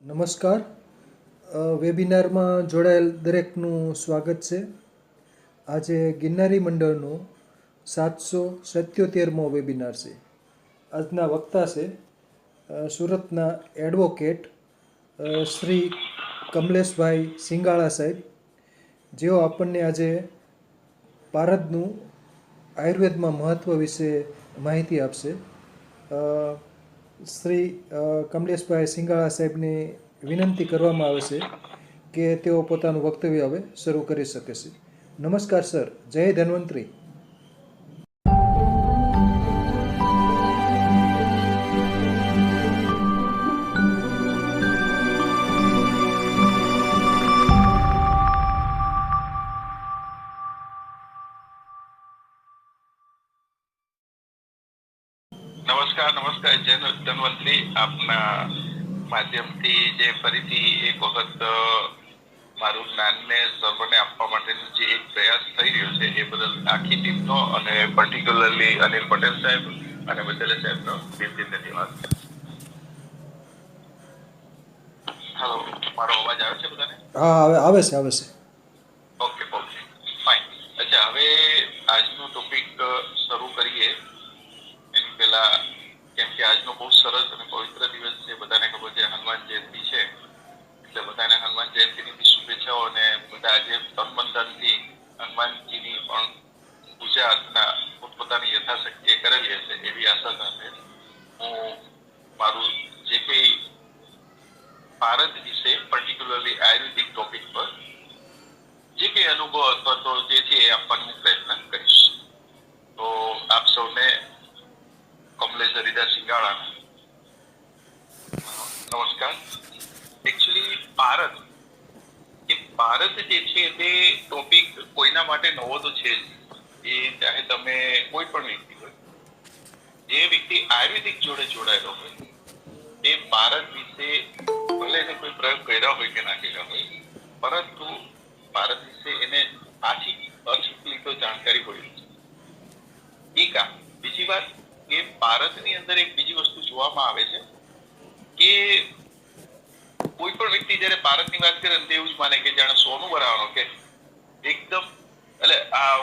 નમસ્કાર. વેબિનારમાં જોડાયેલ દરેકનું સ્વાગત છે. આજે ગિરનારી મંડળનો 777મો વેબિનાર છે. આજના વક્તા છે સુરતના એડવોકેટ શ્રી કમલેશભાઈ સિંગાળા સાહેબ, જેઓ આપણને આજે ભારતનું આયુર્વેદમાં મહત્ત્વ વિશે માહિતી આપશે. શ્રી કમલેશભાઈ સિંગાળા સાહેબને વિનંતી કરવામાં આવે છે કે તેઓ પોતાનું વક્તવ્ય હવે શરૂ કરી શકે છે. નમસ્કાર સર. જય ધન્વંતરી. નમસ્કાર જય ધન્વંતરી. આપના માધ્યમથી જે ફરીથી એક વખત મારું જ્ઞાનને સર્વને આપવા માટેનો જે એક પ્રયાસ થઈ રહ્યો છે એ બદલ આખી ટીમનો અને પર્ટિક્યુલરલી અનિલ પટેલ સાહેબ અને બચેલે સાહેબનો દિલથી ધન્યવાદ. હેલો, મારો અવાજ આવે છે બધાને? હા, આવે છે. Okay, fine. અચ્છા, હવે આજનો ટોપિક શરૂ કરીએ એની પહેલા, કેમ કે આજનો બહુ સરસ અને પવિત્ર દિવસ છે, બધાને ખબર છે હનુમાન જયંતિ છે, એટલે બધાને હનુમાન જયંતિની શુભેચ્છાઓ. અને બધા આજે તનબંધનથી હનુમાનજીની પણ પૂજા અર્ચના પોતપોતાની યથાશક્તિએ કરેલી હશે એવી આશા સાથે હું મારું જે કંઈ ભારત વિશે પર્ટિક્યુલરલી આયુર્વેદિક ટોપિક પર જે કંઈ અનુભવ અથવા તો જે છે એ આપવાનો પ્રયત્ન કરીશ. તો આપ સૌને કમલેશ હરિદાસ સિંગાળા નમસ્કાર. એકચ્યુઅલી ભારત જે છે તે ટોપિક કોઈના માટે નવો તો છે જ. એ ચાહે તમે કોઈ પણ વ્યક્તિ હોય, જે વ્યક્તિ આયુર્વેદિક જોડે જોડાયેલો હોય, એ ભારત વિશે ભલે એને કોઈ પ્રયોગ કર્યા હોય કે ના કર્યા હોય, પરંતુ ભારત વિશે એને આછી તો જાણકારી હોય. એક આ બીજી વાત કે ભારતની અંદર એક બીજી વસ્તુ જોવામાં આવે છે કે કોઈ પણ વ્યક્તિ જયારે ભારતની વાત કરે તો એવું જ માને કે જાણે સોનું બનાવવાનું કે એકદમ. એટલે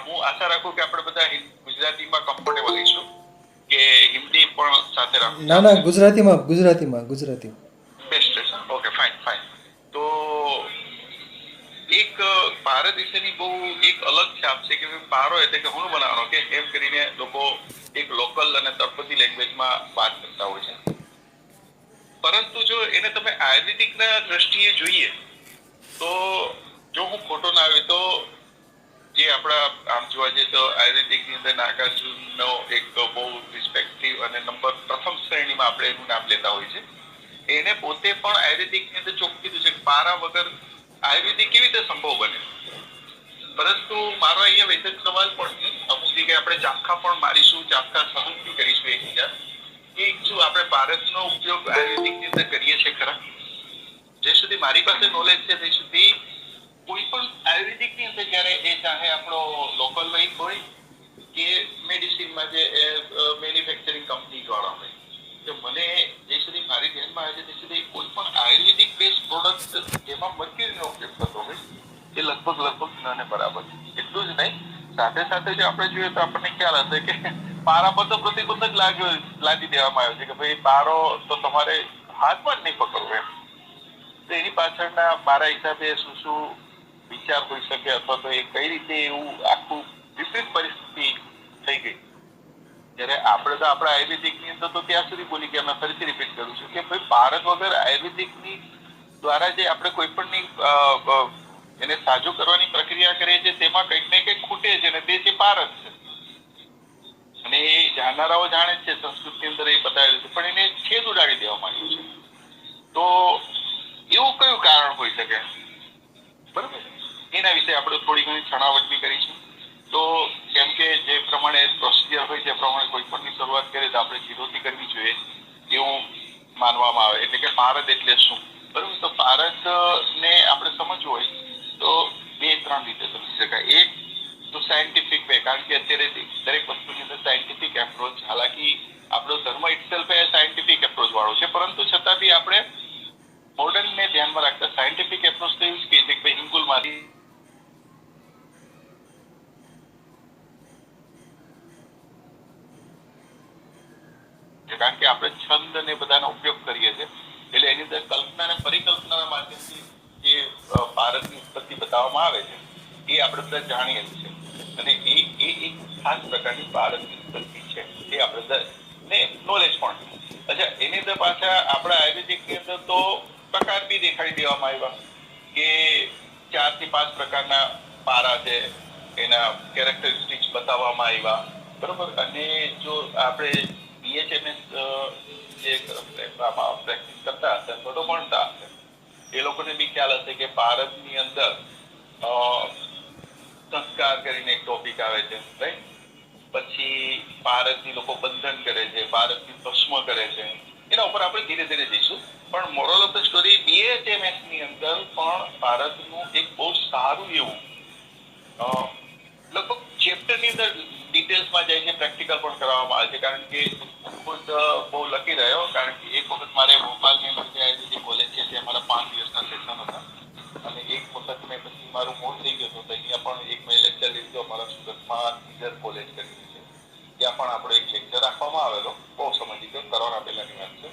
હું આશા રાખું કે આપણે બધા ગુજરાતીમાં કમ્ફર્ટેબલ રહીશું કે હિન્દી પણ સાથે રાખવું. ના, ગુજરાતીમાં બેસ્ટ છે. Okay, fine. તો એક ભારત વિશેની બહુ એક અલગ છાપ છે કે પારો એટલે કે હું બનાવવાનો કે એમ કરીને લોકો એક લોકલ અને તળપદી લેંગ્વેજમાં વાત કરતા હોય છે. પરંતુ જો એને તમે આયુર્વેદિકના દ્રષ્ટિએ જોઈએ તો, જો હું ખોટો ના આવે તો, જે આપણા આમ જોવા જઈએ તો આયુર્વેદિકની અંદર નાગાર્જુનનો એક બહુ રિસ્પેક્ટિવ અને પ્રથમ શ્રેણીમાં આપણે એનું નામ લેતા હોય છે. એને પોતે પણ આયુર્વેદિકની અંદર ચોખ્ખું કીધું છે કે પારા વગર આયુર્વેદિક કેવી રીતે સંભવ બને. પરંતુ મારો અહીંયા વૈદિક સવાલ પણ અમુક જગ્યાએ આપણે ચાપખા પણ મારીશું, ચાપખા સહન કરીશું એકબીજા કે શું આપણે ભારતનો ઉપયોગ આયુર્વેદિકની અંદર કરીએ છીએ ખરા? જે સુધી મારી પાસે નોલેજ છે તે સુધી કોઈ પણ આયુર્વેદિકની અંદર જ્યારે એ ચાહે આપણો લોકલ વૈદ હોય કે મેડિસિનમાં જે મેન્યુફેક્ચરિંગ કંપની વાળા હોય, તો મને જે સુધી મારી ધ્યાનમાં આવે છે તે સુધી કોઈ પણ આયુર્વેદિક બેઝ પ્રોડક્ટ જેમાં મર્ક્યુરીનો ઉપયોગ થતો હોય એ લગભગ નાને બરાબર. એટલું જ નહીં, સાથે જો આપણે જોઈએ તો આપણને ખ્યાલ હશે કે પારા પર તો પ્રતિબંધક લાદી દેવામાં આવ્યો છે કે ભાઈ પારો તો તમારે હાથમાં જ નહીં પકડવો એમ. તો એની પાછળના મારા હિસાબે શું વિચાર હોઈ શકે અથવા તો એ કઈ રીતે એવું આખું વિપરીત પરિસ્થિતિ થઈ ગઈ. જ્યારે આપણે તો આપણા આયુર્વેદિકની અંદર તો ત્યાં સુધી બોલી કે અમે ફરીથી રિપીટ કરું છું કે ભાઈ ભારત વગર આયુર્વેદિકની દ્વારા જે આપણે કોઈ પણની એને સાજો કરવાની પ્રક્રિયા કરીએ છીએ તેમાં કંઈક ને કંઈક ખૂટે છે અને તે છે ભારત છે. અને એ જાણનારાઓ જાણે છે, સંસ્કૃતની અંદર એ બતાવેલું છે, પણ એને છેદ ઉડાડી દેવામાં આવ્યું છે. તો એવું કયું કારણ હોઈ શકે? બરાબર, એના વિશે આપણે થોડી ઘણી છણાવટ બી કરીશું. તો કેમ કે જે પ્રમાણે પ્રોસિજર હોય તે પ્રમાણે કોઈ પણની શરૂઆત કરીએ તો આપણે ઝીરોથી કરવી જોઈએ એવું માનવામાં આવે. એટલે કે ભારત એટલે શું? બરાબર, તો ભારતને આપણે સમજવું હોય તો 2-3 રીતે સમજી શકાય. એક તો સાયન્ટિફિક વે, કારણ કે અત્યારે દરેક વસ્તુની અંદર સાયન્ટિફિક એપ્રોચ, હાલાકી આપણો ધર્મ ઇટસેલ્ફ એ સાયન્ટિફિક એપ્રોચ વાળો છે, પરંતુ છતાં બી આપણે મોડર્નને સાયન્ટિફિક એપ્રોચ તો એવી જ કહી છે કે ભાઈ હિંગુલમાંથી કારણ કે આપણે છંદ અને બધાનો ઉપયોગ કરીએ છીએ એટલે એની અંદર કલ્પના અને પરિકલ્પનાના માધ્યમથી જે ભારતની ઉત્પત્તિ બતાવવામાં આવે છે એ આપણે બધા જાણીએ છીએ અને એ એક ખાસ પ્રકારની ભારતની ઉત્પત્તિ છે એ આપણે ને નોલેજ પણ. અચ્છા, એની અંદર પાછા આપણા આયુર્વેદિકની અંદર તો પ્રકાર બી દેખાડી દેવામાં આવ્યા કે 4 થી 5 પ્રકારના પારા છે, એના કેરેક્ટરિસ્ટિક્સ બતાવવામાં આવ્યા, બરોબર. અને જો આપણે BHMS જે પ્રેક્ટિસ કરતા હશે તો ભણતા હશે એ લોકોને બી ખ્યાલ હશે કે ભારતની અંદર સંસ્કાર કરીને એક ટોપિક આવે છે, રાઈટ. પછી ભારતની લોકો બંધન કરે છે, ભારતની ભસ્મ કરે છે, એના ઉપર આપણે ધીરે ધીરે જઈશું. પણ moral of the story BHMS ની અંદર પણ ભારતનું એક બહુ સારું એવું લગભગ ચેપ્ટરની અંદર ડિટેલ્સમાં જાય છે, પ્રેક્ટિકલ પણ કરવામાં આવે છે. કારણ કે ખુદ બહુ લખી રહ્યો, કારણ કે એક વખત મારે ભોપાલની અંદર જે કોલેજ છે તે અમારા 5 દિવસના સેશન હતા અને એક વખત મેં પછી મારું મોડ થઈ ગયું હતું તો અહીંયા પણ એક મેં લેક્ચર લીધો અમારા સુરતમાં ટીચર કોલેજ કરી છે, ત્યાં પણ આપણો એક લેક્ચર રાખવામાં આવેલો, બહુ સમજી ગયો, કોરોના પહેલાની વાત છે.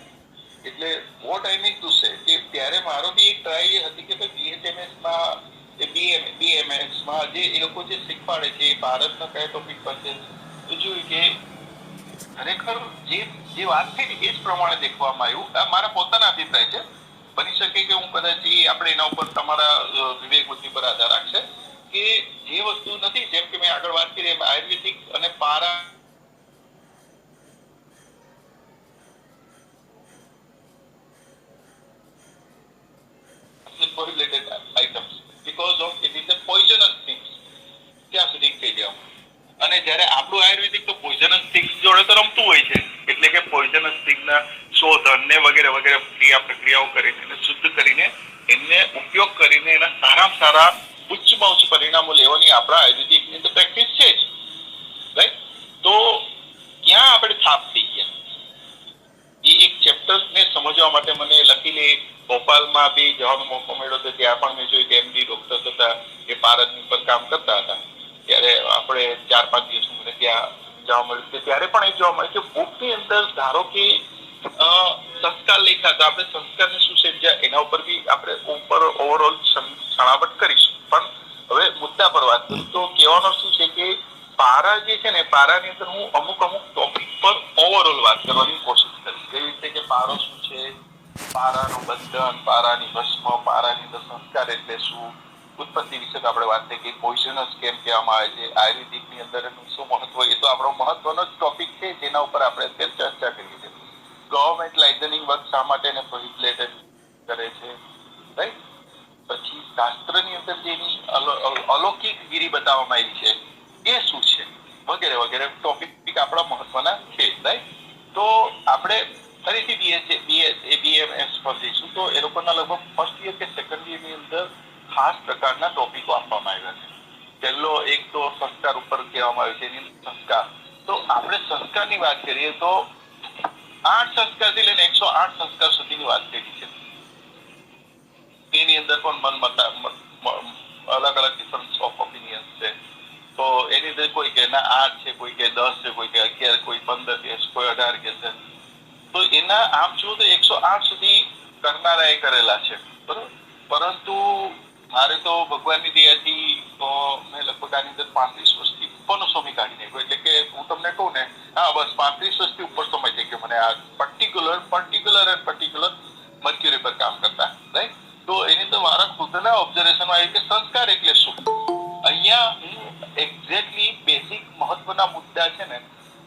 એટલે what I mean to say કે ત્યારે મારો બી એક ટ્રાય એ હતી કે ભાઈ BHMSમાં BMSમાં જે એ લોકો જે શીખવાડે છે એ ભારતના કયા ટોપિક પર છે તો જોયું કે ખરેખર જે વાત થઈ ને એ જ પ્રમાણે દેખવામાં આવ્યું. આ મારા પોતાના અભિપ્રાય છે, બની શકે કે હું કદાચ આપણે એના ઉપર તમારા વિવેક બુદ્ધિ પર આધાર રાખશે કે જે વસ્તુ નથી, જેમ કે મેં આગળ વાત કરી આયુર્વેદિક અને પારા prohibited items because of it is a poisonous things ત્યાં સુધી કહી દેવા. અને જ્યારે આપણું આયુર્વેદિક તો પોઈઝનસ થિંગ્સ જોડે તો રમતું હોય છે, એટલે કે પોઈઝનસ થિંગના શોધન ને વગેરે વગેરે પ્રક્રિયાઓ કરીને એને શુદ્ધ કરીને એને ઉપયોગ કરીને એના સારામાં સારા ઉચ્ચમાં ઉચ્ચ પરિણામો લેવાની આપણા આયુર્વેદિકની અંદર પ્રેક્ટિસ છે જ, રાઈટ. તો ક્યાં આપણે થાપ થઈ ગયા એ એક ચેપ્ટરને સમજવા માટે મને લખીને ભોપાલમાં બી જવાનો મોકો મળ્યો હતો. ત્યાં પણ મેં જોયું કે MD ડોક્ટર હતા એ ભારતની પર કામ કરતા હતા, ત્યારે આપણે 4-5 દિવસ મને ત્યાં જવા મળ્યું. ત્યારે પણ એ જોવા મળ્યું કે બુકની અંદર ધારો કે સંસ્કાર લખ્યા હતા, આપણે સંસ્કારને શું સમજ્યા એના ઉપર બી આપણે ઉપર ઓવરઓલ છણાવટ કરીશું. પણ હવે મુદ્દા પર વાત કરું તો કહેવાનો શું છે કે પારા જે છે ને, પારાની અંદર હું અમુક ટોપિક પર ઓવરઓલ વાત કરવાની કોશિશ કરીશ. એવી રીતે કે પારો શું છે, પારાનું બંધન, પારાની ભસ્મ, પારાની અંદર સંસ્કાર એટલે શું, ઉત્પત્તિ વિશે તો આપણે વાત થઈ કે પોઈઝનસ કેમ કહેવામાં આવે છે, આયુર્વેદિકની અંદર એનું શું મહત્વ, એ તો આપણો મહત્વનો જ ટોપિક છે જેના ઉપર આપણે અત્યારે ચર્ચા કરી છે. ગવર્મેન્ટ લાઇઝનિંગ વર્ક શા માટે એને પ્રોહિબિટેડ કરે છે, રાઈટ. પછી શાસ્ત્રની અંદર જેની અલૌકિકગીરી બતાવવામાં આવી છે એ શું છે, વગેરે વગેરે ટોપિક આપણા મહત્વના છે, રાઈટ. તો આપણે ફરીથી BMS પર જઈશું તો એ લોકોના લગભગ ફર્સ્ટ યર કે સેકન્ડ યરની અંદર ખાસ પ્રકારના ટોપિકો આપવામાં આવ્યા છે. પહેલો એક તો સંસ્કાર ઉપર કહેવામાં આવ્યું છે, એની સંસ્કાર. તો આપણે સંસ્કારની વાત કરીએ તો 8 સંસ્કારથી લઈને 108 સંસ્કાર સુધીની વાત કરી છે. તેની અંદર પણ અલગ અલગ ડિફરન્સ ઓફ ઓપિનિયન્સ છે. તો એની અંદર કોઈ કે ના 8 છે, કોઈ કે 10 છે, કોઈ કે 11, કોઈ 15 કે કોઈ 18 કે છે. તો એના આમ જોયું તો 108 સુધી કરનારાએ કરેલા છે, બરોબર. પરંતુ મારે તો ભગવાનની દયાથી મેં લગભગ આની અંદર 35 વર્ષથી ઉપરનો સમય કાઢી નાખ્યો. એટલે કે હું તમને કહું ને, હા બસ 35 વર્ષથી ઉપર સમય થઈ ગયો મને આ પર્ટિક્યુલર મર્ક્યુરી પર કામ કરતા, રાઈટ. તો એની અંદર મારા ખુદના ઓબ્ઝર્વેશનમાં આવ્યું કે સંસ્કાર એટલે શું. અહીંયા હું એક્ઝેક્ટલી બેઝિક મહત્વના મુદ્દા છે ને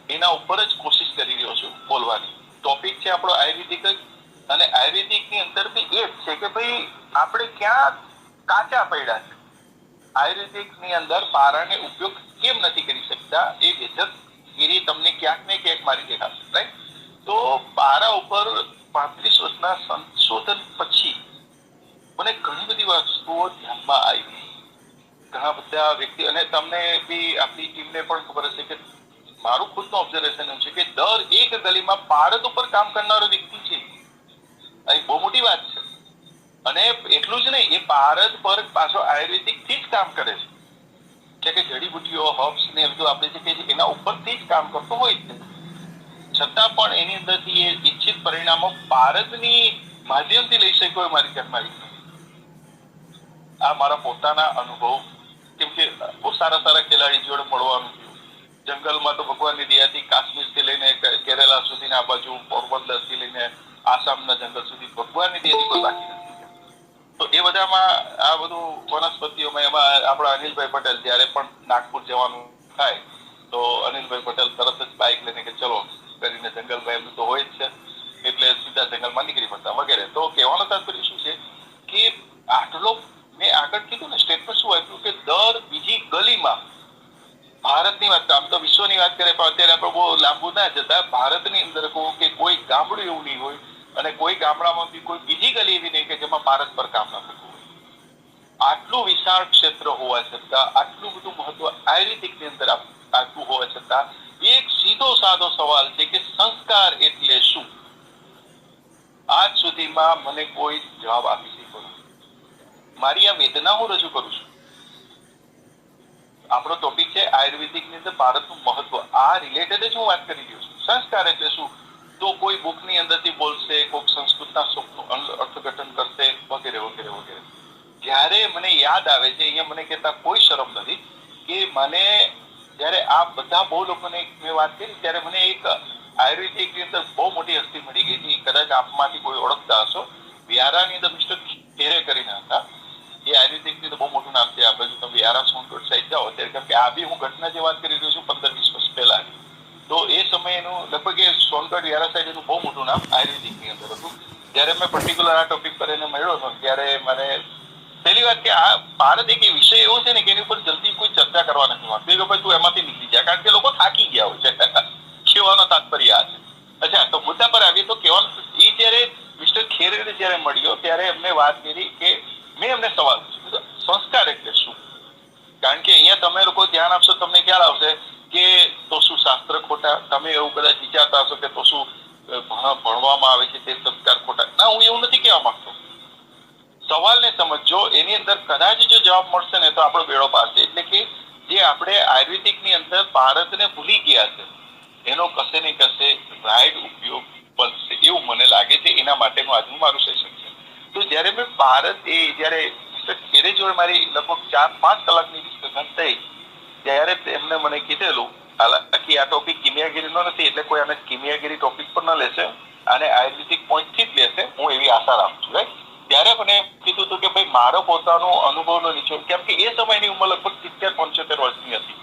એના ઉપર જ કોશિશ કરી રહ્યો છું બોલવાની. ટોપિક છે આપણો આયુર્વેદિક જ, અને આયુર્વેદિકની અંદર બી એ જ છે કે ભાઈ આપણે ક્યાં કાચા પડ્યા છે. આયુર્વેદિકની અંદર પારાને ઉપયોગ કેમ નથી કરી શકતા એ બેઝકગીરી તમને ક્યાંક ને ક્યાંક મારી દેખાશે, રાઈટ. તો પારા ઉપર 35 વર્ષના સંશોધન પછી મને ઘણી બધી વસ્તુઓ ધ્યાનમાં આવી. ઘણા બધા વ્યક્તિ, અને તમને બી આપણી ટીમને પણ ખબર હશે કે મારું ખુદનું ઓબ્ઝર્વેશન એવું છે કે દર એક ગલીમાં ભારત ઉપર કામ કરનારો વ્યક્તિ છે. આ બહુ મોટી વાત છે. અને એટલું જ નહીં, એ ભારત પર પાછો આયુર્વેદિક થી જ કામ કરે છે કે જડીબુટ્ટીઓ હર્બ્સ ને બધું આપણે જે કહીએ એના ઉપરથી જ કામ કરતો હોય છે. છતાં પણ એની અંદરથી એ ઈચ્છિત પરિણામો ભારતની માધ્યમથી લઈ શક્યો મારી જાતમાં. આ મારા પોતાના અનુભવ, કેમ કે બહુ સારા સારા ખેલાડી જોડે મળવાનું થયું. જંગલમાં તો ભગવાનની દયાથી કાશ્મીરથી લઈને કેરેલા સુધી આ બાજુ પોરબંદરથી લઈને આસામના જંગલ સુધી ભગવાનની દયાથી કોઈ બાકી નથી. તો એ બધામાં આ બધું વનસ્પતિઓમાં એમાં આપણા અનિલભાઈ પટેલ જ્યારે પણ નાગપુર જવાનું થાય તો અનિલભાઈ પટેલ તરત જ બાઇક લઈને કે ચલો કરીને જંગલમાં એમનું તો હોય જ છે, એટલે સીધા જંગલમાં નીકળી પડતા વગેરે. તો કહેવાનો તાત્પર્ય શું છે કે આટલો મેં આગળ કીધું ને સ્ટેટમેન્ટ શું આપ્યું કે દર બીજી ગલીમાં ભારતની વાત, આમ તો વિશ્વની વાત કરે પણ અત્યારે આપણે બહુ લાંબુ ના જતા, ભારતની અંદર કહું કે કોઈ ગામડું એવું નહીં હોય અને કોઈ ગામડામાં બી કોઈ બીજી ગલી એવી નહીં કે જેમાં ભારત પર કામ ના થતું હોય. આટલું વિશાળ ક્ષેત્ર હોવા છતાં, આટલું બધું મહત્વ આયુર્વેદિકની અંદર આપવું હોવા છતાં એક સીધો સાદો સવાલ છે કે સંસ્કાર એટલે શું? આજ સુધીમાં મને કોઈ જવાબ આપી શક્યો નથી. મારી આ વેદના હું રજૂ કરું છું. આપણો ટોપિક છે આયુર્વેદિકની અંદર ભારતનું મહત્વ. આ રિલેટેડ જ હું વાત કરી રહ્યો છું. સંસ્કાર એટલે શું? તો કોઈ બુકની અંદરથી બોલશે, કોઈક સંસ્કૃતના શબ્દનું અર્થઘટન કરશે વગેરે વગેરે વગેરે. જ્યારે મને યાદ આવે છે, અહીંયા મને કહેતા કોઈ શરમ નથી કે મને જ્યારે આ બધા બહુ લોકોને મેં વાત કરી ત્યારે મને એક આયુર્વેદિકની અંદર બહુ મોટી હસ્તી મળી ગઈ હતી. કદાચ આપમાંથી કોઈ ઓળખતા હશો. વ્યારાની અંદર મિસ્ટર ખેરે કરીને હતા. એ આયુર્વેદિકની તો બહુ મોટું નામ છે. આ બાજુ તમે વ્યારા સોનગઢ સાઈડ જાઓ ત્યારે, કારણ કે આ બી હું ઘટના જે વાત કરી રહ્યો છું 15-20 વર્ષ પહેલા, તો એ સમયનું લગભગ એ સોનગઢ વ્યારા સાઈડ એનું બહુ મોટું નામ આયુર્વેદિકની અંદર હતું. જ્યારે મેં પર્ટિક્યુલર આ ટોપિક પર એને મળ્યો હતો ત્યારે મને પહેલી વાત કે આ ભારત એક વિષય એવો છે ને કે એની ઉપર જલ્દી કોઈ ચર્ચા કરવા નથી માંગતું. કે ભાઈ તું એમાંથી નીકળી જાય, કારણ કે લોકો થાકી ગયા હોય છે. કહેવાનો તાત્પર્ય આ છે. અચ્છા, તો મુદ્દા પર આવીએ તો કહેવાનું, એ જ્યારે મિસ્ટર ખેરેને જ્યારે મળ્યો ત્યારે એમને વાત કરી કે મેં એમને સવાલ પૂછ્યો સંસ્કાર એટલે શું? કારણ કે અહીંયા તમે લોકો ધ્યાન આપશો તમને ખ્યાલ આવશે કે તો શું શાસ્ત્ર ખોટા? તમે એવું કદાચ વિચારતા હશો કે તો શું ભણવામાં આવે છે તે સંસ્કાર ખોટા? ના, હું એવું નથી કહેવા માંગતો. સવાલને સમજો, એની અંદર કદાચ જો જવાબ મળશે ને તો આપણો બેડો પાર છે. એટલે કે જે આપણે આયુર્વેદિકની અંદર ભારતને ભૂલી ગયા છે એનો કશે ને કશે રાઈટ ઉપયોગ બનશે એવું મને લાગે છે. એના માટેનું આજનું મારું સેશન છે. તો જ્યારે મેં ભારત જ્યારે મિસ્ટર ખેરે જોડે મારી લગભગ 4-5 કલાકની ડિસ્કશન થઈ ત્યારે એમને મને કીધેલું, હાલાકી આ ટોપિક કિમિયાગીરીનો નથી એટલે કોઈ આને કિમિયાગીરી ટોપિક પર ન લેશે, આને આયુર્વેદિક પોઈન્ટથી જ લેશે, હું એવી આશા રાખું છું. રાઈટ? ત્યારે મને કીધું હતું કે ભાઈ મારો પોતાનો અનુભવનો નિચોડ, કેમ કે એ સમયની ઉંમર લગભગ 70-75 વર્ષની હતી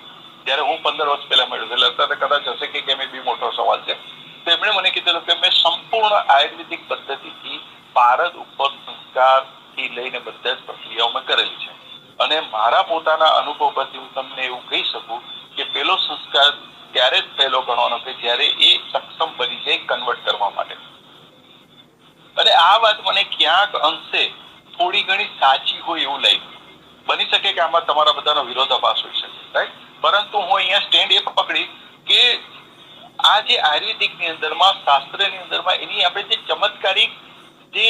જ્યારે હું 15 વર્ષ પહેલા મળ્યો. એટલે અત્યારે કદાચ હશે કે કેમ, એ બી મોટો સવાલ છે. તો એમણે મને કીધેલું કે મેં સંપૂર્ણ આયુર્વેદિક પદ્ધતિથી ભારત ઉપર સંસ્કારથી લઈને બધા જ પ્રક્રિયાઓ મેં કરેલી છે. અને મારા પોતાના અનુભવ પરથી હું તમને એવું કહી શકું કે પેલો સંસ્કાર ત્યારે જ પહેલો ગણવાનો કે જ્યારે એ સક્ષમ બની જાય કન્વર્ટ કરવા માટે. અને આ વાત મને ક્યાંક અંશે થોડી ઘણી સાચી હોય એવું લાગ્યું. બની શકે કે આમાં તમારા બધાનો વિરોધાભાસ હોઈ શકે, રાઈટ? પરંતુ હું અહીંયા સ્ટેન્ડ એ પકડી કે આ જે આયુર્વેદિકની અંદરમાં, શાસ્ત્રની અંદરમાં એની આપણે જે ચમત્કારિક જે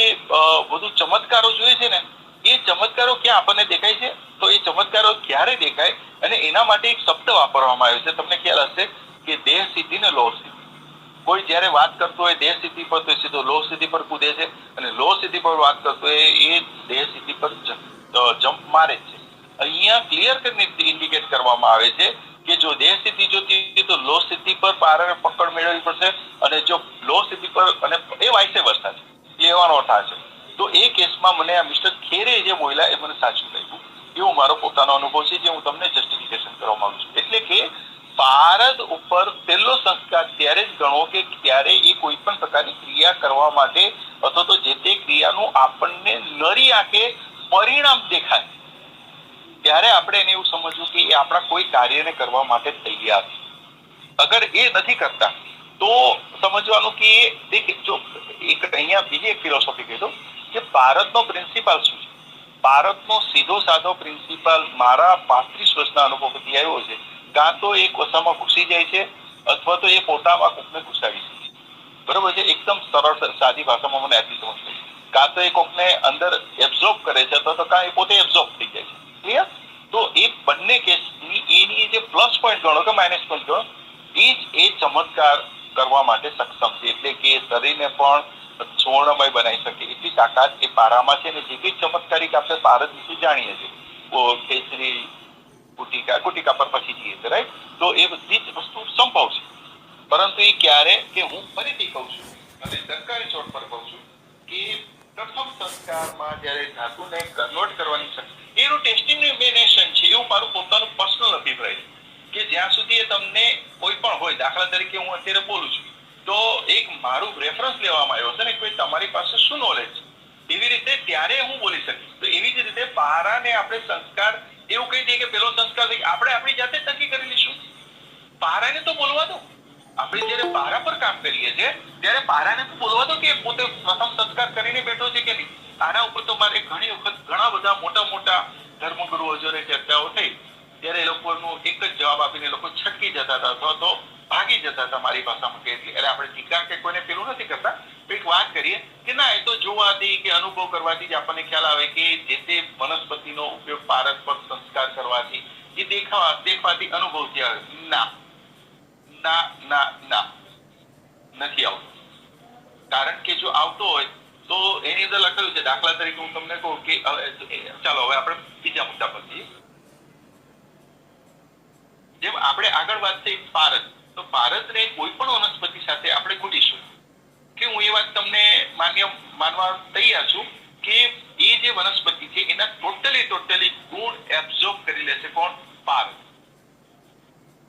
બધું ચમત્કારો જોઈએ છે ને, એ ચમત્કારો ક્યાં આપણને દેખાય છે? તો એ ચમત્કારો ક્યારે દેખાય? અને એના માટે એક શબ્દ વાપરવામાં આવ્યો છે. તમને ખ્યાલ હશે કે દેહ સિદ્ધિ ને લોહ સિદ્ધિ. કોઈ જ્યારે વાત કરતો હોય દેહ સિદ્ધિ પર તો સીધો લોહ સિદ્ધિ પર કૂદે છે, અને લોહ સિદ્ધિ પર વાત કરતો હોય એ દેહ સિદ્ધિ પર જમ્પ મારે છે. અહીંયા ક્લિયર ઇન્ડિકેટ કરવામાં આવે છે કે જો દેહ સિદ્ધિ જોતી તો લોહ સિદ્ધિ પર પારાને પકડ મેળવવી પડશે, અને જો લોહ સિદ્ધિ પર, અને એ વાઇસે વર્ષા છે, લેવાનો અર્થ આ છે. તો એ કેસમાં મને આ મિસ્ટર ખેરે જે બોલ્યા એ મને સાચું લાગ્યું. એવું મારો પોતાનો અનુભવ છે જે હું તમને જસ્ટિફિકેશન કરવા માંગુ છું. એટલે કે ભારત ઉપર પહેલો સંસ્કાર ત્યારે જ ગણો કે ત્યારે એ કોઈ પણ પ્રકારની ક્રિયા કરવા માટે અથવા તો જે તે ક્રિયાનું આપણને નરી આંખે પરિણામ દેખાય ત્યારે આપણે એને એવું સમજવું કે એ આપણા કોઈ કાર્યને કરવા માટે તૈયાર છે. અગર એ નથી કરતા તો સમજવાનું કે જો એક અહીંયા બીજી એક ફિલોસોફી કહી દો કે ભારતનો પ્રિન્સિપાલ શું છે. ભારતનો સીધો સાધો પ્રિન્સિપાલ મારા 35 વર્ષના અનુભવ પરથી આવ્યો છે. કાં તો એ કોસામાં ઘૂસી જાય છે અથવા તો એ પોતામાં કોકને ઘુસાવી છે. બરોબર છે? એકદમ સરળ સાદી ભાષામાં મને આટલી સમજ પડી. કાં તો એ કોકને અંદર એબ્ઝોર્બ કરે છે અથવા તો કાં એ પોતે એબ્ઝોર્બ થઈ જાય છે. ક્લિયર? તો એ બંને કેસની એની જે પ્લસ પોઈન્ટ ગણો કે માઇનસ પોઈન્ટ ગણો, એ ચમત્કાર કરવા માટે સક્ષમ છે. એટલે કે શરીરને પણ સુવર્ણમય બનાવી શકે એટલી તાકાત એ પારામાં છે. અને જે કંઈ ચમત્કારિક આપણે ભારત વિશે જાણીએ છીએ, કેસરી ગુટિકા પર પછી જઈએ છીએ, રાઈટ? તો એ બધી જ વસ્તુ સંભવ છે. પરંતુ એ ક્યારે, કે હું ફરીથી કહું છું અને સરકારી છોડ પર કહું છું કે પ્રથમ સંસ્કારમાં જ્યારે ધાતુને કન્વર્ટ કરવાની શક્તિ, એનું ટેસ્ટિનેશન છે, એવું મારું પોતાનું પર્સનલ અભિપ્રાય છે. કે જ્યાં સુધી એ તમને કોઈ પણ હોય, દાખલા તરીકે હું અત્યારે બોલું છું તો એક મારું રેફરન્સ લેવામાં આવ્યો છે ને, કોઈ તમારી પાસે શું નોલેજ છે, એવી રીતે ત્યારે હું બોલી શકીશ. તો એવી જ રીતે પારાને આપણે સંસ્કાર એવું કહી દઈએ કે પેલો સંસ્કાર આપણે આપણી જાતે જ નક્કી કરી લઈશું. પારાને તો બોલવા દો. આપણે જયારે પારા પર કામ કરીએ છીએ ત્યારે પારાને તો બોલવા દો કે પોતે પ્રથમ સંસ્કાર કરીને બેઠો છે કે નહીં. આના ઉપર તો મારે ઘણી વખત ઘણા બધા મોટા મોટા ધર્મગુરુઓ જોડે ચર્ચાઓ થઈ ત્યારે એ લોકોનો એક જ જવાબ આપીને લોકો છટકી જતા હતા અથવા તો ભાગી જતા હતા મારી ભાષામાં કે એટલે આપણે ટીકા કે કોઈને પેલું નથી કરતા. એક વાત કરીએ કે ના, એ તો જોવાથી કે અનુભવ કરવાથી જ આપણને ખ્યાલ આવે કે જે તે વનસ્પતિનો ઉપયોગ પારસ પર સંસ્કાર કરવાથી એ દેખવાથી અનુભવથી આવે. ના ના ના ના, નથી આવતો. કારણ કે જો આવતો હોય તો એની અંદર લખેલું છે. દાખલા તરીકે હું તમને કહું કે ચાલો હવે આપણે બીજા મુદ્દા પર જઈએ. જેમ આપણે આગળ વાત થઈ પારસ, તો પારસને કોઈ પણ વનસ્પતિ સાથે આપણે કૂટીશું કે હું એ વાત તમને માનવા તૈયાર છું કે એ જે વનસ્પતિ છે એના ટોટલી ગુણ એબ્ઝોર્બ કરી લેશે કોણ? પારસ.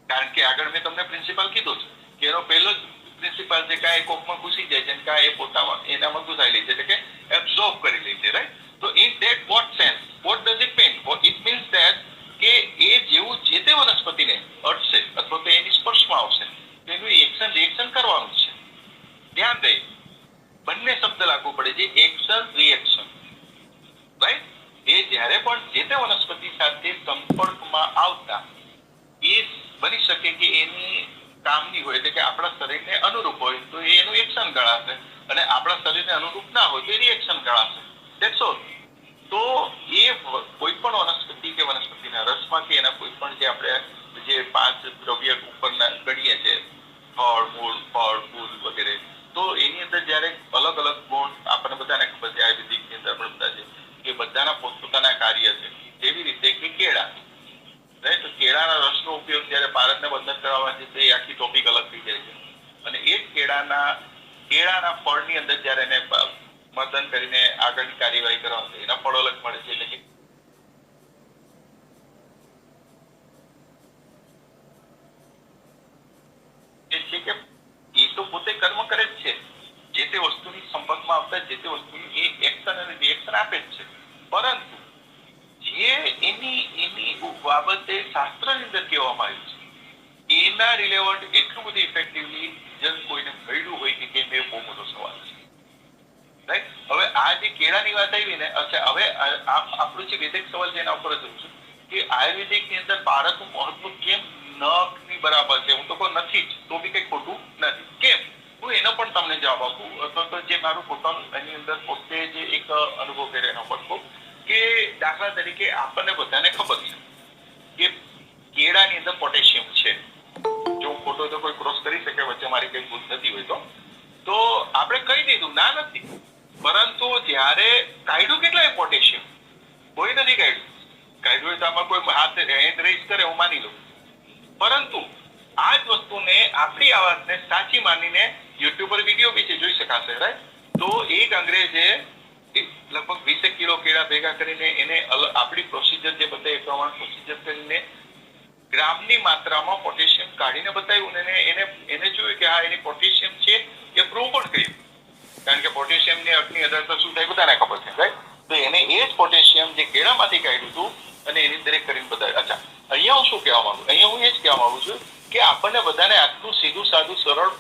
કારણ કે આગળ મેં તમને પ્રિન્સિપલ કીધું છે કે એનો પહેલો જ પ્રિન્સિપલ છે કાંઈ કોકમાં ઘૂસી જાય છે, કાંઈ એ પોતામાં એનામાં ઘૂસાઈ લે છે, એટલે કે એબ્ઝોર્બ કરી લે છે, રાઈટ? તો in that vote sense, what does it mean? It means that કે એ જેવું જે તે વનસ્પતિને અડશે અથવા તો એની સ્પર્શમાં આવશે તો એનું એક્શન રિએક્શન કરવાનું છે. ધ્યાન દે, બંને શબ્દ લાગુ પડે છે, એક્શન રિએક્શન, રાઈટ? એ જ્યારે પણ જે તે વનસ્પતિ સાથે સંપર્કમાં આવતા એ બની શકે કે એની કામની હોય, એટલે કે આપણા શરીરને અનુરૂપ હોય તો એનું એક્શન ગણાશે અને આપણા શરીરને અનુરૂપ ના હોય તો એ રિએક્શન ગણાશે. That's all. તો એ કોઈ પણ વનસ્પતિ કે વનસ્પતિના રસમાંથી એના કોઈ પણ જે આપણે જે 5 દ્રવ્ય ઉપરના ગણીએ છીએ, ફળ, મૂળ, ફૂલ વગેરે, તો એની અંદર જ્યારે અલગ અલગ ગુણ આપણને બધાને ખબર છે, આયુર્વેદિકની અંદર આપણે બધા છે કે બધાના પોતપોતાના કાર્ય છે. એવી રીતે કે કેળા, રાઈટ? તો કેળાના રસનો ઉપયોગ જ્યારે પારસને બંધન કરવામાં છે તો એ આખી ટોપિક અલગ થઈ જાય છે. અને એ જ કેળાના ફળની અંદર જ્યારે એને મર્દન કરીને આગળની કાર્યવાહી કરવામાં છે એના ફળો અલગ મળે છે. એટલે કે એ તો પોતે કર્મ કરે જ છે, જે તે વસ્તુની સંપર્કમાં આવતા જે તે વસ્તુની એ એક્શન અને રિએક્શન આપે જ છે. પરંતુ જે એની બાબતે શાસ્ત્રની અંદર કહેવામાં આવ્યું છે એના રિલેવન્ટ એટલું બધું ઇફેક્ટિવલી રિઝલ્ટ કોઈને મળ્યું હોય કે કેમ, એ બહુ મોટો સવાલ છે, રાઈટ? હવે આ જે કેળાની વાત આવી ને, અચ્છા, હવે આપણું જે વૈદિક સવાલ છે એના ઉપર જ છું કે આયુર્વેદિકની અંદર પારસનું મહત્વ કેમ નખની બરાબર છે? હું તો કહું નથી જ, તો બી કંઈ ખોટું નથી. કેમ? હું એનો પણ તમને જવાબ આપું અથવા તો જે મારું પોતાનું એની અંદર પોતે જે એક અનુભવ કર્યો એનો પણ કહું કે દાખલા તરીકે આપણને બધાને ખબર છે કે કેળાની અંદર પોટેશિયમ છે. જો ખોટો તો કોઈ ક્રોસ કરી શકે વચ્ચે, મારી કઈ ભૂલ નથી હોય તો આપણે કહી દીધું ના નથી. પરંતુ જ્યારે કાઢ્યું કેટલા પોટેશિયમ? કોઈ નથી કાઢ્યું હોય તો આમાં કોઈ હાથ હેન્ડ રેઝ કરે હું માની લઉં. પરંતુ આ જ વસ્તુને આપણી આ વાતને સાચી માનીને યુટ્યુબ પર વિડીયો બી છે, જોઈ શકાશે, રાઈટ? તો એક અંગ્રેજે લગભગ 20 કિલો કેળા ભેગા કરીને એને આપણી પ્રોસિજર જે બતાવી એ પ્રમાણે પ્રોસિજર કરીને ગ્રામની માત્રામાં પોટેશિયમ કાઢીને બતાવ્યું અને એને જોયું કે હા એની પોટેશિયમ છે, એ પ્રૂવ પણ કર્યું. કારણ કે પોટેશિયમની અગ્નિ અદરતા શું થાય બધાને ખબર છે, રાઈટ? તો એને એ જ પોટેશિયમ જે કેળામાંથી કાઢ્યું હતું અને એની દરેક કરીને બતાવ્યું. અચ્છા, અહીંયા હું શું કહેવા માંગુ? અહીંયા હું એ જ કહેવા માંગુ છું કે આપણને બધાને આટલું સીધું સાદું સરળ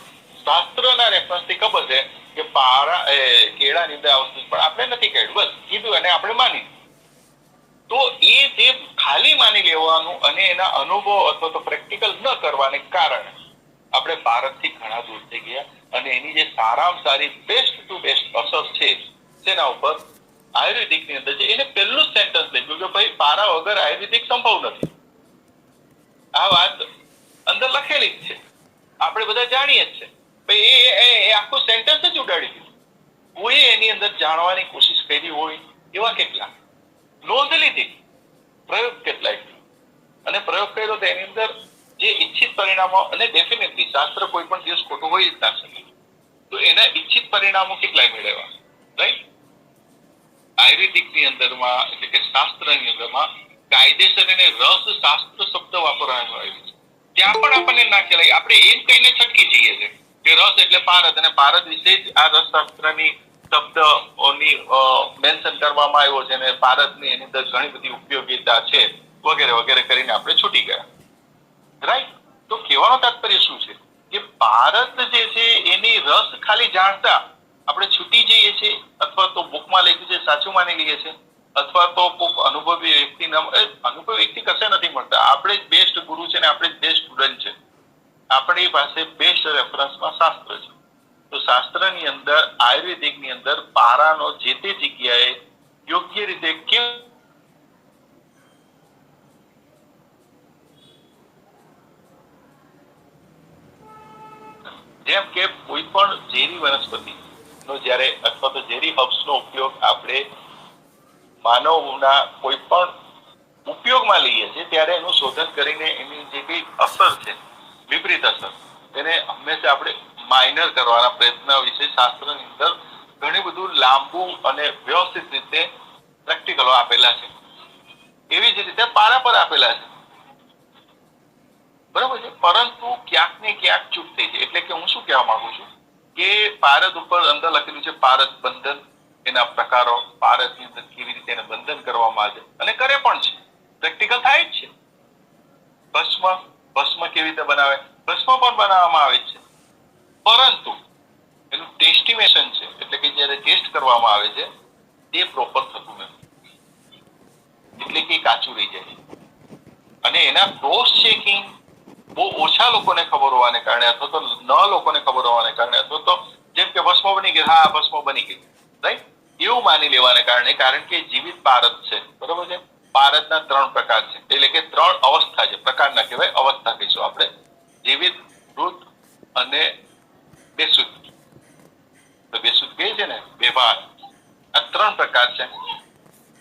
શાસ્ત્રના રેફરન્સથી ખબર છે કે કેળાની અંદર આ વસ્તુ પણ આપણે નથી કાઢ્યું, બસ કીધું અને આપણે માની. તો એ જે ખાલી માની લેવાનું અને એના અનુભવ અથવા તો પ્રેક્ટિકલ ન કરવાને કારણે આપણે ભારતથી ઘણા દૂર થઈ ગયા અને એની જે સારામાં સારી બેસ્ટ ટુ બેસ્ટ અસર છે તેના ઉપર આયુર્વેદિકની અંદર છે. એને પહેલું સેન્ટેન્સ લખ્યું કે ભાઈ પારા વગર આયુર્વેદિક સંભવ નથી. આ વાત અંદર લખેલી જ છે, આપણે બધા જાણીએ જ છે. ભાઈ એ આખું સેન્ટેન્સ જ ઉડાડી દીધું. કોઈ એની અંદર જાણવાની કોશિશ કરી હોય એવા કેટલા, નોંધ લીધી, પ્રયોગ કેટલાય, અને પ્રયોગ કર્યો તો એની અંદર જે ઈચ્છિત પરિણામો, અને ડેફિનેટલી શાસ્ત્ર કોઈ પણ દિવસ ખોટું હોય જ ના શકે, તો એના ઈચ્છિત પરિણામો કેટલાય મેળવ્યા, રાઈટ. આયુર્વેદિકની અંદરમાં એટલે કે શાસ્ત્રની અંદરમાં કાયદેસર એને રસ શાસ્ત્ર શબ્દ વાપરવામાં આવ્યો છે. ત્યાં પણ આપણને ના ખ્યાલ, આપણે એમ કહીને છટકી જઈએ છીએ કે રસ એટલે પારદ, અને પારદ વિશે જ આ રસશાસ્ત્રની શબ્દોની મેન્શન કરવામાં આવ્યો છે, અને પારદની એની અંદર ઘણી બધી ઉપયોગિતા છે વગેરે વગેરે કરીને આપણે છૂટી ગયા, રાઈટ. તો કહેવાનો તાત્પર્ય શું છે કે પારદ જે છે એની રસ ખાલી જાણતા આપણે છૂટી જઈએ છીએ, અથવા તો બુકમાં લખ્યું છે સાચું માની લઈએ છીએ, અથવા તો કોઈક અનુભવી વ્યક્તિ અનુભવી વ્યક્તિ કશે નથી મળતા. આપણે જ બેસ્ટ ગુરુ છે ને આપણે જ બેસ્ટ સ્ટુડન્ટ છે. આપણી પાસે બેસ્ટ રેફરન્સમાં શાસ્ત્ર છે. તો શાસ્ત્રની અંદર આયુર્વેદિકની અંદર પારાનો જે તે જગ્યાએ યોગ્ય રીતે કેમ જેમ કે કોઈ પણ ઝેરી વનસ્પતિ નો જ્યારે અથવા તો ઝેરી હર્બ્સનો ઉપયોગ આપણે માનવના કોઈ પણ ઉપયોગમાં લઈએ છીએ ત્યારે એનું શોધન કરીને એની જે કઈ અસર છે, વિપરીત અસર, તેને હંમેશા આપણે માઇનર કરવાના પ્રયત્ન વિશે શાસ્ત્રની અંદર ઘણું બધું લાંબુ અને વ્યવસ્થિત રીતે પ્રેક્ટિકલો આપેલા છે. એવી જ રીતે પારા પર આપેલા છે, બરાબર છે. પરંતુ ક્યાંક ને ક્યાંક ચૂક થઈ છે. એટલે કે હું શું કહેવા માંગુ છું કે પારદ ઉપર અંદર લખેલું છે પારદ બંધન, એના પ્રકારો, પારદની અંદર કેવી રીતે એને બંધન કરવામાં આવે અને કરે પણ છે, પ્રેક્ટિકલ થાય જ છે. ભસ્મ કેવી રીતે બનાવે, ભસ્મ પણ બનાવવામાં આવે છે, પરંતુ એનું ટેસ્ટિમેશન છે, એટલે કે જ્યારે ટેસ્ટ કરવામાં આવે છે તે પ્રોપર થતું નથી, એટલે કે કાચું રહી જાય છે. અને એના ક્રોસ ચેકિંગ બહુ ઓછા લોકોને ખબર હોવાને કારણે, અથવા તો ન લોકોને ખબર હોવાને કારણે, અથવા તો જેમ કે ભસ્મ બની ગઈ, હા ભસ્મ બની ગઈ, રાઈટ, એવું માની લેવાને કારણે, કારણ કે જીવિત પારદ છે, બરોબર છે. પારદના 3 પ્રકાર છે, એટલે કે 3 અવસ્થા છે, પ્રકાર ના કહેવાય, અવસ્થા કહીશું આપણે, જીવિત, મૃત અને બેસુધ. તો બેસુધ કહે છે ને, બેભાન, આ 3 પ્રકાર છે.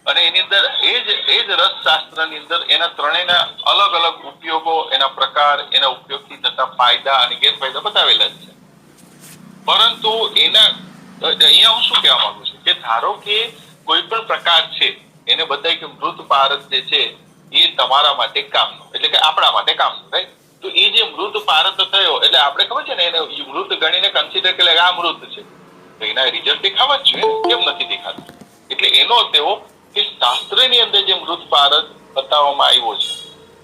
અને એની અંદર એ જ રસશાસ્ત્રની અંદર એના ત્રણેયના અલગ અલગ ઉપયોગો, એના પ્રકાર, એના ઉપયોગથી થતા ફાયદા અને ગેરફાયદા બતાવેલા જ છે. પરંતુ અહીંયા હું શું કહેવા માંગુ છું કે ધારો કે કોઈ પણ પ્રકાર છે, એને બતાય કે મૃત પારદ જે છે એ તમારા માટે કામનો, એટલે કે આપણા માટે કામનો, રાઈટ. તો એ જે મૃત પારદ થયો એટલે આપણે ખબર છે ને એને મૃત ગણીને કન્સિડર કરે આ મૃત છે, તો એના રિઝલ્ટ દેખાવા જ જોઈએ, કેમ નથી દેખાતું? એટલે એનો તેઓ કે શાસ્ત્રની અંદર જે મૃત પારદ બતાવવામાં આવ્યો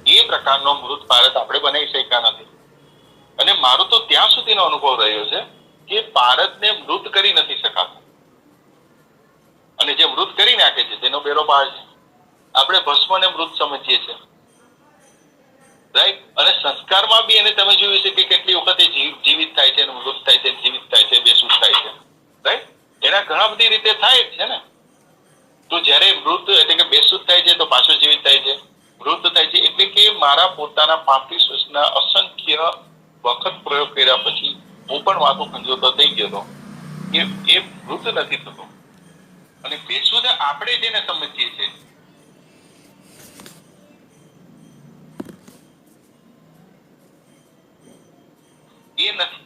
છે એ પ્રકારનો મૃત પારદ આપણે બનાવી શક્યા નથી. અને મારો તો ત્યાં સુધીનો અનુભવ રહ્યો છે કે પારદને મૃત કરી નથી શકાતું, અને જે મૃત કરી નાખે છે તેનો બેરો પાર છે. આપણે ભસ્મને મૃત સમજીએ છીએ, રાઈટ. અને સંસ્કારમાં બી એને તમે જોયું છે કે કેટલી વખતે જીવિત થાય છે, મૃત થાય છે, જીવિત થાય છે, બેસુધ થાય છે, રાઈટ. એના ઘણા બધી રીતે થાય જ છે ને. તો જ્યારે મૃત એટલે કે બેસુધ થાય છે તો પાછો જીવિત થાય છે, મૃત થાય છે, એટલે કે મારા પોતાના 35 વર્ષના અસંખ્ય વખત પ્રયોગ કર્યા પછી હું પણ વાતો ખંજોતો થઈ ગયો કે એ મૃત નથી થતો. અને બેસુધ આપણે જેને સમજીએ છીએ એ નથી,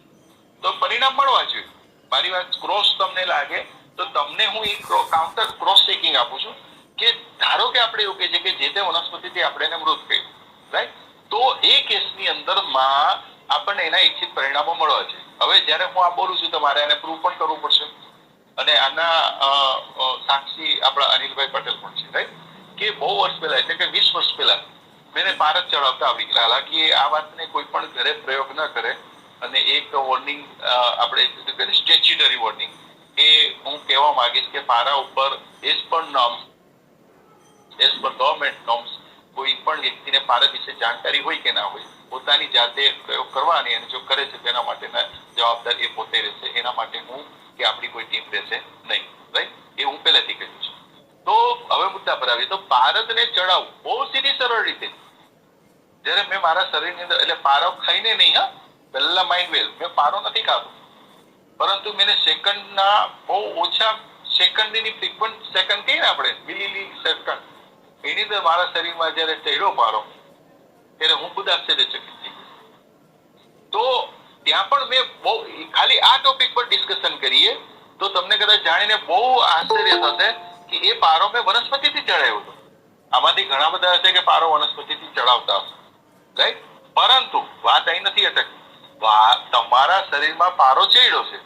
તો પરિણામ મળવા જોઈએ. મારી વાત ક્રોસ તમને લાગે તો તમને હું એક કાઉન્ટર ક્રોસ ચેકિંગ આપું છું કે ધારો કે આપણે એવું કહીએ કે જે તે વનસ્પતિથી આપણે એને મૃત કહ્યું, રાઈટ. તો એ કેસની અંદરમાં આપણને એના ઈચ્છિત પરિણામો મળવા છે. હવે જ્યારે હું આ બોલું છું તો મારે એને પ્રૂવ પણ કરવું પડશે, અને આના સાક્ષી આપણા અનિલભાઈ પટેલ પણ છે, રાઈટ. કે બહુ વર્ષ પહેલા, એટલે કે 20 વર્ષ પહેલા મેં પારદ ચડાવતા આવી ગયા. હાલાકી આ વાતને કોઈ પણ ઘરે પ્રયોગ ન કરે, અને એક વોર્નિંગ આપણે સ્ટેચ્યુટરી વોર્નિંગ એ હું કહેવા માંગીશ કે પારા ઉપર as per norms, as per government norms, કોઈ પણ વ્યક્તિને પારદ વિશે જાણકારી હોય કે ના હોય, પોતાની જાતે પ્રયોગ કરવાની, અને જો કરે છે તેના માટેના જવાબદાર એ પોતે રહેશે. એના માટે હું કે આપણી કોઈ ટીમ રહેશે નહીં, રાઈટ. એ હું પહેલેથી કહ્યું છે. તો હવે મુદ્દા પર આવીએ તો પારદને ચડાવવું બહુ સીધી સરળ રીતે. જ્યારે મેં મારા શરીરની અંદર એટલે પારો ખાઈને નહીં, હા, પહેલા માઇન્ડ વેલ મેં પારો નથી ખાતો, પરંતુ મેં સેકન્ડના બહુ ઓછા સેકન્ડની ફ્રીક્વન્ટ સેકન્ડ કહીએ ને આપણે મિલી સેકન્ડ, એની અંદર મારા શરીરમાં જ્યારે ચડ્યો પારો ત્યારે હું ખુદ આશ્ચર્યચકિત થઈ ગયો. તો ત્યાં પણ મેં બહુ ખાલી આ ટોપિક પર ડિસ્કશન કરીએ તો તમને કદાચ જાણીને બહુ આશ્ચર્ય થશે કે એ પારો મેં વનસ્પતિથી ચડાવ્યો હતો. આમાંથી ઘણા બધા હશે કે પારો વનસ્પતિથી ચડાવતા હશે, રાઈટ? પરંતુ વાત અહીં નથી અટકતી. તમારા શરીરમાં પારો ચડ્યો છે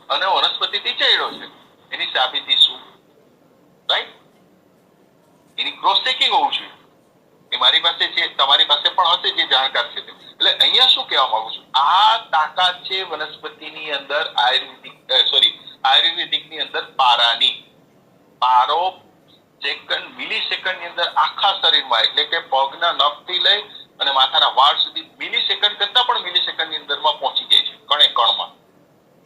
અને વનસ્પતિથી ચડ્યો છે, એની સાબિતી શું? રાઈટ? એની ક્રોસ ચેકિંગ હોવું જોઈએ. એ મારી પાસે છે, તમારી પાસે પણ હશે જે જાણકાર છે. એટલે અહીંયા શું કહેવા માંગુ છું, આ તાકાત છે વનસ્પતિની અંદર આયુર્વેદિકની અંદર પારાની. પારો મિલી સેકન્ડની અંદર આખા શરીરમાં એટલે કે પગના નખથી લઈ અને માથાના વાળ સુધી મિલી સેકન્ડ કરતા પણ મિલી સેકન્ડની અંદરમાં પહોંચી જાય છે, કણે કણમાં.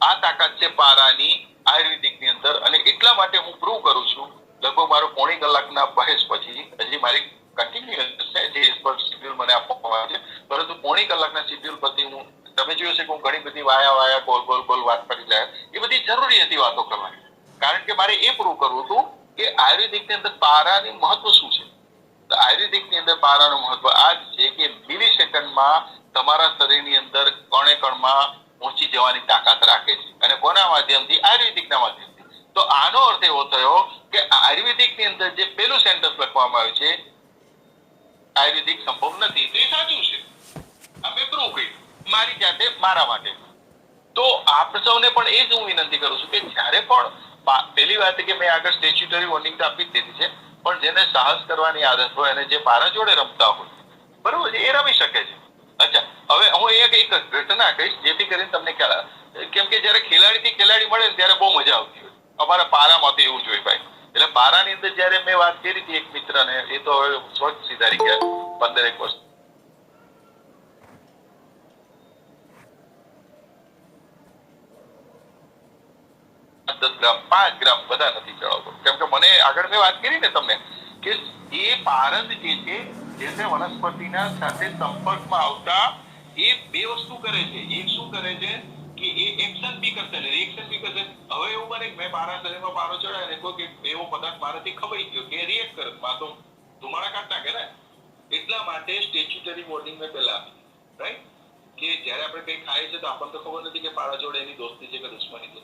આ તાકાત છે પારાની આયુર્વેદિકની અંદર. અને એટલા માટે હું પ્રૂવ કરું છું લગભગ મારો પોણી કલાકના બહેસ પછી, હજી મારી કન્ટિન્યુઅસ છે જે શિડ્યુલ મને આપવામાં આવે છે, પરંતુ પોણી કલાકના શિડ્યુલ પરથી તમે જોયું છે કે હું ઘણી બધી વાયા ગોલ વાત કરી જાય. એ બધી જરૂરી હતી વાતો કરવાની, કારણ કે મારે એ પ્રૂવ કરવું હતું કે આયુર્વેદિકની અંદર પારાની મહત્વ શું છે. તો આયુર્વેદિકની અંદર પારાનું મહત્વ આ જ છે કે મિલી સેકન્ડમાં તમારા શરીરની અંદર કણે કણમાં પહોંચી જવાની તાકાત રાખે છે. અને કોના માધ્યમથી? આયુર્વેદિકના માધ્યમથી. તો આનો અર્થ એવો થયો કે આયુર્વેદિકની અંદર જે પેલું સેન્ટેન્સ લખવામાં આવ્યું છે આયુર્વેદિક સંભવ નથી, તો એ સાચું છે. આ મેં પ્રૂવ કર્યું મારી જાતે, મારા માટે. તો આપ સૌને પણ એ જ હું વિનંતી કરું છું કે જ્યારે પણ પહેલી વાત કે મેં આગળ સ્ટેચ્યુટરી વોર્નિંગ તો આપી જ દીધી છે, પણ જેને સાહસ કરવાની આદત હોય અને જે પારા જોડે રમતા હોય, બરોબર છે, એ રમી શકે છે. અચ્છા, હવે હું એક ઘટના કહીશ જેથી કરીને તમને ખ્યાલ આવે. કેમ કે જ્યારે ખેલાડીથી ખેલાડી મળે ને ત્યારે બહુ મજા આવતી હોય. અમારા પારામાંથી એવું જોઈએ ભાઈ. એટલે પારાની અંદર જ્યારે મેં વાત કરી હતી એક મિત્રને, એ તો હવે સ્વચ્છ સુધારી ગયા 15 વર્ષ. 10 ગ્રામ 5 ગ્રામ બધા નથી ચડાવતો. કેમ કે મને આગળ મેં વાત કરી ને તમને કે એ પારદ જે છે જે તે વનસ્પતિના સાથે સંપર્કમાં આવતા એ બે વસ્તુ કરે છે. એક શું કરે છે કે એ એક્શન બી કરશે ને રિએક્શન બી કરશે. હવે એવું બને કે મેં મારા શરીરમાં પારો ચડાય ને કોઈ એવો પદાર્થ મારાથી ખવાઈ ગયો કે રિએક્ટ કરે, માં તો ધુમાડા કાઢ નાખે ને. એટલા માટે સ્ટેચ્યુટરી વોર્નિંગ મેં પહેલા આપી, રાઈટ? કે જ્યારે આપણે કંઈ ખાઈએ છીએ તો આપણને તો ખબર નથી કે પારા જોડે એની દોસ્તી છે કે દુશ્મની છે.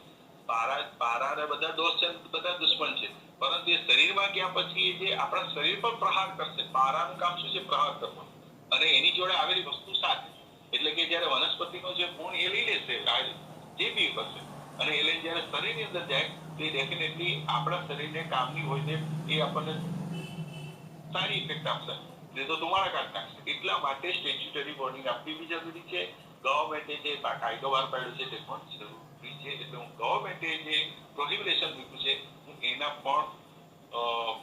પારાને બધા દોસ્ત છે, બધા દુશ્મન છે, પરંતુ એ શરીરમાં ગયા પછી જે આપણા શરીર પર પ્રહાર કરશે. પારાનું કામ શું છે? પ્રહાર કરવાનું. અને એની જોડે આવેલી વસ્તુ સાથે, એટલે કે જ્યારે વનસ્પતિનો જે ગુણ એ લઈ લેશે, જે બી કરશે, અને એ લઈને જ્યારે શરીરની અંદર જાય તો એ ડેફિનેટલી આપણા શરીરને કામની હોય છે, એ આપણને સારી ઇફેક્ટ આપશે, નહીં તો ધુમાડા કાઢ નાખશે. એટલા માટે સ્ટેચ્યુટરી વોર્નિંગ આપવી બી જરૂરી છે. ગવર્મેન્ટે જે કાયદો બહાર પાડ્યો છે તે પણ જરૂરી છે. એટલે હું ગવર્મેન્ટે જે પ્રોહિબિશન મૂક્યું છે હું એના પણ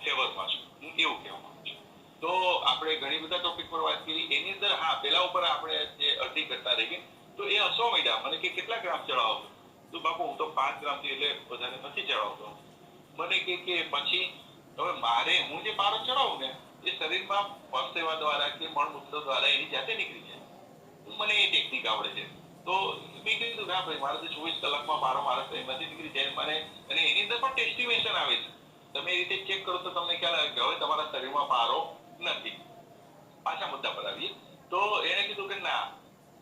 ફેવરમાં છું, હું એવું કહેવા માંગુ છું. તો આપણે ઘણી બધા ટોપિક પર વાત કરી. એની અંદર હા, પેલા ઉપર આપણે જે અડધી ઘટના રહી ગઈ. તો એ હસવા માંડ્યા મને કે કેટલા ગ્રામ ચડાવો? તો બાપુ હું તો 5 ગ્રામથી એટલે વધારે નથી ચડાવતો. મને કે પછી હવે મારે હું જે પારો ચડાવું ને એ શરીરમાં પરસેવા દ્વારા કે મળમૂત્ર દ્વારા એની જાતે નીકળી જાય. મને એ ટેકનિક આવડે છે. તો મેં કીધું ના ભાઈ, મારે તો 24 કલાકમાં પારો મારા શરીરમાંથી નીકળી જાય. મને અને એની અંદર પણ ટેસ્ટિમેશન આવે છે. તમે એ રીતે ચેક કરો તો તમને ખ્યાલ આવે કે હવે તમારા શરીરમાં પારો નથી. પાછા મુદ્દા પર આવીએ તો એને કીધું કે ના,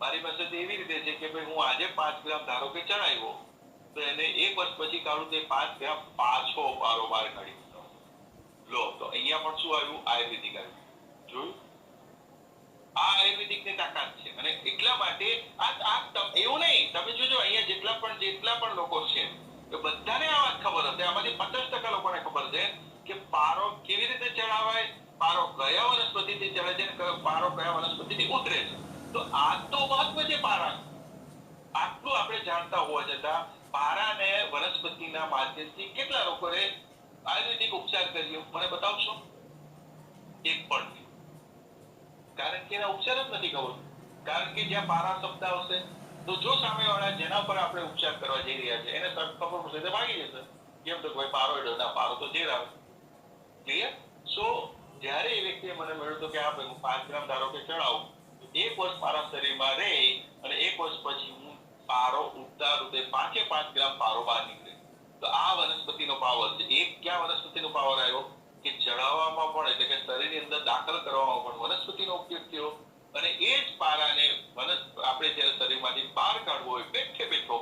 મારી પાસે તો એવી રીતે છે કે ભાઈ હું આજે 5 ગ્રામ ધારો કે ચડાવ્યો તો એને 1 વર્ષ પછી કાઢું તો 5 ગ્રામ પાછો પારો બહાર કાઢી દીધો. લો, તો અહીંયા પણ શું આવ્યું? આયુર્વેદિક આવ્યું. જોયું? આ આયુર્વેદિકની તાકાત છે. અને એટલા માટે એવું નહીં, તમે જોજો અહીંયા જેટલા પણ લોકો છે એ બધાને આ વાત ખબર હશે. આમાંથી 50% લોકોને ખબર છે કે પારો કેવી રીતે ચડાવાય, પારો કયા વનસ્પતિથી ચડે છે, પારો કયા વનસ્પતિથી ઉતરે છે. તો આ તો મહત્વ છે પારાનું. આટલું આપણે જાણતા હોવા છતાં પારાને વનસ્પતિના માધ્યમથી કેટલા લોકોએ આયુર્વેદિક ઉપચાર કર્યો મને બતાવશો? એક પણ નહીં. કારણ કે એના ઉપચાર જ નથી ખબર. કારણ કે જ્યાં પારા શબ્દ આવશે તો જો સામેવાળા જેના પર આપણે ઉપચાર કરવા જઈ રહ્યા છે એને ખબર પડશે તો ભાગી જશે. કેમ તો કોઈ પારો હેડો ના, પારો તો ઝેર આવે. ક્લિયર? સો જ્યારે એ વ્યક્તિએ મને મળ્યું તો કે આ ભાઈ હું 5 ગ્રામ ધારો કે ચડાવું, તો 1 વર્ષ મારા શરીરમાં રહે અને 1 વર્ષ પછી હું પારો ઉતારું તો 5 ગ્રામ પારો બહાર નીકળે. તો આ વનસ્પતિનો પાવર છે. એક ક્યાં વનસ્પતિનો પાવર આવ્યો કે ચડાવવામાં પણ, એટલે કે શરીરની અંદર દાખલ કરવામાં પણ વનસ્પતિનો ઉપયોગ થયો, અને એ જ પારાને આપણે જ્યારે શરીરમાંથી બહાર કાઢવો હોય બેઠે બેઠો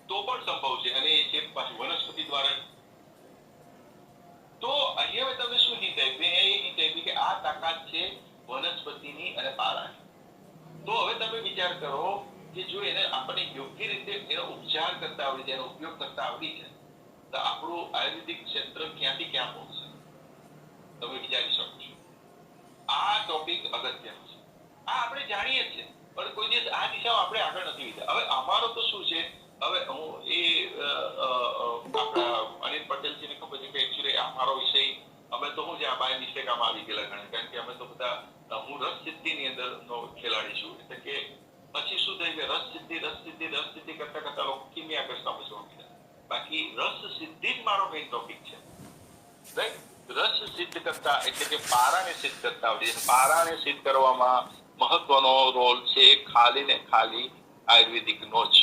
તો પણ સંભવ છે, અને એ છે પાછું વનસ્પતિ દ્વારા. તો અહીંયા તમને શું હિંટ આપી? એ હિંટ આપી કે આ તાકાત છે વનસ્પતિની અને પારાની. તો હવે તમે વિચાર કરો કે જો એને આપણે યોગ્ય રીતે એનો ઉપચાર કરતા આવડી જાય, એનો ઉપયોગ કરતા આવડી જાય, તો આપણું આયુર્વેદિક ક્ષેત્ર ક્યાંથી ક્યાં પહોંચશે તમે વિચારી શકો છો. આ ટોપિક અગત્યનો છે. આ આપણે જાણીએ જ છે, પણ કોઈ દિવસ આ દિશામાં આપણે આગળ નથી વધ્યા. હવે અમારો તો શું છે, હવે હું આપણા અનિલ પટેલજીને ખબર છે કે એકચ્યુઅલી અમારો વિષય અમે તો હું જે આ બાય મિસ્ટેક આમાં આવી ગયેલા ગણે, કારણ કે અમે તો બધા હું રસ સિદ્ધિની અંદર નો ખેલાડી છું, એટલે કે પછી શું થાય કે રસ સિદ્ધિ કરતા કરતા લોકો કિમિયા કરતા બચવા માંડ્યા. બાકી રસ સિદ્ધિ જ મારો મેઇન ટોપિક છે, રાઈટ? રસ સિદ્ધ કરતા એટલે કે પારાને સિદ્ધ કરતા આવડી. પારાને સિદ્ધ કરવામાં મહત્વનો રોલ છે ખાલી ને ખાલી આયુર્વેદિકનો જ.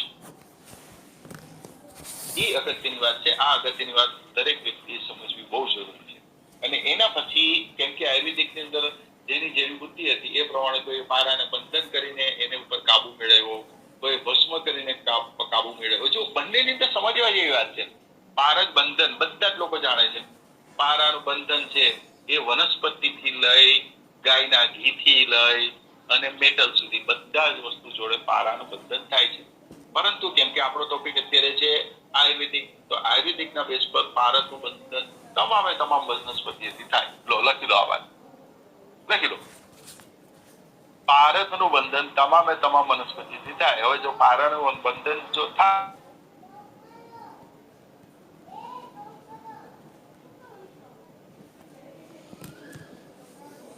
એ અગત્યની વાત છે. આ અગત્યની વાત દરેક વ્યક્તિએ સમજવી બહુ જરૂરી છે. અને એના પછી કેમ કે આયુર્વેદિકની અંદર જેની જેવી બુદ્ધિ હતી એ પ્રમાણે કોઈ પારાને બંધન કરીને એને ઉપર કાબુ મેળવ્યો, કોઈ ભસ્મ કરીને કાબુ મેળવ્યો. જો બંનેની અંદર સમજવા જેવી વાત છે. પારક બંધન બધા જ લોકો જાણે છે. પારાનું બંધન છે એ વનસ્પતિથી લઈ ગાયના ઘીથી લઈ અને મેટલ સુધી બધા જ વસ્તુ જોડે પારાનું બંધન થાય છે. પરંતુ કેમ કે આપણો ટોપિક અત્યારે છે આયુર્વેદિક, તો આયુર્વેદિકના બેઝ પર પારકનું બંધન તમામ વનસ્પતિથી થાય. લો લખી લો, આ વાત લખી લો. પારકનું બંધન તમામ વનસ્પતિથી થાય. હવે જો પારાનું બંધન જો થાય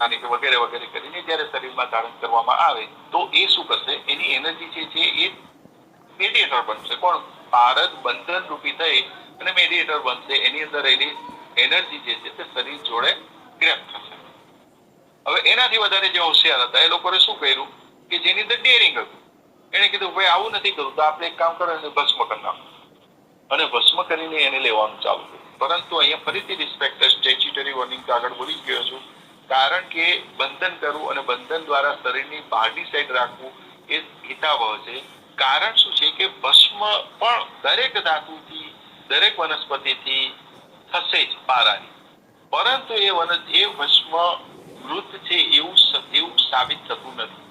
અને વગેરે વગેરે કરીને જ્યારે શરીરમાં ધારણ કરવામાં આવે તો એ શું કરશે, એની એનર્જી છે એ મેડિએટર બનશે. કોણ? પારદ બંધન રૂપી થઈ અને મેડિએટર બનશે. એની અંદર રહેલી એનર્જી જે છે તે શરીર જોડે ગ્રેપ થશે. હવે એનાથી વધારે જે હોશિયાર હતા એ લોકોએ શું કર્યું કે જેની અંદર ડેરિંગ હતું, એને કીધું ભાઈ આવું નથી કરવું તો આપણે એક કામ કરો, એને ભસ્મ કરી નાખો. અને ભસ્મ કરીને એને લેવાનું ચાલુ કર્યું. પરંતુ અહીંયા ફરીથી રિસ્પેક્ટેડ સ્ટેચ્યુટરી વોર્નિંગ આગળ બોલી ગયો છું, કારણ કે બંધન કરવું અને બંધન દ્વારા શરીરની બહારની સાઈડ રાખવું એ હિતાવહ છે. કારણ શું છે કે ભસ્મ પણ દરેક ધાતુથી દરેક વનસ્પતિથી થશે જ પારાની, પરંતુ એ ભસ્મ મૃત છે એવું સાબિત થતું નથી.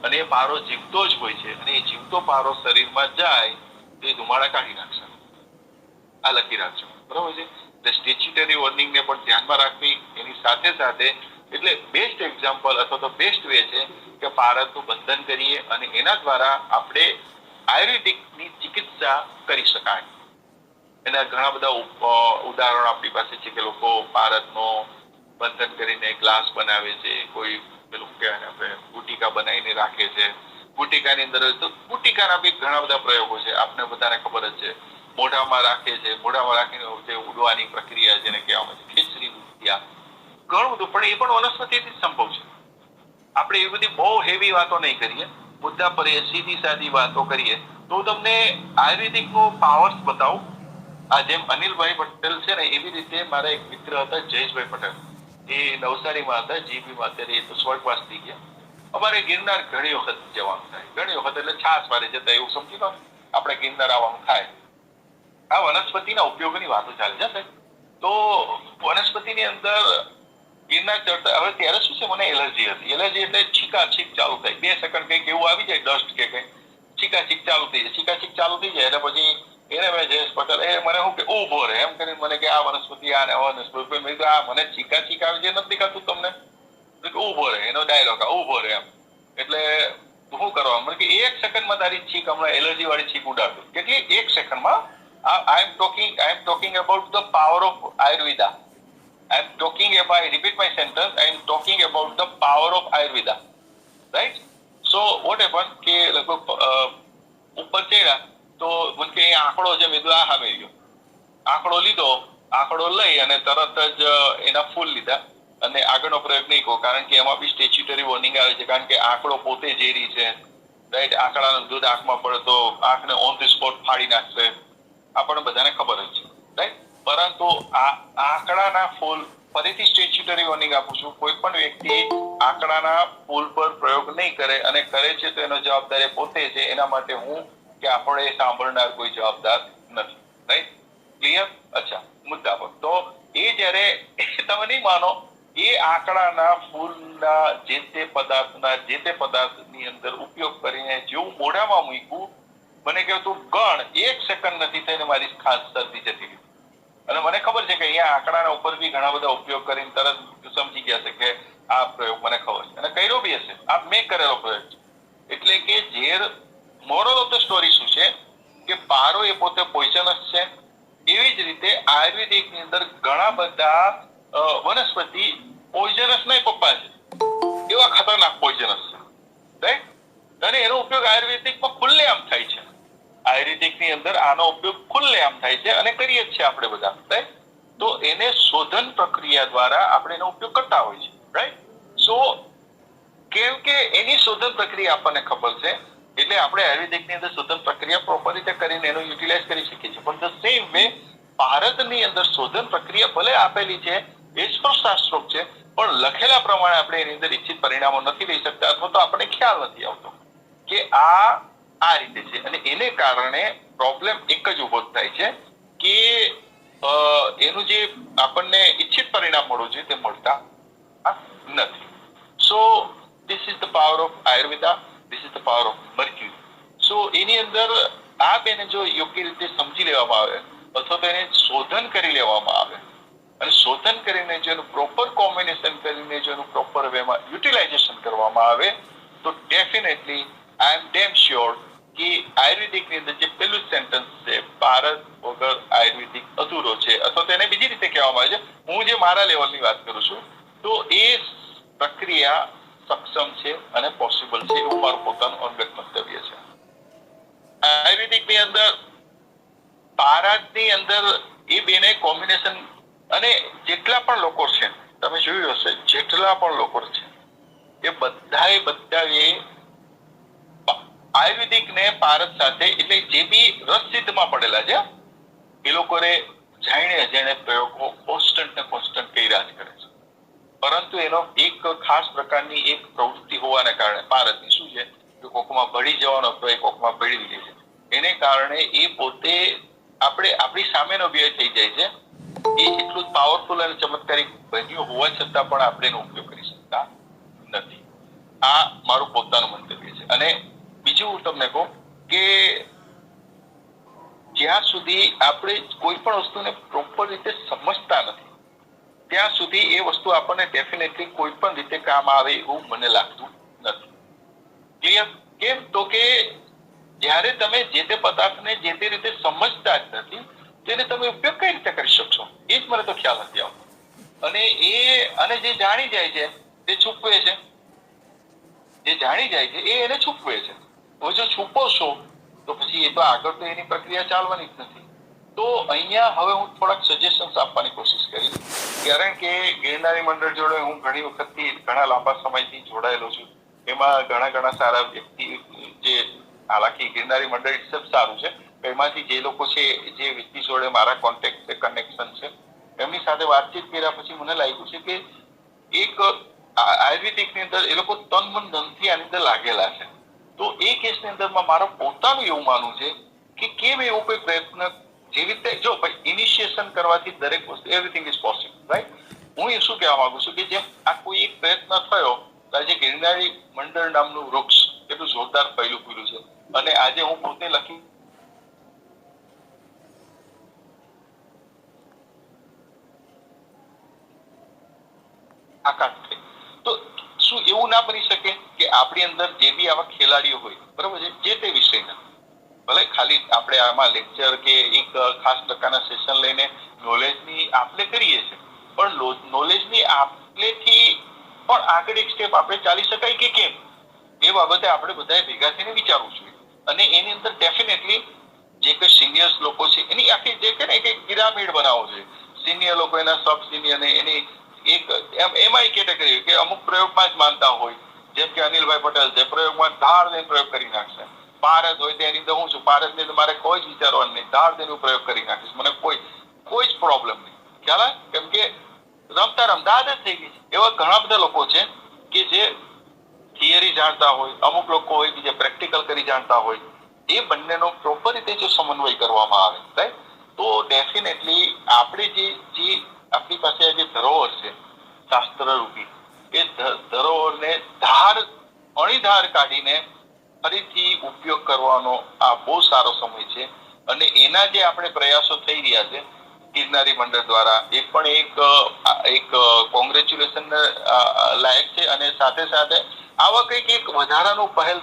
અને એ પારો જીવતો જ હોય છે, અને એ જીવતો પારો શરીરમાં જાય તો એ ધુમાડા કાઢી નાખશે. આ લખી રાખજો, બરોબર છે? એટલે સ્ટેચ્યુટરી વોર્નિંગ ને પણ ધ્યાનમાં રાખવી. એની સાથે સાથે એટલે બેસ્ટ એક્ઝામ્પલ અથવા તો બેસ્ટ વે છે કે પારકનું બંધન કરીએ અને એના દ્વારા આપણે આયુર્વેદિકની ચિકિત્સા કરી શકાય. એના ઘણા બધા ઉદાહરણો આપણી પાસે છે કે લોકો પારકનો બંધન કરીને ગ્લાસ બનાવે છે, કોઈ પેલું કહેવાય આપણે ગુટિકા બનાવીને રાખે છે. ગુટિકાની અંદર તો ગુટિકાના બી ઘણા બધા પ્રયોગો છે, આપને બધાને ખબર જ છે. મોઢામાં રાખે છે, મોઢામાં રાખીને જે ઉડવાની પ્રક્રિયા જેને કહેવામાં આવે છે ખીચડી ઉડ્યા, ઘણું બધું. પણ એ પણ વનસ્પતિથી સંભવ છે. આપણે એવી બધી બહુ હેવી વાતો નહીં કરીએ, મુદ્દા પર સીધી સાદી વાતો કરીએ. તો હું તમને આયુર્વેદિકનો પાવર્સ બતાવું. આ જેમ અનિલભાઈ પટેલ છે ને એવી રીતે મારા એક મિત્ર હતા જયેશભાઈ પટેલ, એ નવસારીમાં હતા, જીબીમાં. અત્યારે એ તો સ્વર્ગવાસ થઈ ગયા. અમારે ગિરનાર ઘણી વખત જવાનું થાય, ઘણી વખત એટલે છાસ વારે જતા એવું સમજી લો. આપણે ગિરનાર આવવાનું થાય. આ વનસ્પતિના ઉપયોગની વાતો ચાલે છે. તો વનસ્પતિની અંદર ગિરનાર ચડતા, હવે ત્યારે શું છે, મને એલર્જી હતી. એલર્જી એટલે છીક ચાલુ થાય, 2 સેકન્ડ કંઈક એવું આવી જાય, ડસ્ટ કે કંઈક છીક ચાલુ થઈ જાય. છીક ચાલુ થઈ જાય એટલે પછી એને મેં જયેશ પટેલ મને શું કે ઉભો રહે એમ કરીને મને કે આ વનસ્પતિ આ વનસ્પતિ, મેં કીધું આ મને છીક આવી જાય નથી દેખાતું તમને? ઉભો રહે, એનો ડાયલોગ ઉભો રહે એમ. એટલે શું કરવાનું? મને કે 1 સેકન્ડમાં તારી છીક હમણાં એલર્જી વાળી છીક ઉડાડતું. કેટલી? 1 સેકન્ડમાં. I am talking about the power of Ayurveda. I am talking about, I repeat my sentence, I am talking about the power of Ayurveda. Right? So what happened કે લગભગ ઉપર ચડ્યા તો મને કે આંકડો છે, મેં કીધું આ સામે ગયો. આંકડો લીધો, આંકડો લઈ અને તરત જ એના ફૂલ લીધા અને આગળનો પ્રયોગ નહીં કહો, કારણ કે એમાં બી સ્ટેચ્યુટરી વોર્નિંગ આવે છે, કારણ કે આંકડો પોતે ઝેરી છે, રાઈટ? આંકડાનું દૂધ આંખમાં પડે તો આંખને ઓન ધ સ્પોટ ફાડી નાખશે, આપણને બધાને ખબર જ છે, રાઈટ? પરંતુ આ આંકડાના ફૂલ, ફરીથી સ્ટેચ્યુટરી વોર્નિંગ આપું છું, કોઈ પણ વ્યક્તિ આંકડાના ફૂલ પર પ્રયોગ નહીં કરે, અને કરે છે તો એનો જવાબદાર એ પોતે છે. એના માટે હું કે આપણે સાંભળનાર કોઈ જવાબદાર નથી, રાઈટ? ક્લિયર? અચ્છા, મુદ્દા પર તો એ જ્યારે તમે નહીં માનો, એ આંકડાના ફૂલના જે તે પદાર્થની અંદર ઉપયોગ કરીને જેવું મોઢામાં મૂક્યું, મને કહ્યું તું ગણ, 1 સેકન્ડ નથી થઈને મારી ખાસ શરદી જતી રહી. અને મને ખબર છે કે અહીંયા આંકડાના ઉપર બી ઘણા બધા ઉપયોગ કરીને તરત સમજી ગયા છે કે આ પ્રયોગ મને ખબર છે, અને કર્યો બી હશે. આ મેં કરેલો પ્રયોગ છે. એટલે કે ઝેર, મોરલ ઓફ ધ સ્ટોરી શું છે કે પારો એ પોતે પોઈઝનસ છે. એવી જ રીતે આયુર્વેદિકની અંદર ઘણા બધા વનસ્પતિ પોઈઝનસ નહીં પપ્પા છે, એવા ખતરનાક પોઈઝનસ છે, રાઈટ? અને એનો ઉપયોગ આયુર્વેદિકમાં ખુલ્લેઆમ થાય છે. આયુર્વેદિકની અંદર આનો ઉપયોગ ખુલ્લેઆમ થાય છે અને કરીએ જ છે આપણે બધા, રાઈટ? તો એને શોધન પ્રક્રિયા દ્વારા આપણે એનો ઉપયોગ કરતા હોય છે, રાઈટ? સો કેમ કે એની શોધન પ્રક્રિયા આપણને ખબર છે, એટલે આપણે આયુર્વેદિકની અંદર શોધન પ્રક્રિયા પ્રોપર રીતે કરીને એનો યુટિલાઇઝ કરી શકીએ છીએ. પણ ધ સેમ વે ભારતની અંદર શોધન પ્રક્રિયા ભલે આપેલી છે, એ સ્પષ્ટાસ્ત્રોક છે, પણ લખેલા પ્રમાણે આપણે એની અંદર ઈચ્છિત પરિણામો નથી લઈ શકતા, અથવા તો આપણને ખ્યાલ નથી આવતો કે આ રીતે છે. અને એને કારણે પ્રોબ્લેમ એક જ ઉભો થાય છે કે એનું જે આપણને ઈચ્છિત પરિણામ મળવું જોઈએ તે મળતા નથી. સો this is the power of Ayurveda, this is the power of Mercury. So એની અંદર આ બેને જો યોગ્ય રીતે સમજી લેવામાં આવે, અથવા તો એને શોધન કરી લેવામાં આવે, અને શોધન કરીને જેનું પ્રોપર કોમ્બિનેશન કરીને જેનું પ્રોપર વેમાં યુટિલાઇઝેશન કરવામાં આવે, તો definitely I am damn sure કે આયુર્વેદિકની અંદર જે પેલું સેન્ટેન્સ છે, ભારત વગર આયુર્વેદિક અધૂરો છે, અથવા તો એને બીજી રીતે કહેવામાં આવે છે, હું જે મારા લેવલની વાત કરું છું, તો એ પ્રક્રિયા સક્ષમ છે અને પોસિબલ છે, એવું મારું પોતાનું અંગત મંતવ્ય છે. આયુર્વેદિકની અંદર, ભારતની અંદર એ બેને કોમ્બિનેશન, અને જેટલા પણ લોકો છે, તમે જોયું હશે, જેટલા પણ લોકો છે એ બધાએ આયુર્વેદિક ને ભારત સાથે, એટલે જે બી રસસિદ્ધમાં પડેલા છે, એ લોકોને જાણે અજાણે પ્રયોગો કોન્સ્ટન્ટ કર્યા જ કરે છે. પરંતુ એનો એક ખાસ પ્રકારની એક પ્રવૃત્તિ હોવાને કારણે ભારતની શું છે કે કોકમાં ભળી જવાનો તો એ કોકમાં ભેળવી લે છે. એને કારણે એ પોતે આપણી સામેનો વ્યય થઈ જાય છે. એ એટલું જ પાવરફુલ અને ચમત્કારિક બન્યું હોવા છતાં પણ આપણે એનો ઉપયોગ કરી શકતા નથી. આ મારું પોતાનું મંતવ્ય છે. અને બીજું હું તમને કહું કે જ્યાં સુધી આપણે કોઈ પણ વસ્તુને પ્રોપર રીતે સમજતા નથી, ત્યાં સુધી એ વસ્તુ આપણને ડેફિનેટલી કોઈ પણ રીતે કામ આવે એવું મને લાગતું નથી. ક્લિયર? કેમ? તો કે જ્યારે તમે જે તે પદાર્થને જે તે રીતે સમજતા જ નથી, તેને તમે ઉપયોગ કઈ રીતે કરી શકશો, એ જ મને તો ખ્યાલ નથી આવતો. અને જે જાણી જાય છે તે છુપવે છે, જે જાણી જાય છે એને છુપવે છે. હવે જો છુપવશો તો પછી એ તો આગળ તો એની પ્રક્રિયા ચાલવાની જ નથી. તો અહીંયા હવે હું થોડાક સજેશન્સ આપવાની કોશિશ કરીશ, કારણ કે ગિરનારી મંડળ જોડે હું ઘણી વખતથી, ઘણા લાંબા સમયથી જોડાયેલો છું. એમાં ઘણા સારા વ્યક્તિ, જે હાલાકી ગિરનારી મંડળ ઇટસેલ્ફ સારું છે, એમાંથી જે લોકો છે, જે વ્યક્તિ જોડે મારા કોન્ટેક્ટ છે, કનેક્શન છે, એમની સાથે વાતચીત કર્યા પછી મને લાગ્યું છે કે એક આયુર્વેદિકની અંદર એ લોકો તન મન ધનથી આની અંદર લાગેલા છે. તો એ કેસની અંદરમાં મારું પોતાનું એવું માનવું છે કે કેમ એવો કોઈ પ્રયત્ન, જેવી રીતે જો ઇનિશિએશન કરવાથી દરેક વસ્તુ, એવરીથિંગ ઇઝ પોસિબલ, રાઈટ? હું એ શું કહેવા માંગુ છું કે જેમ આ કોઈ એક પ્રયત્ન થયો, આજે ગિરનારી મંડળ નામનું વૃક્ષ કેટલું જોરદાર ફેલું છે, અને આજે હું પોતે લખી આકાશ થઈ, તો શું એવું ના બની શકે કે આપણી અંદર જે બી આવા ખેલાડીઓ હોય, બરોબર છે, જે તે વિષયના, ભલે ખાલી આપણે આમાં લેક્ચર કે એક ખાસ પ્રકારના સેશન લઈને નોલેજની આપલે કરીએ છીએ, પણ નોલેજની આપલેથી પણ આગળ એક સ્ટેપ આપણે ચાલી શકાય કે કેમ, એ બાબતે આપણે બધાએ ભેગા થઈને વિચારવું જોઈએ. અને એની અંદર ડેફિનેટલી જે કોઈ સિનિયર્સ લોકો છે એની આખી જે કે ને એક પિરામિડ બનાવવો જોઈએ. સિનિયર લોકો એના સબ સિનિયર ને એની એક એમાં કેટેગરી કે અમુક પ્રયોગમાં જ માનતા હોય, જેમ કે અનિલભાઈ પટેલ છે, પ્રયોગમાં ધાર દઈને પ્રયોગ કરી નાખશે. પારસ હોય તેની તો હું છું, પારસ ને મારે કોઈ જ વિચારવાનું નહીં, ધાર દઈને પ્રયોગ કરી નાખીશ, મને કોઈ જ પ્રોબ્લેમ નહીં. ખ્યાલ આવે? કેમ કે રમતા રમતા આદત થઈ ગઈ છે. એવા ઘણા બધા લોકો છે કે જે થિયરી જાણતા હોય, અમુક લોકો હોય કે જે પ્રેક્ટિકલ કરી જાણતા હોય. એ બંનેનો પ્રોપર રીતે જો સમન્વય કરવામાં આવે, રાઈટ, તો ડેફિનેટલી આપણે જે આપણી પાસે જે ધરોહર છે શાસ્ત્ર રૂપી, એ ધરોહરને અણીધાર કાઢીને ફરીથી ઉપયોગ કરવાનો આ બહુ સારો સમય છે. અને એના જે આપણે પ્રયાસો થઈ રહ્યા છે ગિરનારી મંડળ દ્વારા, એ પણ એક કોંગ્રેચ્યુલેશન લાયક છે. અને સાથે સાથે આવા કંઈક એક વધારાનું પહેલ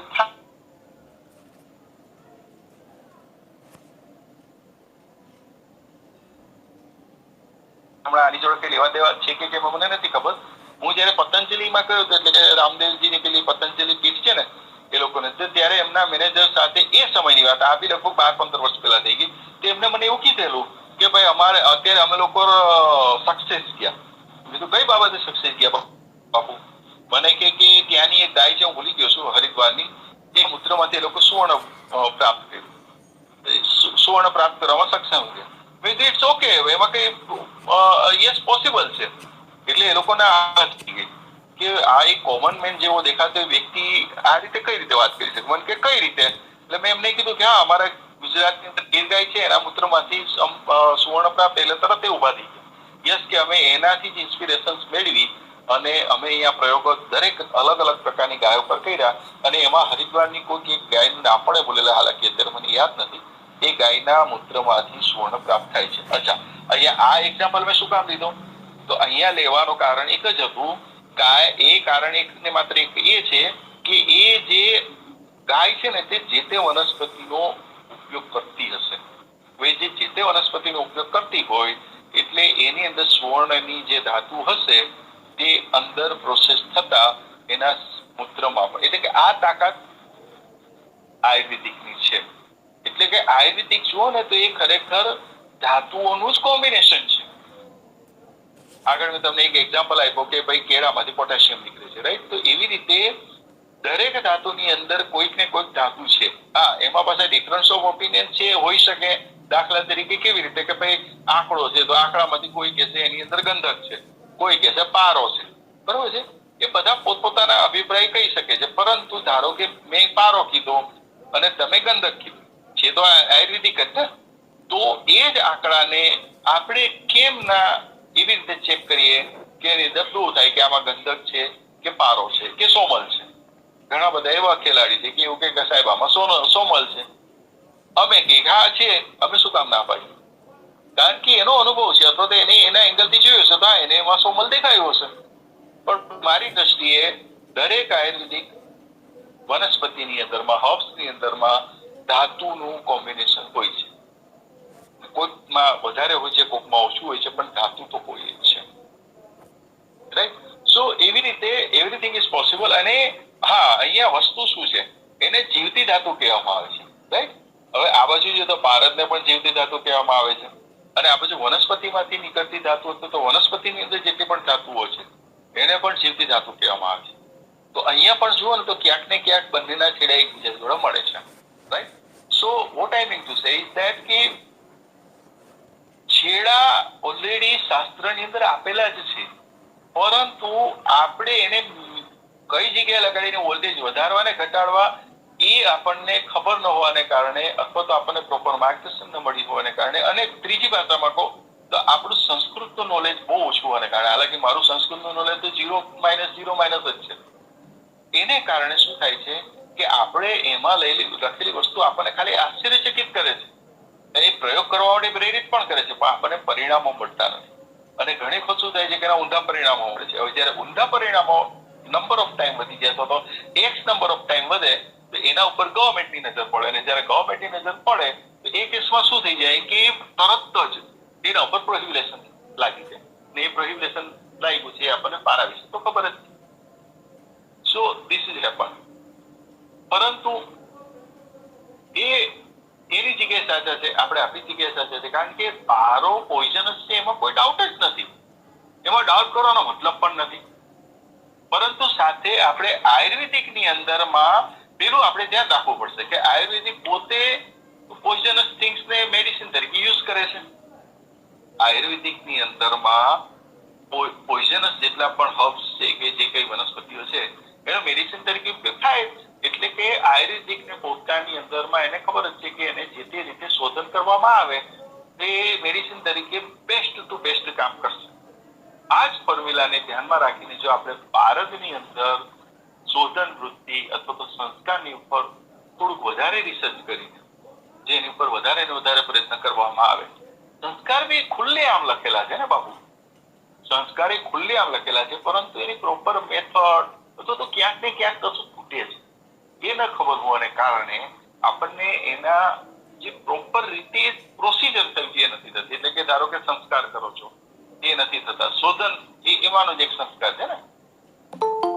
હમણાં આની જોડે કઈ લેવા દેવા છે કે મને નથી ખબર. હું જયારે પતંજલિમાં ગયો હતો, એટલે કે રામદેવજીની પેલી પતંજલિ પીઠ છે ને એ લોકોને, ત્યારે એમના મેનેજર સાથે એ સમયની વાત, આ બી લગભગ 12-15 વર્ષ પહેલા થઈ ગઈ, તો એમને મને એવું કીધેલું કે ભાઈ અમારે અત્યારે અમે લોકો સક્સેસ ગયા. કીધું કઈ બાબતે સક્સેસ ગયા બાપુ? મને કે ત્યાંની એક ગાય છે, હું ભૂલી ગયો છું, હરિદ્વારની, એ મૂત્રમાંથી એ લોકો સુવર્ણ પ્રાપ્ત કર્યું, સુવર્ણ પ્રાપ્ત કરવામાં સક્ષમ ગયા. ઇટ્સ ઓકે, એમાં કઈ યસ પોસિબલ છે. એટલે એ લોકોને આ થઈ ગઈ કે આ એક કોમન મેન જેવો દેખાતો વ્યક્તિ આ રીતે કઈ રીતે વાત કરી શકે. મને કે કઈ રીતે? એટલે મેં એમને કીધું કે હા, અમારા ગુજરાતની અંદર ગીર ગાય છે, એના મૂત્રમાંથી સુવર્ણ પ્રાપ્ત, એટલે તરત એ ઉભા થઈ ગયા. યસ, કે અમે એનાથી જ ઇન્સ્પિરેશન મેળવી અને અમે અહીંયા પ્રયોગો દરેક અલગ અલગ પ્રકારની ગાયો પર કર્યા. અને એમાં હરિદ્વારની કોઈ એક ગાયનું નામ પણ બોલેલા, હાલાકી અત્યારે મને યાદ નથી. એ ગાયના મૂત્રમાંથી સુવર્ણ પ્રાપ્ત થાય છે. અચ્છા, અહીંયા આ એક્ઝામ્પલ મેં શું કામ લીધું? તો અહીંયા લેવાનું કારણ એક જ હતું. કારણ એક ને માત્ર એક એ છે કે એ જે ગાય છે ને, તે જે તે વનસ્પતિનો ઉપયોગ કરતી હશે. હવે જે તે વનસ્પતિનો ઉપયોગ કરતી હોય એટલે એની અંદર સુવર્ણની જે ધાતુ હશે તે અંદર પ્રોસેસ થતા એના મૂત્રમાં, એટલે કે આ તાકાત આયુર્વેદિકની છે. એટલે કે આયુર્વેદિક જુઓ ને તો એ ખરેખર ધાતુઓનું જ કોમ્બિનેશન છે. આગળ મેં તમને એક એક્ઝામ્પલ આપ્યો કે ભાઈ કેળામાંથી પોટેશિયમ નીકળે છે, રાઈટ? તો એવી રીતે દરેક ધાતુની અંદર કોઈક ને કોઈક ધાતુ છે. હા, એમાં પાછા ડિફરન્સ ઓફ ઓપિનિયન છે, હોઈ શકે. દાખલા તરીકે કેવી રીતે કે ભાઈ આંકડો છે, તો આંકડામાંથી કોઈ કહેશે એની અંદર ગંધક છે, કોઈ કહેશે પારો છે, બરોબર છે? એ બધા પોતપોતાના અભિપ્રાય કહી શકે છે. પરંતુ ધારો કે મેં પારો કીધો અને તમે ગંધક કીધું છે, તો આયુર્વેદિક જ ને. તો એ જ આંકડાને આપણે કેમ ના એવી રીતે ચેક કરીએ કે એની અંદર શું થાય કે આમાં ગંધક છે કે પારો છે કે સોમલ છે. ઘણા બધા એવા ખેલાડી છે કે એવું કે સાહેબ આમાં સોમલ છે. અમે કે હા છે, અમે શું કામ ના પાડીએ? કારણ કે એનો અનુભવ છે, અથવા તો એને એના એંગલથી જોયું હશે, તો એને એમાં સોમલ દેખાયું હશે. પણ મારી દ્રષ્ટિએ દરેક આયુર્વેદિક વનસ્પતિની અંદરમાં, હર્બ્સની અંદરમાં ધાતુનું કોમ્બિનેશન હોય છે. કોઈકમાં વધારે હોય છે, કોઈકમાં ઓછું હોય છે, પણ ધાતુ તો હોય જ છે, રાઈટ? સો એવી રીતે એવરીથિંગ ઇઝ પોસિબલ. અને હા, અહીંયા વસ્તુ શું છે, એને જીવતી ધાતુ કહેવામાં આવે છે, રાઈટ? હવે આ બાજુ જો તો પારદને પણ જીવતી ધાતુ કહેવામાં આવે છે, અને આ બાજુ વનસ્પતિમાંથી નીકળતી ધાતુ તો વનસ્પતિની અંદર જેટલી પણ ધાતુઓ છે એને પણ જીવતી ધાતુ કહેવામાં આવે છે. તો અહીંયા પણ જુઓ ને તો ક્યાંક ને ક્યાંક બંનેના છેડા એકબીજા જોડે મળે છે, right? So what I mean to say is that કે છેડા ઓલરેડી શાસ્ત્રની અંદર આપેલા જ છે, પરંતુ આપણે એને કઈ જગ્યાએ લગાડીને વોલ્ટેજ વધારવા ને ઘટાડવા એ આપણને ખબર ન હોવાને કારણે, અથવા તો આપણને પ્રોપર માર્ગદર્શન ન મળી હોવાને કારણે, અને ત્રીજી ભાષામાં કહો તો આપણું સંસ્કૃતનું નોલેજ બહુ ઓછું હોવાને કારણે, હાલાકી મારું સંસ્કૃતનું નોલેજ તો 0-0- જ છે. એને કારણે શું થાય છે કે આપણે એમાં લખેલી વસ્તુ આપણને ખાલી આશ્ચર્યચકિત કરે છે, એ પ્રયોગ કરવા માટે પ્રેરિત પણ કરે છે, પણ આપણને પરિણામો મળતા નથી. અને ઘણી વખત શું થાય છે કે એના ઊંધા પરિણામો મળે છે. હવે જયારે ઊંધા પરિણામો નંબર ઓફ ટાઈમ વધી જાય, તો એક્સ નંબર ઓફ ટાઈમ વધે, તો એના ઉપર ગવર્મેન્ટની નજર પડે. અને જયારે ગવર્મેન્ટની નજર પડે તો એ કેસમાં શું થઈ જાય કે તરત જ એના ઉપર પ્રોહિબિશન લાગી જાય. ને એ પ્રોહિબિશન લાગ્યું છે, આપણને પારા વિશે તો ખબર જ નથી. So this is happen. પરંતુ એ એની જગ્યાએ સાચા છે, આપણે આપણી જગ્યાએ સાચા છે, કારણ કે પારો પોઈઝનસ છે એમાં કોઈ ડાઉટ જ નથી, એમાં ડાઉટ કરવાનો મતલબ પણ નથી. પરંતુ સાથે આપણે આયુર્વેદિકની અંદરમાં પેલું આપણે ધ્યાન રાખવું પડશે કે આયુર્વેદિક પોતે પોઈઝનસ થિંગ્સને મેડિસિન તરીકે યુઝ કરે છે. આયુર્વેદિકની અંદરમાં પોઈઝનસ જેટલા પણ હર્બ્સ છે કે જે કઈ વનસ્પતિઓ છે એનો મેડિસિન તરીકે ઉપયોગ થાય જ. એટલે કે આયુર્વેદિકને પોતાની અંદરમાં એને ખબર જ છે કે એને જે તે રીતે શોધન કરવામાં આવે તે મેડિસિન તરીકે બેસ્ટ ટુ બેસ્ટ કામ કરશે. આ જ ફોર્મ્યુલાને ધ્યાનમાં રાખીને જો આપણે ભારતની અંદર શોધન વૃત્તિ અથવા તો સંસ્કારની ઉપર થોડુંક વધારે રિસર્ચ કરીને જે એની ઉપર વધારે ને વધારે પ્રયત્ન કરવામાં આવે. સંસ્કાર બી ખુલ્લેઆમ લખેલા છે ને બાબુ, સંસ્કાર એ ખુલ્લેઆમ લખેલા છે, પરંતુ એની પ્રોપર મેથડ અથવા તો ક્યાંક ને ક્યાંક કશું ખૂટે છે. એ ન ખબર હોવાને કારણે આપણને એના જે પ્રોપર રીતે પ્રોસિજર થવી એ નથી થતી. એટલે કે ધારો કે સંસ્કાર કરો છો એ નથી થતા, શોધન એમાંનો જ એક સંસ્કાર છે ને,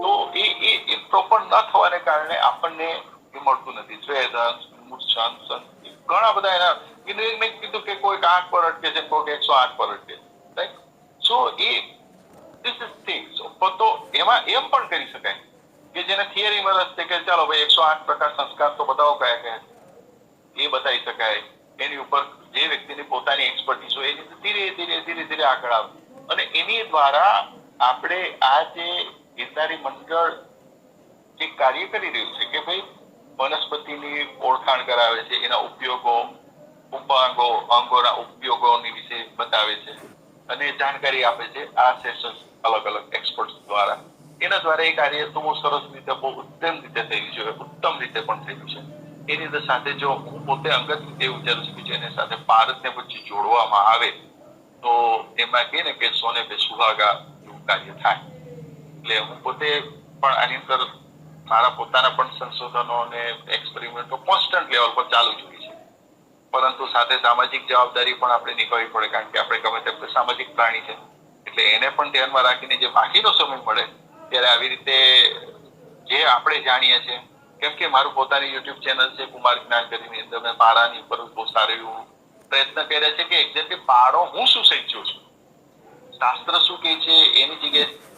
તો એ પ્રોપર ન થવાને કારણે આપણને એ મળતું નથી. સ્વેદન, મૂર્છન, ઘણા બધા એના મેં કીધું કે કોઈ 8 પર અટકે છે, કોઈ 108 પર અટકે છે, right? So A this is things. તો એમાં એમ પણ કરી શકાય કે જેને થિયરીમાં રસ છે કે ચાલો ભાઈ 108 પ્રકાર સંસ્કાર તો બતાવો કયા કયા એ બતાવી શકાય. એની ઉપર જે વ્યક્તિની પોતાની એક્સપર્ટીસ હોય એ ધીરે ધીરે ધીરે ધીરે આગળ આવે અને એની દ્વારા આપણે આ જે ગીરધારી મંડળ જે કાર્ય કરી રહ્યું છે કે ભાઈ વનસ્પતિની ઓળખાણ કરાવે છે, એના ઉપયોગો, ઉપાંગો, અંગોના ઉપયોગોની વિશે બતાવે છે અને જાણકારી આપે છે આ સેશન્સ અલગ અલગ એક્સપર્ટ્સ દ્વારા. એના દ્વારા એ કાર્ય તો બહુ સરસ રીતે, બહુ ઉત્તમ રીતે થયું છે, ઉત્તમ રીતે પણ થયું છે. એની અંદર સાથે જો હું પોતે અંગત રીતે વિચારું છું કે જેને સાથે ભારતને પછી જોડવામાં આવે તો એમાં કે ને કે સોને પે સુહાગા એવું કાર્ય થાય. એટલે હું પોતે પણ આની અંદર મારા પોતાના પણ સંશોધનો અને એક્સપેરિમેન્ટો કોન્સ્ટન્ટ લેવલ પર ચાલુ જ હોય છે. પરંતુ સાથે સામાજિક જવાબદારી પણ આપણે નિભાવવી પડે, કારણ કે આપણે ગમે તેમ સામાજિક પ્રાણી છે. એટલે એને પણ ધ્યાનમાં રાખીને જે બાકીનો સમય મળે ત્યારે આવી રીતે જે આપણે જાણીએ છીએ, કેમ કે મારું પોતાની યુટ્યુબ ચેનલ છે કુમાર જ્ઞાન કરીને, અંદર મેં પારાની ઉપર બહુ સારું એવું પ્રયત્ન કર્યા છે કે એક્ઝેક્ટલી પારો હું શું શીખ્યો છું, શાસ્ત્ર શું કહે છે એની જગ્યાએ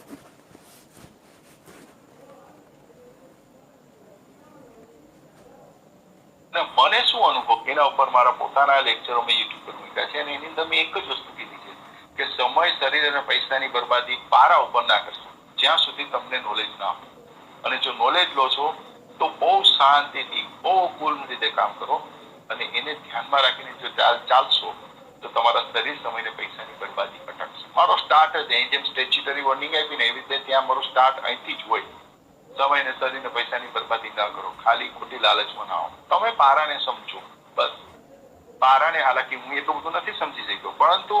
મને શું અનુભવ એના ઉપર મારા પોતાના લેક્ચરો મેં યુટ્યુબ પર મૂક્યા છે અને એની અંદર મેં એક જ વસ્તુ કીધી છે કે સમય, શરીર અને પૈસાની બરબાદી પારા ઉપર ના કરશો જ્યાં સુધી તમને નોલેજ ના હોય. અને જો નોલેજ લો છો તો બહુ શાંતિથી, બહુ કુલ રીતે કામ કરો અને એને ધ્યાનમાં રાખીને જો ચાલશો તો તમારા શરીર, સમય અને પૈસાની બરબાદી અટકશે. મારો સ્ટાર્ટ જ અહીં જેમ સ્ટેચ્યુટરી વોર્નિંગ આપી ને એવી રીતે ત્યાં મારું સ્ટાર્ટ અહીંથી જ હોય. સમય ને શરીર ને પૈસાની બરબાદી ના કરો, ખાલી ખોટી લાલચમાં ના આવો. તમે પારાને સમજો, બસ. પારાને હાલાકી હું એટલું બધું નથી સમજી શક્યો, પરંતુ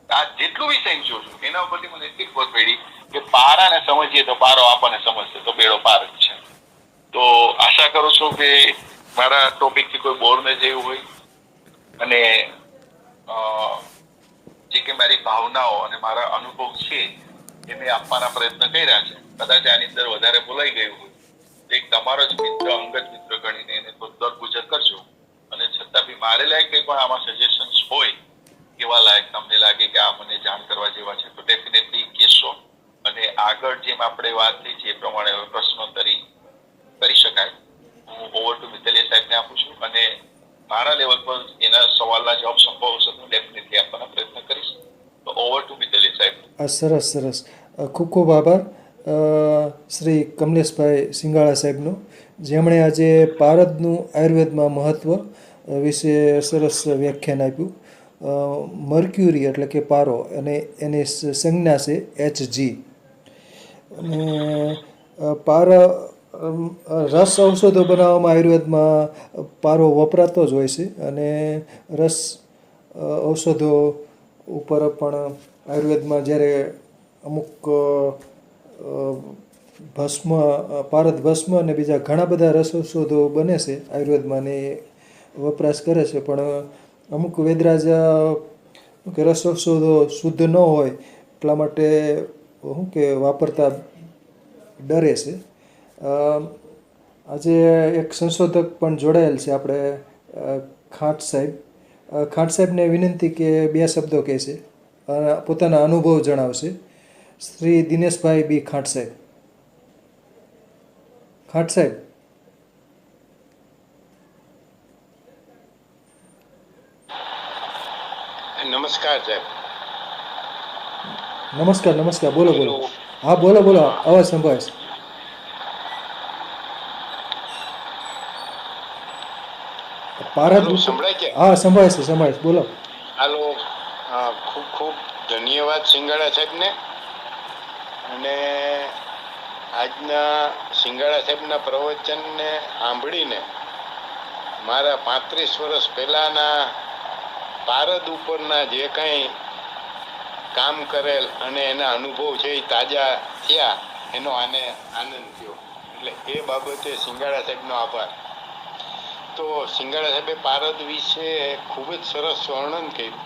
આ જેટલું બી સમજો છું એના ઉપરથી મને એટલી ખબર પડી કે પારાને સમજીએ તો પારો આપણને સમજશે તો બેડો પાર જ છે. તો આશા કરું છું કે મારા ટોપિકથી કોઈ બોર ન જેવું હોય અને જે કે મારી ભાવનાઓ અને મારા અનુભવ છે એ મેં આપવાના પ્રયત્ન કર્યા છે. કદાચ આની અંદર વધારે બોલાઈ ગયું હોય એક તમારો જ મિત્ર, અંગત મિત્ર ગણીને એને તો દરગુજર કરજો. અને છતાં બી મારે લાયક કંઈ પણ આમાં સજેશન્સ હોય, કેવા લાયક તમને લાગે કે આ મને જાણ કરવા જેવા છે તો ડેફિનેટલી કહેશો. અને આગળ જેમ આપણે વાત થઈ છે એ પ્રમાણે પ્રશ્નોત્તરી કરી શકાય. હું ઓવર ટુ મિત્તલિયા સાહેબને આપું છું અને મારા લેવલ પર એના સવાલના જવાબ સંભવ હશે હું ડેફિનેટલી આપવાનો પ્રયત્ન કરીશ. તો ઓવર ટુ મિત્તલિયા સાહેબ. સરસ સરસ. ખૂબ ખૂબ આભાર શ્રી કમલેશભાઈ સિંગાળા સાહેબનો, જેમણે આજે પારદનું આયુર્વેદમાં મહત્ત્વ વિશે સરસ વ્યાખ્યાન આપ્યું. મર્ક્યુરી એટલે કે પારો અને એની સંજ્ઞા છે HG. અને રસ ઔષધો બનાવવામાં આયુર્વેદમાં પારો વપરાતો જ હોય છે અને રસ ઔષધો ઉપર પણ આયુર્વેદમાં જ્યારે અમુક ભસ્મ, પારદ ભસ્મ અને બીજા ઘણા બધા રસ ઔષધો બને છે આયુર્વેદમાં ને વપરાશ કરે છે, પણ અમુક વેદરાજ કે રસ ઔષધો શુદ્ધ ન હોય એટલા માટે શું કે વાપરતા ડરે છે. આજે એક સંશોધક પણ જોડાયેલ છે આપણે ખાટ સાહેબ. ખાટ સાહેબને વિનંતી કે 2 શબ્દો કહેશે અને પોતાના અનુભવ જણાવશે. શ્રી દિનેશભાઈ બી ખાટ સાહેબ. ખાટ સાહેબ. નમસ્કાર સાહેબ. નમસ્કાર. નમસ્કાર. બોલો બોલો. હા બોલો બોલો, અવાજ સંભળાય છે. પારદ હાલો, ઉપર. સંભળાય છે? હા સંભળાય છે, સંભળાય છે, બોલો. હાલો, ખૂબ ખૂબ ધન્યવાદ સિંગાળા સાહેબને. અને આજના સિંગાળા સાહેબના પ્રવચનને સાંભળીને મારા 35 વર્ષ પહેલાના પારદ ઉપરના જે કંઈ કામ કરેલ અને એના અનુભવ છે એ તાજા થયા, એનો આને આનંદ થયો. એટલે એ બાબતે સિંગાળા સાહેબનો આભાર. તો સિંગાળા સાહેબે પારદ વિશે ખૂબ જ સરસ વર્ણન કર્યું.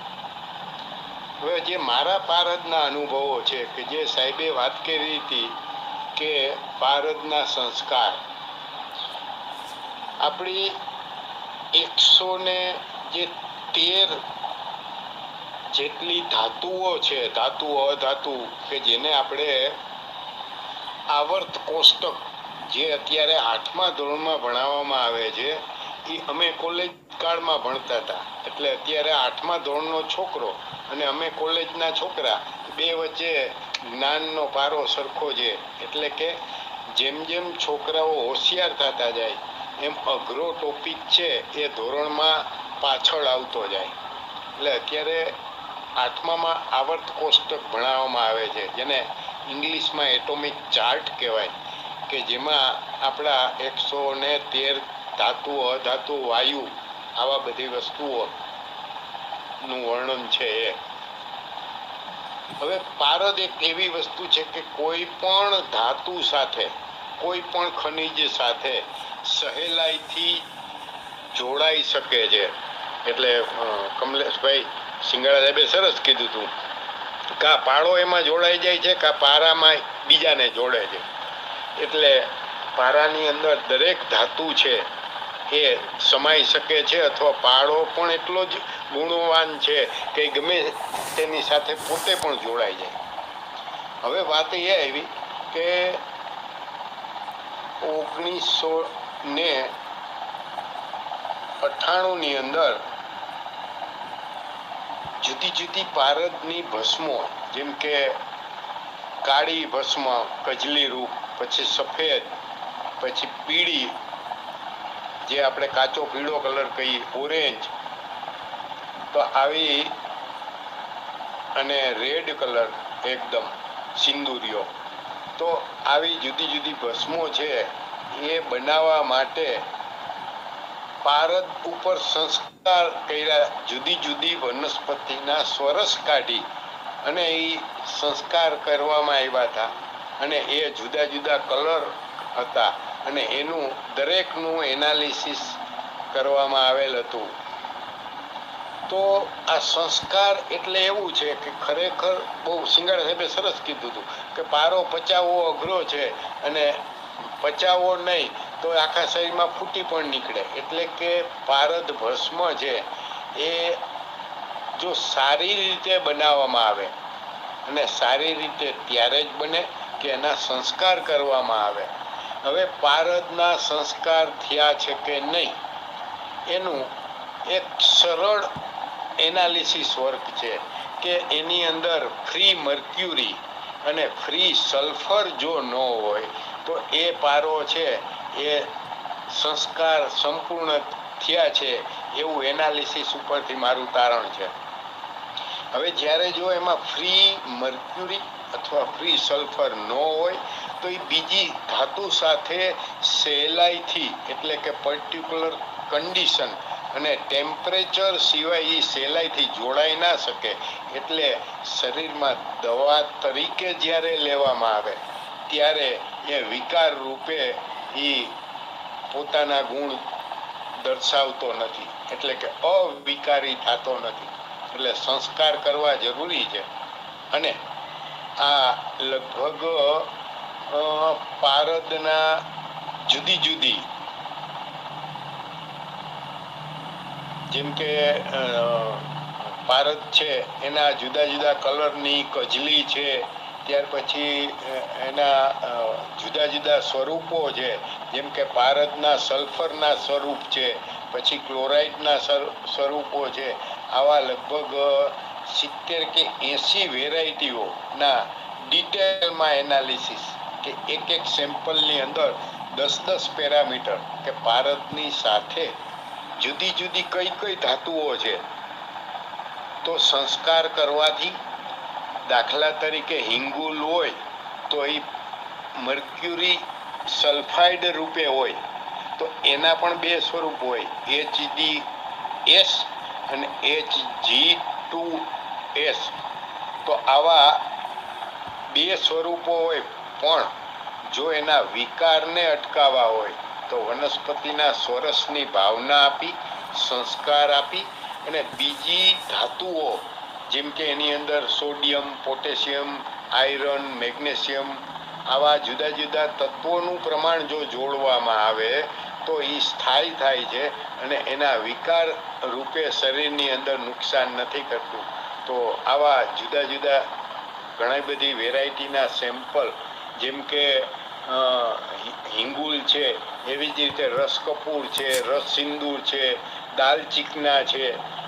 હવે જે મારા પારદના અનુભવો છે કે જે સાહેબે વાત કરી હતી કે પારદના સંસ્કાર, આપણી 113 જેટલી ધાતુઓ છે, ધાતુ અધાતુ, કે જેને આપણે આવર્ત કોષ્ટક, જે અત્યારે 8મા ધોરણમાં ભણાવવામાં આવે છે, એ અમે કોલેજ કાળમાં ભણતા હતા. એટલે અત્યારે 8મા ધોરણનો છોકરો અને અમે કોલેજના છોકરા, બે વચ્ચે જ્ઞાનનો પારો સરખો છે. એટલે કે જેમ જેમ છોકરાઓ હોશિયાર થતા જાય એમ અઘરો ટોપિક છે એ ધોરણમાં પાછળ આવતો જાય. એટલે અત્યારે 8મામાં આવર્ત કોષ્ટક ભણાવવામાં આવે છે, જેને ઇંગ્લિશમાં એટોમિક ચાર્ટ કહેવાય, કે જેમાં આપણા 113 ધાતુ અધાતુ વાયુ આવા બધી વસ્તુઓનું વર્ણન છે એ. હવે પારદ એક એવી વસ્તુ છે કે કોઈ પણ ધાતુ સાથે, કોઈ પણ ખનિજ સાથે સહેલાઈથી જોડાઈ શકે છે. એટલે કમલેશભાઈ સિંગાળા સાહેબે સરસ કીધું હતું, કા પાળો એમાં જોડાઈ જાય છે, કા પારામાં બીજાને જોડે છે. એટલે પારાની અંદર દરેક ધાતુ છે એ સમાઈ શકે છે, અથવા પાળો પણ એટલો જ ગુણવાન છે કે ગમે તેની સાથે પોતે પણ જોડાઈ જાય. હવે વાત એ આવી કે 1998 ની અંદર જુદી જુદી પારદની ભસ્મો, જેમ કે કાળી ભસ્મ, કજલી રૂપ, પછી સફેદ, પછી પીળી, જે આપણે કાચો પીળો કલર કહીએ, ઓરેન્જ, તો આવી, અને રેડ કલર એકદમ સિંદુરિયો, તો આવી જુદી જુદી ભસ્મો છે એ બનાવવા માટે પારદ ઉપર સંસ્કાર કર્યા. જુદી જુદી વનસ્પતિના સ્વરસ કાઢી અને એ સંસ્કાર કરવામાં આવ્યા હતા, અને એ જુદા જુદા કલર હતા, અને એનું દરેકનું એનાલિસિસ કરવામાં આવેલ હતું. તો આ સંસ્કાર એટલે એવું છે કે ખરેખર બહુ સિંગાળા સાહેબે સરસ કીધું હતું કે પારો પચાવવો અઘરો છે, અને પચાવવો નહીં તો આખા શરીરમાં ફૂટી પણ નીકળે. એટલે કે પારદ ભસ્મ છે એ જો સારી રીતે બનાવવામાં આવે, અને સારી રીતે ત્યારે જ બને કે એના સંસ્કાર કરવામાં આવે. હવે પારદના સંસ્કાર થયા છે કે નહીં, એનું એક સરળ એનાલિસિસ વર્ક છે કે એની અંદર ફ્રી મર્ક્યુરી અને ફ્રી સલ્ફર જો ન હોય તો એ પારો છે એ સંસ્કાર સંપૂર્ણ થયા છે એવું એનાલિસિસ ઉપરથી મારું તારણ છે. હવે જ્યારે જો એમાં ફ્રી મર્ક્યુરી અથવા ફ્રી સલ્ફર ન હોય તો એ બીજી ધાતુ સાથે સહેલાઈથી, એટલે કે પર્ટિક્યુલર કન્ડિશન અને ટેમ્પરેચર સિવાય એ સહેલાઈથી જોડાઈ ના શકે. એટલે શરીરમાં દવા તરીકે જ્યારે લેવામાં આવે ત્યારે એ વિકાર રૂપે એ પોતાના ગુણ દર્શાવતો નથી, એટલે કે અવિકારી થતો નથી. એટલે સંસ્કાર કરવા જરૂરી છે. અને આ લગભગ પારદના જુદી જુદી જેમ કે પારદ છે એના જુદા જુદા કલરની કજલી છે, ત્યાર પછી એના જુદા જુદા સ્વરૂપો છે, જેમ કે પારદના સલ્ફરના સ્વરૂપ છે, પછી ક્લોરાઇડના સ્વરૂપો છે. આવા લગભગ 70 કે 80 વેરાયટીઓના ડિટેલમાં એનાલિસિસ કે એક સેમ્પલની અંદર 10 પેરામીટર કે પારદની સાથે જુદી જુદી કઈ કઈ ધાતુઓ છે, તો સંસ્કાર કરવાથી દાખલા તરીકે હિંગુલ હોય તો એ મર્ક્યુરી સલ્ફાઇડ રૂપે હોય તો એના પણ 2 સ્વરૂપ હોય, HDS અને Hg2S. તો આવા 2 સ્વરૂપો હોય, પણ જો એના વિકારને અટકાવવા હોય તો વનસ્પતિના સ્વરસની ભાવના આપી, સંસ્કાર આપી અને બીજી ધાતુઓ જેમ કે એની અંદર સોડિયમ, પોટેશિયમ, આયરન, મેગ્નેશિયમ આવા જુદા જુદા તત્વોનું પ્રમાણ જો જોડવામાં આવે તો એ સ્થાયી થાય છે અને એના વિકાર રૂપે શરીરની અંદર નુકસાન નથી કરતું. તો આવા જુદા જુદા ઘણી બધી વેરાયટીના સેમ્પલ જેમ કે હિંગુલ છે, એવી જ રીતે રસ કપૂર છે, રસ સિંદૂર છે, દાલ ચીકના છે,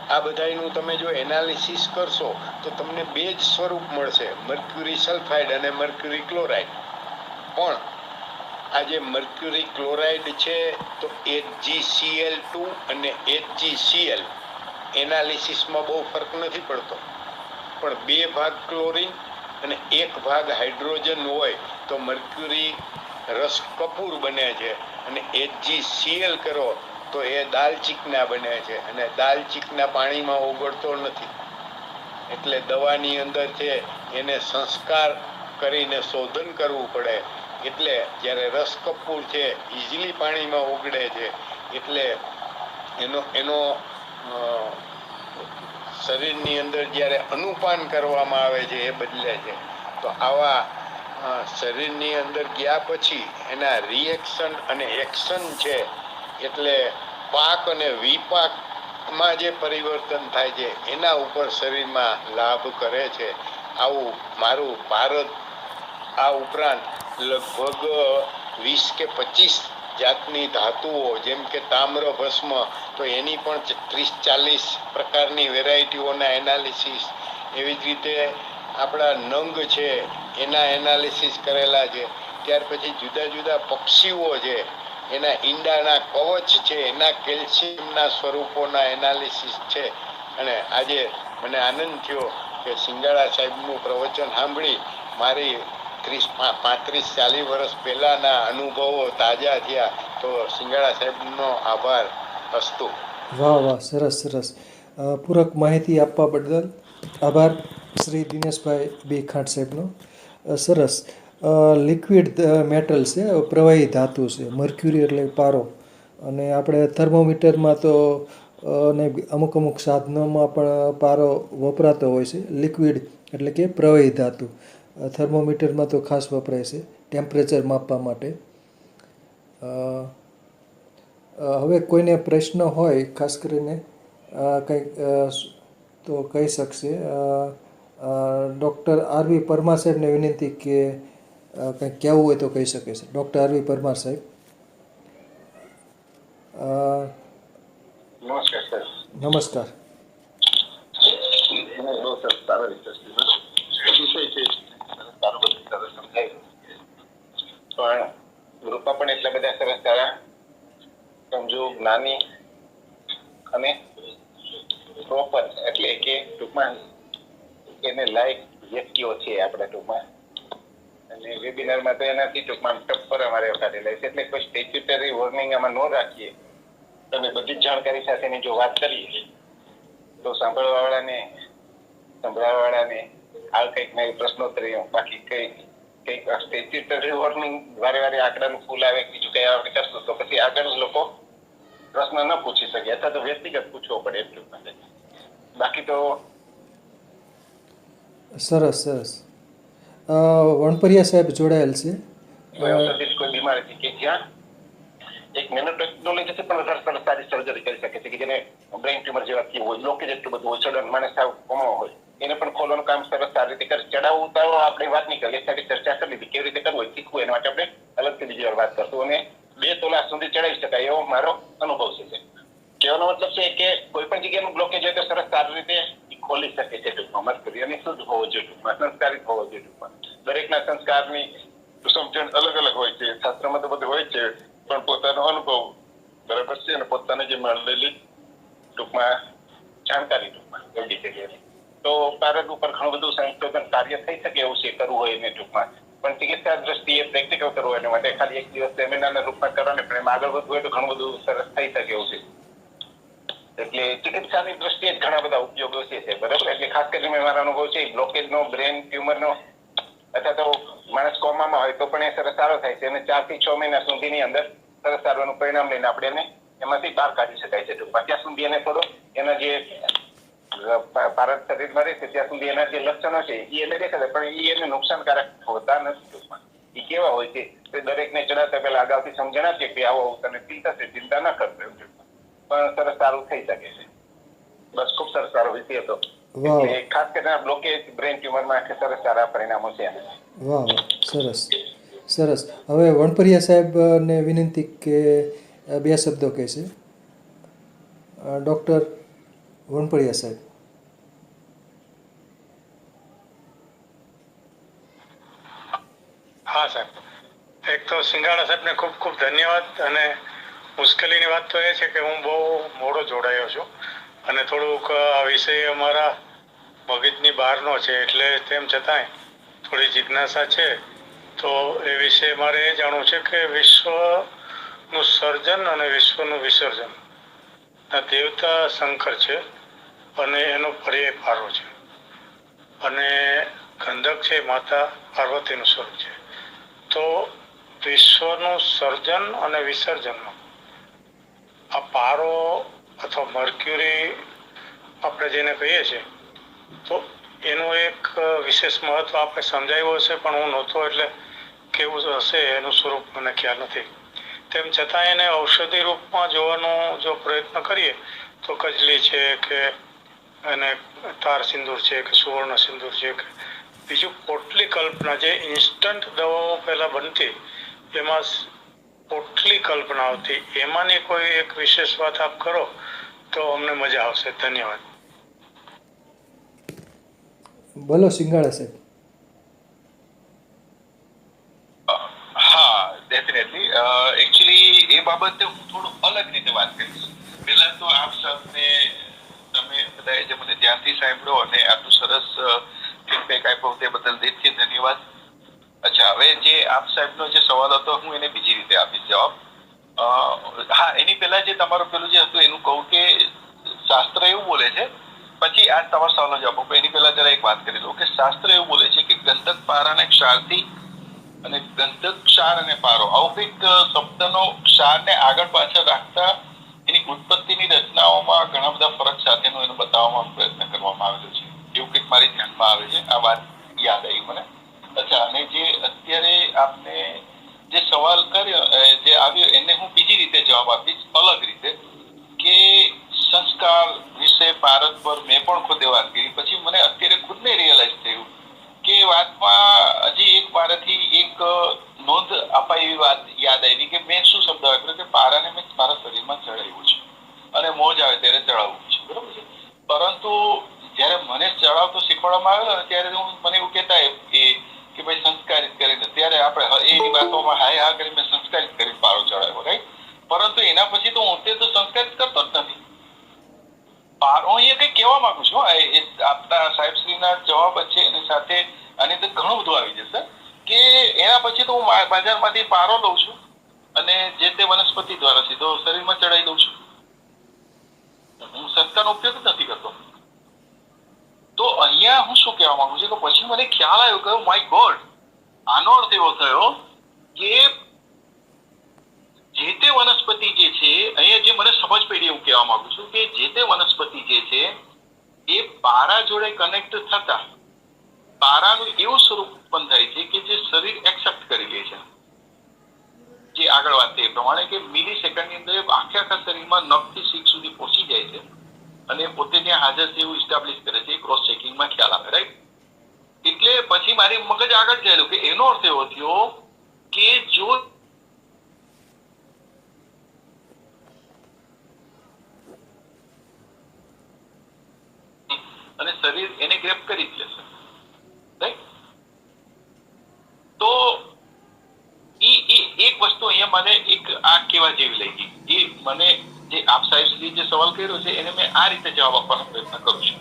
આ બધાનું તમે જો એનાલિસિસ કરશો તો તમને 2 જ સ્વરૂપ મળશે, મર્ક્યુરી સલ્ફાઇડ અને મર્ક્યુરી ક્લોરાઇડ. પણ આ જે મર્ક્યુરી ક્લોરાઇડ છે તો HgCl2 અને HgCl એનાલિસિસમાં બહુ ફરક નથી પડતો, પણ 2 ભાગ ક્લોરીન અને 1 ભાગ હાઇડ્રોજન હોય તો મર્ક્યુરી રસ કપૂર બને છે અને HgCl કરો તો એ દાલ ચીકના બને છે અને દાલ ચીકના પાણીમાં ઓગળતો નથી. એટલે દવાની અંદર છે એને સંસ્કાર કરીને શોધન કરવું પડે. એટલે જ્યારે રસ કપૂર છે ઇઝીલી પાણીમાં ઓગળે છે, એટલે એનો શરીરની અંદર જ્યારે અનુપાન કરવામાં આવે છે એ બદલે છે. તો આવા શરીરની અંદર ગયા પછી એના રિએક્શન અને એક્શન છે, એટલે પાક અને વિપાકમાં જે પરિવર્તન થાય છે એના ઉપર શરીરમાં લાભ કરે છે. આવું મારું ભારત આ ઉપરાંત લગભગ 20 કે 25 જાતની ધાતુઓ જેમ કે તામ્ર ભસ્મ તો એની પણ 30-40 પ્રકારની વેરાયટીઓના એનાલિસિસ, એવી જ રીતે આપણા નંગ છે એના એનાલિસિસ કરેલા છે. ત્યાર પછી જુદા જુદા પક્ષીઓ છે એના ઈંડાના કવચ છે, એના કેલ્શિયમના સ્વરૂપોના એનાલિસિસ છે. અને આજે મને આનંદ થયો કે સિંગાળા સાહેબનું પ્રવચન સાંભળી મારી 35-40 વર્ષ પહેલાના અનુભવો તાજા થયા. તો સિંગાળા સાહેબનો આભાર. અસ્તુ. વાહ વાહ, સરસ સરસ. પૂરક માહિતી આપવા બદલ આભાર શ્રી દિનેશભાઈ બી ખાંટ સાહેબનો. સરસ. લિક્વિડ મેટલ છે, પ્રવાહી ધાતુ છે, મર્ક્યુરી એટલે પારો, અને આપણે થર્મોમીટરમાં તો અને અમુક અમુક સાધનોમાં પણ પારો વપરાતો હોય છે. લિક્વિડ એટલે કે પ્રવાહી ધાતુ થર્મોમીટરમાં તો ખાસ વપરાય છે ટેમ્પરેચર માપવા માટે. હવે કોઈને પ્રશ્ન હોય ખાસ કરીને કંઈક તો કહી શકશે. ડૉક્ટર આરવી પરમાર સાહેબને વિનંતી કે કંઈક કહેવું હોય તો કહી શકે છે. ડૉક્ટર આરવી પરમાર સાહેબ. નમસ્કાર સર. નમસ્કાર. બહુ સરસ, સારો વિષય છે, સારું બધું સરસ સમજાયું. પણ ગ્રુપમાં પણ એટલા બધા સરસ સારા સમજો જ્ઞાની અને પ્રોપર એટલે કે ટૂંકમાં એને લાયક વ્યક્તિઓ છે આપણા ટૂંકમાં. અને વેબિનારમાં તો એનાથી ટૂંકમાં ટપ્પર અમારે કાઢેલા છે, એટલે કોઈ સ્ટેચ્યુટરી વોર્નિંગ આમાં ન રાખીએ અને બધી જ જાણકારી સાથેની જો વાત કરીએ તો સાંભળવાવાળાને આ કંઈક નવી પ્રશ્નોત્તરી, બાકી કંઈક સ્ટેચ્યુટરી વોર્નિંગ વારે વારે આંકડાનું ફૂલ આવે બીજું કઈ આપણે કરશું તો પછી આગળ લોકો પ્રશ્ન ન પૂછી શકે અથવા તો વ્યક્તિગત પૂછવો પડે એટલું. બાકી તો સરસ સરસ. વણપરિયા સાહેબ જોડાયેલ છે. કોઈ બીમારી કે જ્યાં એક નેનો ટેકનોલોજીથી પણ વધારે સારી સર્જરી કરી શકે છે કે જેને બ્રેઇન ટ્યુમર જેવા કેવું હોય, બ્લોકેજ એટલું બધું હોય, સડન માણસ સાવ કોમો હોય, એને પણ ખોલવાનું કામ સરસ સારી રીતે કરે. ચડાવ ઉતારો આપણે વાત નહીં કરીએ, સાથે ચર્ચા કરી લીધી કેવી રીતે કરવું હોય, શીખવું એના માટે આપણે અલગથી બીજી વાર વાત કરશું. અને 2 તોલા સુધી ચડાવી શકાય એવો મારો અનુભવ છે. કહેવાનો મતલબ છે કે કોઈ પણ જગ્યાનું બ્લોકેજ હોય તો સરસ સારી રીતે ખોલી શકે છે. ટૂંકમાં મસ્કરી અને શુદ્ધ હોવો જોઈએ, ટૂંકમાં સંસ્કારિત હોવો જોઈએ. ટૂંકમાં દરેકના સંસ્કારની સમજણ અલગ અલગ હોય છે. શાસ્ત્રમાં તો બધું હોય છે, પણ પોતાનો અનુભવ બરાબર છે અને પોતાને જે મળેલી ટૂંકમાં જાણકારી ટૂંકમાં એવડી છે. તો ભારત ઉપર ઘણું બધું સંશોધન કાર્ય થઈ શકે એવું છે કરવું હોય એને ટૂંકમાં. પણ ચિકિત્સા દ્રષ્ટિએ પ્રેક્ટિકલ કરવું હોય એના માટે ખાલી એક દિવસ સેમિનારના રૂપમાં કરવાને પણ એમાં આગળ વધવું હોય તો ઘણું બધું સરસ થઈ શકે એવું છે. એટલે ચિકિત્સાની દ્રષ્ટિએ જ ઘણા બધા ઉપયોગો છે બરાબર. એટલે ખાસ કરીને મારો અનુભવ છે બ્લોકેજનો, બ્રેન ટ્યુમરનો અથવા તો માણસ કોમામાં હોય તો પણ એ સરસ સારો થાય છે અને 4 થી 6 મહિના સુધીની અંદર સરસ સારવાનું પરિણામ લઈને આપણે એને એમાંથી બહાર કાઢી શકાય છે. ટૂંકમાં ત્યાં સુધી એને થોડો એના જે ભારત શરીરમાં રહે છે ત્યાં સુધી એના જે લક્ષણો છે એ એને દેખાશે, પણ એ એને નુકસાનકારક હોતા નથી. ટૂંકમાં એ કેવા હોય છે તે દરેકને ચડાવતા પહેલા અગાઉથી સમજણ આપીએ કે આવો તને ફીલ થશે, ચિંતા ન કરશો, પણ સરસ સારું થઈ શકે છે. બસ ખૂબ સરસ સારો વિષય હતો. એટલે ખાસ કરીને બ્લોકેજ બ્રેન ટ્યુમરમાં સરસ સારા પરિણામો છે. વાહ વાહ, સરસ સરસ. હવે વણપરિયા સાહેબને વિનંતી કે 2 શબ્દો કહેશે. ડૉક્ટર વણપરિયા સાહેબ. હા સાહેબ, એક તો સિંગાળા સાહેબને ખૂબ ખૂબ ધન્યવાદ. અને મુશ્કેલીની વાત તો એ છે કે હું બહુ મોડો જોડાયો છું અને થોડુંક આ વિષય અમારા મગજની બહારનો છે, એટલે તેમ છતાંય થોડી જિજ્ઞાસા છે. તો એ વિશે મારે એ જાણવું છે કે વિશ્વનું સર્જન અને વિશ્વનું વિસર્જન આ દેવતા શંકર છે અને એનો પર્યાય પારો છે, અને ગંધક છે માતા પાર્વતીનું સ્વરૂપ છે. તો વિશ્વનું સર્જન અને વિસર્જનનો આ પારો અથવા મર્ક્યુરી આપણે જેને કહીએ છીએ, તો એનું એક વિશેષ મહત્વ આપણે સમજાવ્યું હશે, પણ હું નહોતો એટલે કેવું હશે એનું સ્વરૂપ મને ખ્યાલ નથી. તેમ છતાં એને ઔષધિ રૂપમાં જોવાનો જો પ્રયત્ન કરીએ તો કજલી છે કે અને તાર સિંદૂર છે કે સુવર્ણ સિંદૂર છે કે બીજું પોટલી કલ્પના, જે ઇન્સ્ટન્ટ દવાઓ પહેલા બનતી એમાં પોટલી કલ્પના આવતી, એમાંની કોઈ એક વિશેષ વાત આપ કરો તો અમને મજા આવશે. ધન્યવાદ. બોલો સિંગાળા સાહેબ. હા, ડેફિનેટલી. એકચ્યુઅલી એ બાબતે હું થોડું અલગ રીતે વાત કરીશ. પહેલા તો આપ સૌને, તમે બધાએ જે મને ધ્યાનથી સાંભળ્યો અને આટલું સરસ ફીડબેક આપ્યો તે બદલ દિલથી ધન્યવાદ. અચ્છા, હવે જે આપ સાહેબનો જે સવાલ હતો હું એને બીજી રીતે આપીશ જવાબ. હા, એની પહેલા જે તમારું પેલું જે હતું એનું કહું કે શાસ્ત્ર એવું બોલે છે, પછી આ તમારા સવાલનો જવાબ આપો. એની પહેલા જરા એક વાત કરી દઉં કે શાસ્ત્ર એવું બોલે છે કે ગંધક પારાને ક્ષારથી અને ગંધક ક્ષાર અને પારો આવો કંઈક શબ્દનો ક્ષારને આગળ પાછળ રાખતા એની ઉત્પત્તિની રચનાઓમાં ઘણા બધા ફરક સાથેનો એનો બતાવવાનો પ્રયત્ન કરવામાં આવેલો છે, એવું કંઈક મારી ધ્યાનમાં આવે છે. આ વાત યાદ આવી મને. અચ્છા, અને જે અત્યારે આપને જે સવાલ કર્યો જે આવ્યો એને હું બીજી રીતે જવાબ આપીશ, અલગ રીતે, કે સંસ્કાર વિશે ભારત પર મેં પણ ખુદ વાત કરી. પછી મને અત્યારે ખુદને રિયલાઇઝ થયું કે વાતમાં હજી એક મારાથી એક નોંધ અપાય એવી વાત યાદ આવી કે મેં શું શબ્દ વાપર્યો કે પારાને મેં મારા શરીરમાં ચડાવ્યું છે અને મોજ આવે ત્યારે ચડાવવું છે, બરોબર છે. પરંતુ જ્યારે મને ચડાવતો શીખવાડવામાં આવેલો ને ત્યારે મને એવું કહેતા કે ભાઈ સંસ્કારિત કરીને, ત્યારે આપણે એની વાતોમાં હાય હા કરી મેં સંસ્કારિત કરીને પારો ચડાવ્યો, રાઈટ. પરંતુ એના પછી તો હું તો સંસ્કારિત કરતો જ નથી. પારો અહીંયા કંઈક કહેવા માંગુ છું, આપના સાહેબશ્રીના જવાબ છે એની સાથે આની અંદર ઘણું બધું આવી જશે કે એના પછી તો હું બજારમાંથી પારો લઉં છું અને જે તે વનસ્પતિ દ્વારા સીધો શરીરમાં ચડાવી દઉં છું. હું સંસ્કારનો ઉપયોગ જ નથી કરતો. તો અહીંયા હું શું કહેવા માંગુ છું કે પછી મને ખ્યાલ આવ્યો કે માય ગોડ, આનો અર્થ એવો થયો કે જે તે વનસ્પતિ જે છે, અહીંયા જે મને સમજ પડી એવું કહેવા માંગુ છું કે જે તે વનસ્પતિ જે છે એ પારા જોડે કનેક્ટ થતા પારાનું એવું સ્વરૂપ ઉત્પન્ન થાય છે કે જે શરીર એક્સેપ્ટ કરી લે છે. જે આગળ વાત થઈ એ પ્રમાણે કે મિલી સેકન્ડની અંદર આખા શરીરમાં નખથી શીખ સુધી પહોંચી જાય છે અને પોતે ત્યાં હાજર છે એવું ઇસ્ટાબ્લિશ કરે છે, ક્રોસ ચેકિંગમાં ખ્યાલ આવે, રાઈટ? એટલે પછી મારી મગજ આગળ ચાલ્યું કે એનો અર્થ એવો થયો કે જો અને શરીર એને ગ્રેપ કરી જ લેશે, રાઈટ? તો એક વસ્તુ અહીંયા મને એક આ કેવા જેવી લાગી, એ મને જે આપ સાહેબ શ્રી જે સવાલ કર્યો છે એને મેં આ રીતે જવાબ આપવાનો પ્રયત્ન કરું છું.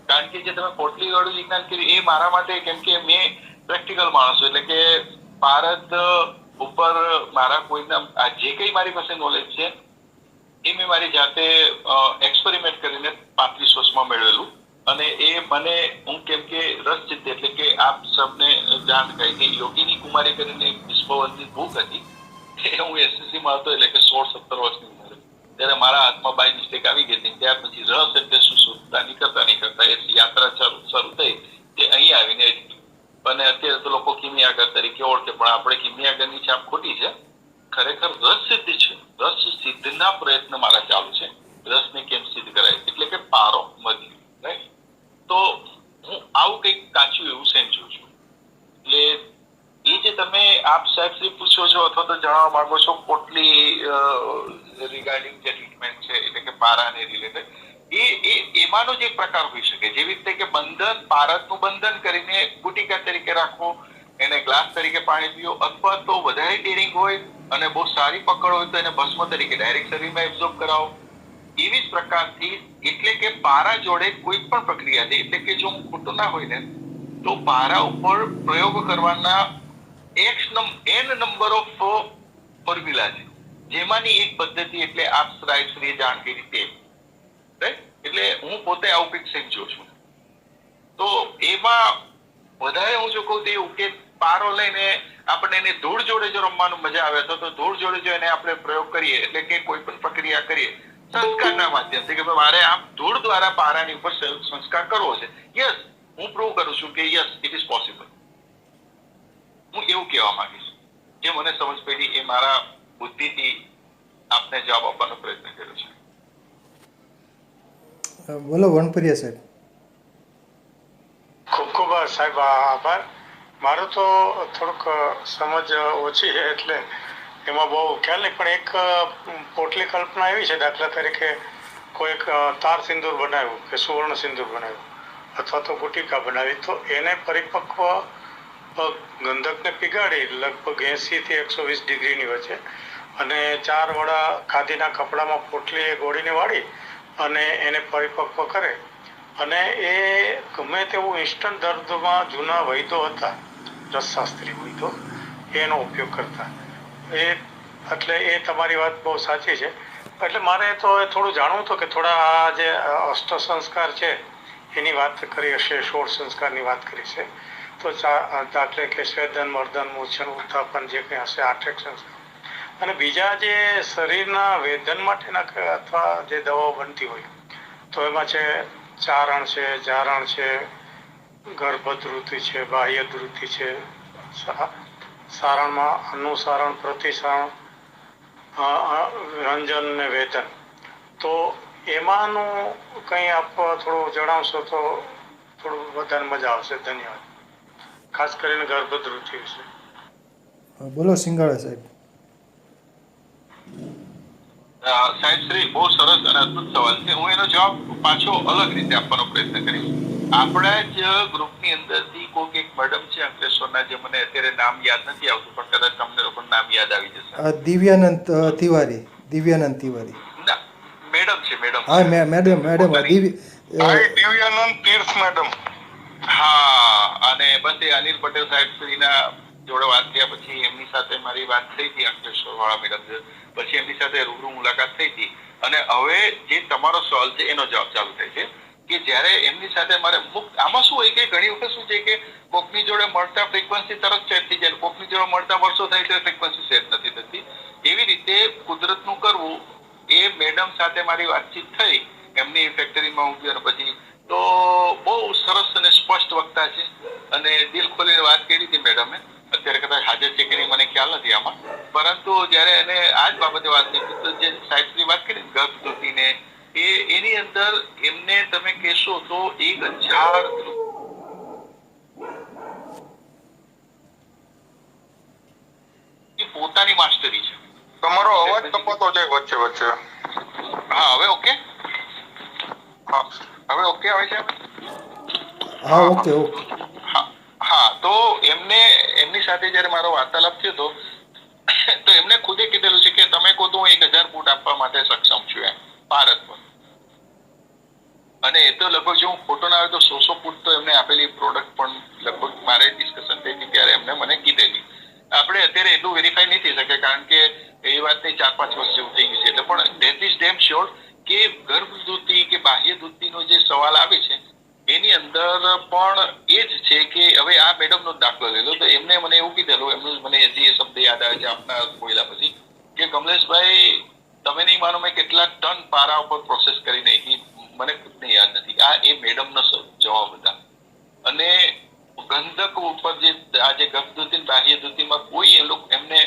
કારણ કે જે તમે પોટલી વાળું વિજ્ઞાન કર્યું એ મારા માટે, કેમ કે મેં પ્રેક્ટિકલ માણસ છું, એટલે કે ભારત ઉપર મારા કોઈના જે કઈ મારી પાસે નોલેજ છે એ મેં મારી જાતે એક્સપેરિમેન્ટ કરીને 35 વર્ષમાં મેળવેલું. અને એ મને હું કેમ કે રસ ચિત્ત, એટલે કે આપ સબને જાણ કહે કે યોગીની કુમારી કરીને વિશ્વવંદિત બુક હતી, એ હું એસએસસી માં હતો, એટલે કે 16-17 વર્ષની ઉંમરે, ત્યારે મારા હાથમાં બાય મિસ્ટેક આવી ગઈ હતી. ત્યાર પછી રસ એટલે શું શોધતા નીકળતા એ યાત્રા શરૂ થઈ તે અહીં આવીને. અને અત્યારે તો લોકો કિમિયાગર તરીકે ઓળખે, પણ આપણે કિમિયાગરની છાપ ખોટી છે. ખરેખર રસ સિદ્ધ છે, રસ સિદ્ધના પ્રયત્ન મારા ચાલુ છે. રસને કેમ સિદ્ધ કરાય, એટલે કે પારો મધ્ય, રાઈટ? તો હું આવું કંઈક કાચું એવું સમજું છું. એટલે એ જે તમે આપ સાહેબ શ્રી પૂછો છો અથવા તો જણાવવા માંગો છો પોટલી રિગાર્ડિંગ જે ટ્રીટમેન્ટ છે, એટલે કે પારાને રિલેટેડ, એમાંનો જ એક પ્રકાર હોઈ શકે. જેવી રીતે કે બંધન, પારદનું બંધન કરીને ગુટિકા તરીકે રાખવો, એને ગ્લાસ તરીકે પાણી પીવો, અથવા તો વધારે ટેરિંગ હોય અને બહુ સારી પકડ હોય તો એને ભસ્મ તરીકે ડાયરેક્ટ શરીરમાં એબ્ઝોર્બ કરાવો. એવી જ પ્રકારથી, એટલે કે પારા જોડે કોઈ પણ પ્રક્રિયા છે, એટલે કે જો ખોટું ના હોય ને તો પારા ઉપર પ્રયોગ કરવાના n નંબર ઓફ ફોર્મ્યુલા છે, જેમાંની એક પદ્ધતિ એટલે આપ શ્રી જાણ કરી તે, રાઈટ? એટલે હું પોતે આવું કંઈક સમજ્યો છું. તો એમાં વધારે હું જો કહું તો એવું કે પારો લઈને આપણે એને ધૂળ જોડે જો રમવાનું મજા આવે તો ધૂળ જોડે જો એને આપણે પ્રયોગ કરીએ, એટલે કે કોઈ પણ પ્રક્રિયા કરીએ સંસ્કારના માધ્યમથી, કે મારે આમ ધૂળ દ્વારા પારાની ઉપર સંસ્કાર કરવો છે, યસ, હું પ્રૂવ કરું છું કે યસ ઇટ ઇઝ પોસિબલ. હું એવું કહેવા માંગીશ. જે મને સમજ પડી એ મારા બુદ્ધિથી આપને જવાબ આપવાનો પ્રયત્ન કર્યો છે. બોલો વણપરિયા સાહેબ. ખૂબ ખૂબ સાહેબ આભાર. મારું તો થોડુંક સમજ ઓછી છે એટલે એમાં બહુ ખ્યાલ નહીં, પણ એક પોટલી કલ્પના એવી છે, દાખલા તરીકે કોઈ એક તાર સિંદૂર બનાવ્યું કે સુવર્ણ સિંદૂર બનાવ્યું અથવા તો ગુટિકા બનાવી, તો એને પરિપક્વ ગંધકને પીગાડી લગભગ 80 થી 120 ડિગ્રીની વચ્ચે અને 4 વડા ખાદીના કપડામાં પોટલી ગોળીને વાળી અને એને પરિપક્વ કરે. અને એ ગમે તેવું ઇન્સ્ટન્ટ દર્દમાં જૂના વૈદ્યો હતા, રસશાસ્ત્રી વૈદ્યો, એનો ઉપયોગ કરતા. એટલે એ તમારી વાત બહુ સાચી છે. એટલે મારે તો થોડું જાણવું હતું કે થોડા આ જે અષ્ટ સંસ્કાર છે એની વાત કરી હશે, 16 સંસ્કારની વાત કરી છે, તો દાખલે કે સ્વેદન, મર્દન, મૂર્છન, ઉત્થાપન જે કંઈ હશે 8 સંસ્કાર, અને બીજા જે શરીરના વેદન માટેના અથવા જે દવાઓ બનતી હોય તો એમાં છે ચારણ છે, જારણ છે, ગર્ભધૃતિ છે, બાહ્ય ધૃતિ છે, સારણમાં અનુસારણ, પ્રતિસારણ, રંજન ને વેદન. તો એમાંનું કંઈ આપ થોડું જણાવશો તો થોડું વધારે મજા આવશે. ધન્યવાદ. ખાસ કરીને ગર્ભધૃતિ વિશે. બોલો સિંગાળા સાહેબ. સાહેબ શ્રી, બહુ સરસ અને અદ્ભુત સવાલ છે. હું એનો જવાબ પાછો અલગ રીતે આપવાનો પ્રયત્ન કરીશ. આપણા જ ગ્રુપની અંદરથી કોઈક એક મેડમ છે અંકલેશ્વરના, જે મને અત્યારે નામ યાદ નથી આવતું, પણ કદાચ તમને લોકો નામ યાદ આવી જશે. દિવ્યાનંદ તિવારી. મેડમ છે, મેડમ. હા મેડમ દિવ્યાનંદ તીર્થ મેડમ. હા, અને બસ એ અનિલ પટેલ સાહેબ શ્રીના જોડે વાત થયા પછી એમની સાથે મારી વાત થઈ હતી, અંકલેશ્વર વાળા મેડમ. પછી એમની સાથે રૂબરૂ મુલાકાત થઈ હતી. અને હવે જે તમારો સવાલ છે એનો જવાબ ચાલુ થાય છે કે જ્યારે એમની સાથે મારે આમાં શું હોય કે ઘણી વખત શું છે કે કોકની જોડે મળતા ફ્રીક્વન્સી તરત સેટ થઈ જાય, કોકની જોડે મળતા વર્ષો થાય તો ફ્રીક્વન્સી સેટ નથી થતી. એવી રીતે કુદરતનું કરવું. એ મેડમ સાથે મારી વાતચીત થઈ, એમની ફેક્ટરીમાં હું ગયો પછી, તો બહુ સરસ અને સ્પષ્ટ વક્તા છે અને દિલ ખોલીને વાત કરી હતી મેડમે. અત્યારે કદાચ હાજર છે કે નહીં મને ખ્યાલ નથી આમાં, પરંતુ જ્યારે એને આ જ બાબતે વાત કરી તો જે સાહેબની વાત કરી ગર્ભવતીને એની અંદર એમને તમે કહેશો તો 1000 પોતાની માસ્ટરી છે. તમારો અવાજ કપાતો જાય વચ્ચે વચ્ચે. હા હવે ઓકે, હવે ઓકે આવે છે. હા ઓકે ઓકે. હા તો એમની સાથે જયારે મારો વાર્તાલાપ થયો હતો તો એમને ખુદે કીધેલું છે કે તમે કહો તો હું 1000 ફૂટ આપવા માટે સક્ષમ છું એમ ભારત પર. અને એ તો લગભગ જો હું ખોટો ના આવે તો 100 ફૂટ તો એમને આપેલી પ્રોડક્ટ પણ લગભગ મારે ડિસ્કશન થઈ હતી ત્યારે એમને મને કીધેલી. આપણે અત્યારે એટલું વેરીફાઈ નહીં થઈ શકે કારણ કે એ વાતની 4-5 વર્ષ જેવું થઈ ગયું છે. એટલે પણ ધેટ ઇઝ ડેમ શ્યોર કે ગર્ભવૃત્તિ કે બાહ્ય વૃત્તિનો જે સવાલ આવે છે એની અંદર પણ એ જ છે કે હવે આ મેડમનો દાખલો લઈ લો તો એમને મને એવું કીધેલું, એમનું મને હજી એ શબ્દ યાદ આવે છે આપના બોલ્યા પછી કે કમલેશભાઈ તમે નહીં માનો મેં કેટલા ટન પારા ઉપર પ્રોસેસ કરી નાખી, મને ખુદને યાદ નથી. આ એ મેડમનો જવાબ હતા. અને ગંધક ઉપર જે આજે ગર્ભવૃત્તિ બાહ્ય વૃત્તિમાં કોઈ એમને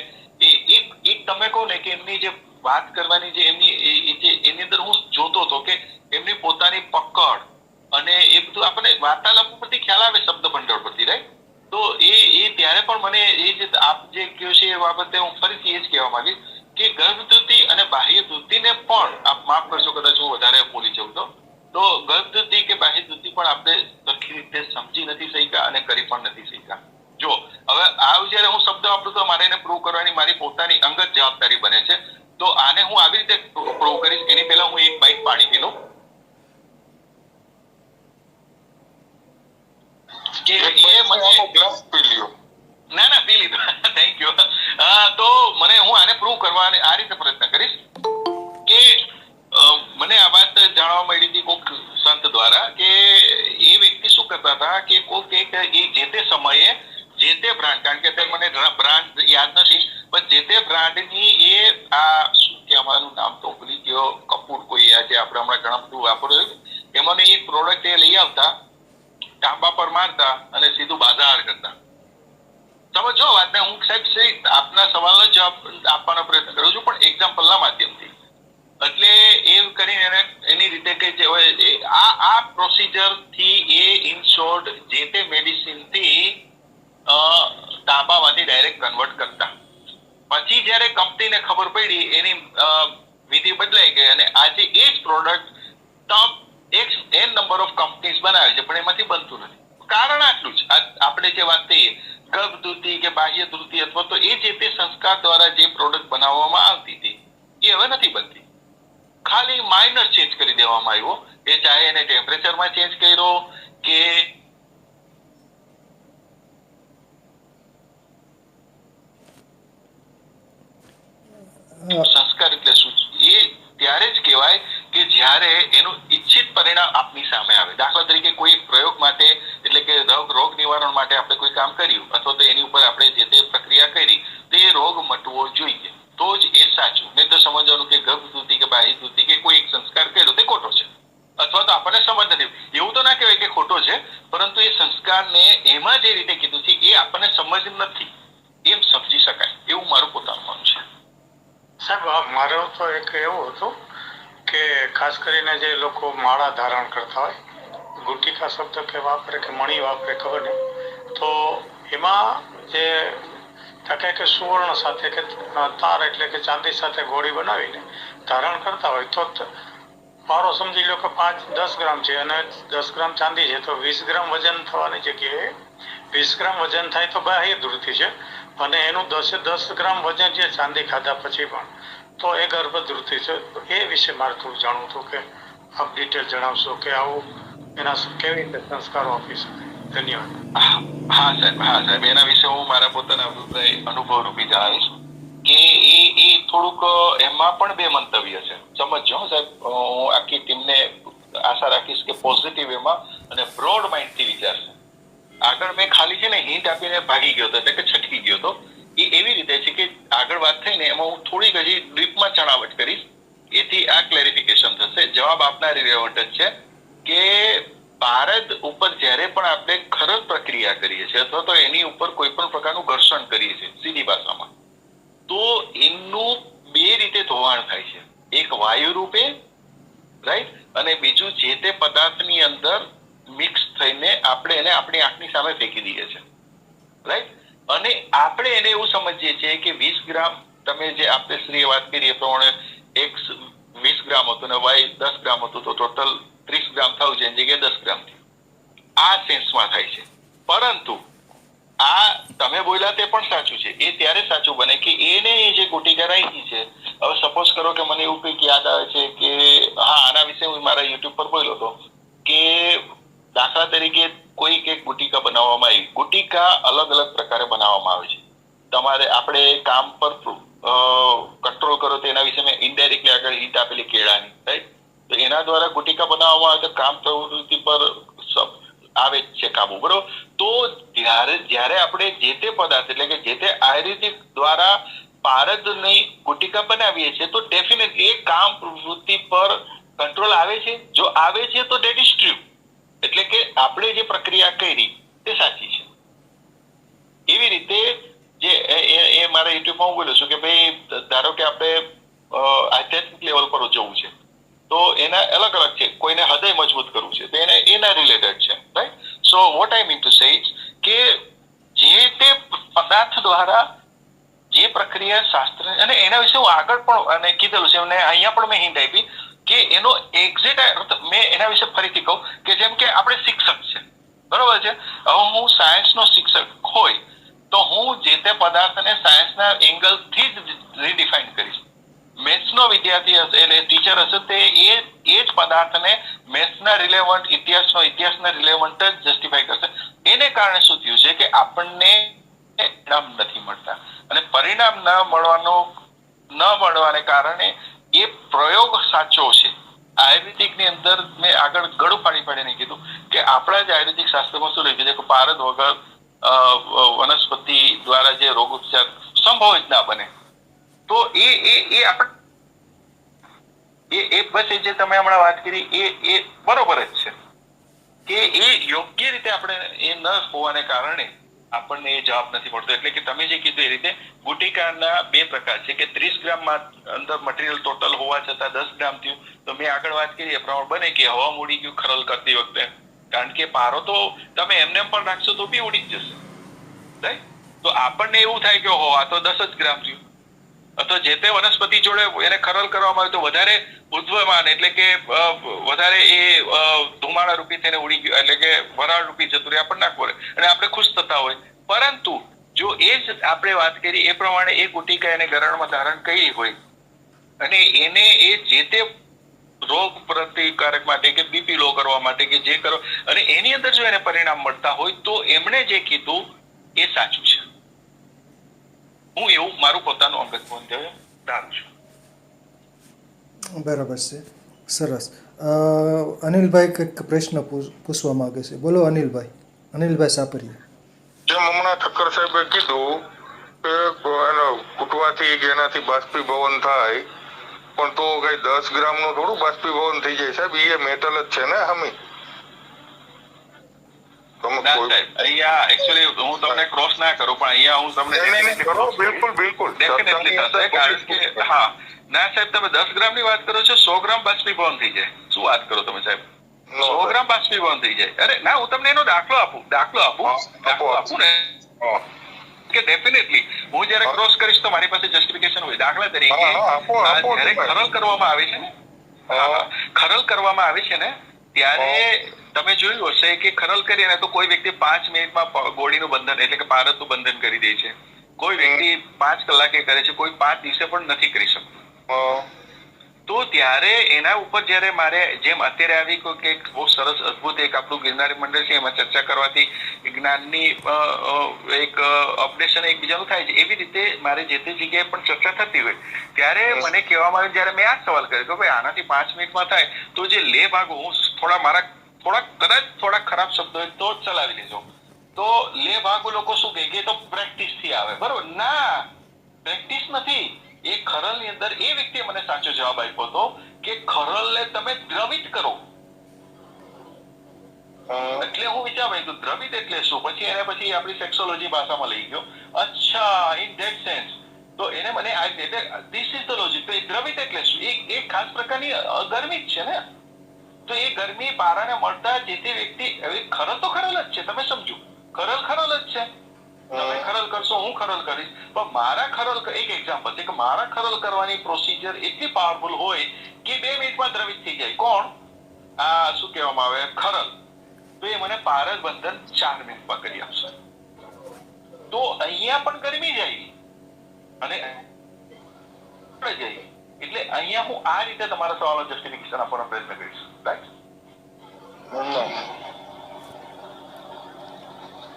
એક તમે કહો ને કે એમની જે વાત કરવાની જે એની અંદર હું જોતો હતો કે એમની પોતાની પકડ અને એ બધું આપણને વાર્તાલાપ પરથી ખ્યાલ આવે શબ્દ ભંડોળ પરથી, રાઈટ? તો એ ત્યારે પણ મને એ જે આપ જે કહ્યો છે એ બાબતે હું ફરીથી એ જ કહેવા માંગીશ કે ગર્ભવૃત્તિ અને બાહ્ય વૃત્તિને પણ આપ માફ કરશો કદાચ હું વધારે બોલી જાઉં તો ગર્ભવૃત્તિ કે બાહ્ય વૃત્તિ પણ આપણે સરખી રીતે સમજી નથી શક્યા અને કરી પણ નથી શક્યા. જો હવે જયારે હું શબ્દ વાપરું તો મારે એને પ્રૂવ કરવાની મારી પોતાની અંગત જવાબદારી બને છે. તો આને હું આવી રીતે પ્રૂવ કરીશ. એની પહેલા હું એક બાઈક પાણી પી લઉં કે એ મને ગ્લાસ પી લ્યો. ના પી લીધો. Thank you. તો મને હું આને પ્રૂવ કરવા આ રીતે પ્રયત્ન કરીશ કે મને આ વાત જાણવા મળી હતી કોઈક સંત દ્વારા કે એ વ્યક્તિ શું કરતા હતા કે કોઈક એક જે તે સમયે જે તે બ્રાન્ડ, કારણ કે અત્યારે મને બ્રાન્ડ યાદ નથી પણ જે તે બ્રાન્ડની એ આ શું કહેવાનું નામ તો ભૂલી ગયો, કપૂર કોઈ આજે આપણે હમણાં ઘણા બધું વાપર્યું એમાં એક પ્રોડક્ટ એ લઈ આવતા, તાંબા પર મારતા અને સીધું બાજાર કરતા. સમજો વાતને. હું સાહેબ આપના સવાલનો જવાબ આપવાનો પ્રયત્ન કરું છું પણ એક્ઝામ્પલના માધ્યમથી. એટલે એ કરીને એની રીતે કે જે હોય આ પ્રોસિજર થી એ ઇન શોર્ટ જે તે મેડિસિન થી તાંબામાંથી ડાયરેક્ટ કન્વર્ટ કરતા. પછી જ્યારે કંપનીને ખબર પડી એની વિધિ બદલાઈ ગઈ અને આજે એ જ product top n number of companies બનાવે છે પણ એમાંથી બનતું નથી. કારણ આટલું જ. આપણે જે વાત કહીએ ગર્ભવૃત્તિ કે બાહ્ય વૃત્તિ અથવા તો એ જે તે સંસ્કાર દ્વારા જે પ્રોડક્ટ બનાવવામાં આવતી હતી એ હવે નથી બનતી. ખાલી માઇનર ચેન્જ કરી દેવામાં આવ્યો. એ ચાહે એને ટેમ્પરેચરમાં ચેન્જ કર્યો કે સંસ્કાર એટલે શું એ ત્યારે જ કહેવાય કે જ્યારે એનું ઈચ્છિત પરિણામ આપની સામે આવે. દાખલા તરીકે કોઈ પ્રયોગ માટે એટલે કે રોગ નિવારણ માટે આપણે કોઈ કામ કર્યું અથવા તો એની ઉપર આપણે જે તે પ્રક્રિયા કરી તો એ રોગ મટવો જોઈએ તો જ એ સાચું. નહીં તો સમજવાનું કે ગર્ભવૃત્તિ કે બાહ્ય વૃત્તિ કે કોઈ એક સંસ્કાર કર્યો તે ખોટો છે અથવા તો આપણને સમજ નથી. એવું તો ના કહેવાય કે ખોટો છે પરંતુ એ સંસ્કારને એમાં જે રીતે કીધું છે એ આપણને સમજ નથી એમ સમજી શકાય એવું મારું પોતાનું માનવું છે. સાહેબ મારો તો એક એવું હતું કે ખાસ કરીને જે લોકો માળા ધારણ કરતા હોય, ગુટિકા શબ્દ કે વાપરે કે મણી વાપરે ખબર નહીં, તો એમાં જે ટકે કે સુવર્ણ સાથે કે તાર એટલે કે ચાંદી સાથે ગોળી બનાવીને ધારણ કરતા હોય તો મારો સમજી લો કે 5-10 ગ્રામ છે અને 10 ગ્રામ ચાંદી છે તો 20 ગ્રામ વજન થવાની જગ્યાએ 20 ગ્રામ વજન થાય તો બાહ્ય વૃત્તિ છે અને એનું 10 ગ્રામ વજન છે ચાંદી ખાધા પછી પણ તો એ ગર્ભવૃત્તિ છે. એ વિશે મારે થોડું જાણવું હતું કે આપ ડિટેલ જણાવશો કે આવું એના કેવી રીતે સંસ્કારો આપી શકાય. ધન્યવાદ. હા સાહેબ એના વિશે હું મારા પોતાના અભિપ્રાય અનુભવ રૂપી જણાવીશ કે એ થોડુંક એમાં પણ બે મંતવ્ય છે. સમજો સાહેબ, હું આખી ટીમને આશા રાખીશ કે પોઝિટિવ એમાં અને બ્રોડ માઇન્ડથી વિચારશે. આગળ મેં ખાલી છે ને હિન્ટ આપીને ભાગી ગયો હતો એટલે કે છટકી ગયો હતો. એ એવી રીતે છે કે આગળ વાત થઈ ને એમાં હું થોડીક હજી ડીપમાં ચણાવટ કરીશ એથી આ ક્લેરિફિકેશન થશે. જવાબ આપનારી રિલેવન્ટ જ છે કે પારદ ઉપર જ્યારે પણ આપણે ખરલ પ્રક્રિયા કરીએ છીએ અથવા તો એની ઉપર કોઈ પણ પ્રકારનું ઘર્ષણ કરીએ છીએ સીધી ભાષામાં, તો એનું બે રીતે ધોવાણ થાય છે. એક વાયુ રૂપે, રાઈટ, અને બીજું જે તે પદાર્થની અંદર મિક્સ થઈને આપણે એને આપણી આંખની સામે ફેંકી દઈએ છીએ, રાઈટ. અને આપણે એને એવું સમજીએ છીએ કે 20 ગ્રામ, તમે જે આપણે શ્રીએ વાત કરી એ પ્રમાણે X 20 ગ્રામ હતું ને Y 10 ગ્રામ હતું, તો ટોટલ 30 ગ્રામ થયું છે એની જગ્યાએ 10 ગ્રામ થયું. આ સેન્સમાં થાય છે. પરંતુ આ તમે બોલ્યા તે પણ સાચું છે. એ ત્યારે સાચું બને કે એને જે ગુટિકા રાખી છે, હવે સપોઝ કરો કે મને એવું કંઈક યાદ આવે છે કે હા, આના વિશે હું મારા યુટ્યુબ પર બોલ્યો હતો કે દાખલા તરીકે કોઈ એક ગુટિકા બનાવવામાં આવી. ગુટિકા અલગ અલગ પ્રકારે બનાવવામાં આવે છે. તમારે આપણે કામ પર કંટ્રોલ કરો તો એના વિશે મેં ઇનડાયરેક્ટલી આગળ હિન્ટ આપેલી કેળાની, રાઈટ. તો એના દ્વારા ગુટિકા બનાવવામાં આવે તો કામ પ્રવૃત્તિ પર આવે જ છે કાબુ, બરોબર. તો જ્યારે આપણે જે તે પદાર્થ એટલે કે જે તે આયુર્વેદિક દ્વારા પારદની ગુટિકા બનાવીએ છીએ તો ડેફિનેટલી એ કામ પ્રવૃત્તિ પર કંટ્રોલ આવે છે. જો આવે છે તો ધેટ ઇઝ ટ્રુ, એટલે કે આપણે જે પ્રક્રિયા કરી તે સાચી છે. એવી રીતે જે એ મારા યુટ્યુબમાં હું બોલું છું કે ભાઈ ધારો કે આપણે આધ્યાત્મિક લેવલ પર જવું છે તો એના અલગ અલગ છે. કોઈને હૃદય મજબૂત કરવું છે તો એને એના રિલેટેડ છે, right. So what I mean to say કે જે તે પદાર્થ દ્વારા જે પ્રક્રિયા શાસ્ત્ર, અને એના વિશે હું આગળ પણ અને કીધેલું છે અને અહીંયા પણ મેં હિન્ટ આપી કે એનો એક્ઝેક્ટ મેં એના વિશે ફરીથી કહું કે જેમ કે આપણે શિક્ષક છે, બરોબર છે. હવે હું સાયન્સનો શિક્ષક હોય તો હું જે તે પદાર્થને સાયન્સના એંગલથી જ રીડિફાઇન કરીશ. મેથ્સનો વિદ્યાર્થી હશે એટલે ટીચર હશે તે એ જ પદાર્થને મેથ્સના રિલેવન્ટ, ઇતિહાસના રિલેવન્ટ જ જસ્ટિફાઈ કરશે. એને કારણે શું થયું છે કે આપણને પરિણામ નથી મળતા, અને પરિણામ ન મળવાને કારણે એ પ્રયોગ સાચો છે. આયુર્વેદિકની અંદર મેં આગળ ગળું પાડીને કીધું કે આપણા જ આયુર્વેદિક શાસ્ત્રમાં શું લખ્યું છે કે પારદ વગર વનસ્પતિ દ્વારા જે રોગ ઉપચાર સંભવ જ ના બને. તો એ આપણે બસ જે તમે હમણાં વાત કરી એ બરોબર જ છે કે એ યોગ્ય રીતે આપણે એ ન હોવાને કારણે આપણને એ જવાબ નથી મળતો. એટલે કે તમે જે કીધું એ રીતે ગુટિકાના બે પ્રકાર છે કે 30 ગ્રામમાં અંદર મટીરિયલ ટોટલ હોવા છતાં 10 ગ્રામ થયું. તો મેં આગળ વાત કરી એ પ્રમાણે બને કે હવા ઉડી ગયું ખરલ કરતી વખતે, કારણ કે પારો તો તમે એમને પણ રાખશો તો બી ઉડી જ જશે, રાઈટ. તો આપણને એવું થાય કે આ તો 10 જ ગ્રામ થયું. અથવા જે તે વનસ્પતિ જોડે એને ખરલ કરવામાં આવે તો વધારે ઉદ્ધવમાન એટલે કે વધારે એ ધુમાડા રૂપી થઈને ઉડી ગયું, એટલે કે વરાળ રૂપી જતું રહે, આપણને ના ખોરે અને આપણે ખુશ થતા હોય. પરંતુ જો એ જ આપણે વાત કરી એ પ્રમાણે એ ગુટિકા એને ગરણમાં ધારણ કરી હોય અને એને એ જે તે રોગ પ્રતિકારક માટે કે બીપી લો કરવા માટે કે જે કરો અને એની અંદર જો એને પરિણામ મળતા હોય તો એમણે જે કીધું એ સાચું છે. હું એવું મારું પોતાનું અંગત મંતવ્ય ધારું છું. બરાબર છે, સરસ. અનિલભાઈ કંઈક પ્રશ્ન પૂછવા માંગે છે. બોલો અનિલભાઈ સાપરિયા. જેમ હમણાં ઠક્કર સાહેબે કીધું કે એનો કૂટવાથી કે એનાથી બાષ્પીભવન થાય, પણ તો કઈ 10 ગ્રામનું થોડું બાષ્પીભવન થઈ જાય સાહેબ, એ મેટલ જ છે ને હમી. અહીંયા એકચ્યુઅલી હું તમને ક્રોસ ના કરું પણ અહીંયા હું તમને બિલકુલ ડેફિનેટલી થશે, કારણ કે હા ના સાહેબ તમે 10 ગ્રામની વાત કરો છો, 100 ગ્રામ બાષ્પીભવન થઈ જાય. શું વાત કરો તમે સાહેબ? 100 ગ્રામ બાષ્પીભવન થઈ જાય. અરે ના, હું તમને એનો દાખલો આપું ને કે ડેફિનેટલી હું જયારે ક્રોસ કરીશ તો મારી પાસે જસ્ટિફિકેશન હોય. દાખલા તરીકે જયારે ખરલ કરવામાં આવે છે ને, ખરલ કરવામાં આવે છે ને ત્યારે તમે જોયું હશે કે ખરલ કરીએ ને તો કોઈ વ્યક્તિ 5 મિનિટમાં ગોળીનું બંધન એટલે કે પારદનું બંધન કરી દે છે. કોઈ વ્યક્તિ 5 કલાકે કરે છે, કોઈ 5 દિવસે પણ નથી કરી શકતું. તો ત્યારે એના ઉપર જયારે મારે જેમ અત્યારે આવી કે બહુ સરસ અદભુત એક આપણું ગિરનારી મંડળ છે એમાં ચર્ચા કરવાથી જ્ઞાનની એક અપડેશન એકબીજાનું થાય છે, એવી રીતે મારે જે તે જગ્યાએ પણ ચર્ચા થતી હોય ત્યારે મને કહેવામાં આવે, જયારે મેં આ સવાલ કર્યો કે ભાઈ આનાથી 5 મિનિટમાં થાય તો જે લે ભાગ હું થોડા ખરાબ શબ્દો હોય તો ચલાવી લેજો. તો લે ભાગુ લોકો શું કહે તો પ્રેક્ટિસ થી આવે, બરોબર? ના, પ્રેક્ટિસ નથી. એ ખરલ ની અંદર એ વ્યક્તિએ મને સાચો જવાબ આપ્યો હતો કે ખરલને તમે દ્રવિત કરો. એટલે હું વિચારું તો દ્રવિત એટલે શું, પછી એને પછી આપણી સેક્સોલોજી ભાષામાં લઈ ગયો. અચ્છા, ઇન ધેટ સેન્સ તો એને મને ધીસ ઇઝ ધ લોજિક. તો એ દ્રવિત એટલે શું? એક ખાસ પ્રકારની ગરમી જ છે ને. તો એ ગરમી પારાને મળતા જે તે વ્યક્તિ, ખરલ તો ખરલ જ છે, તમે સમજો, ખરલ ખરલ જ છે. તમે ખરલ કરશો, હું ખરલ કરીશ, પણ મારા ખરલ, એક એક્ઝામ્પલ છે કે મારા ખરલ કરવાની પ્રોસિજર એટલી પાવરફુલ હોય કે 2 મિનિટમાં દ્રવિત થઈ જાય. કોણ? આ શું કહેવામાં આવે, ખરલ. તો એ મને પારદ બંધન 4 મિનિટમાં કરી આપશે. તો અહીંયા પણ ગરમી જાય અને જાય. એટલે અહીંયા હું આ રીતે તમારા સવાલનો જસ્ટિફિકેશન આપવાનો પ્રયત્ન કરીશ. રાઈટ?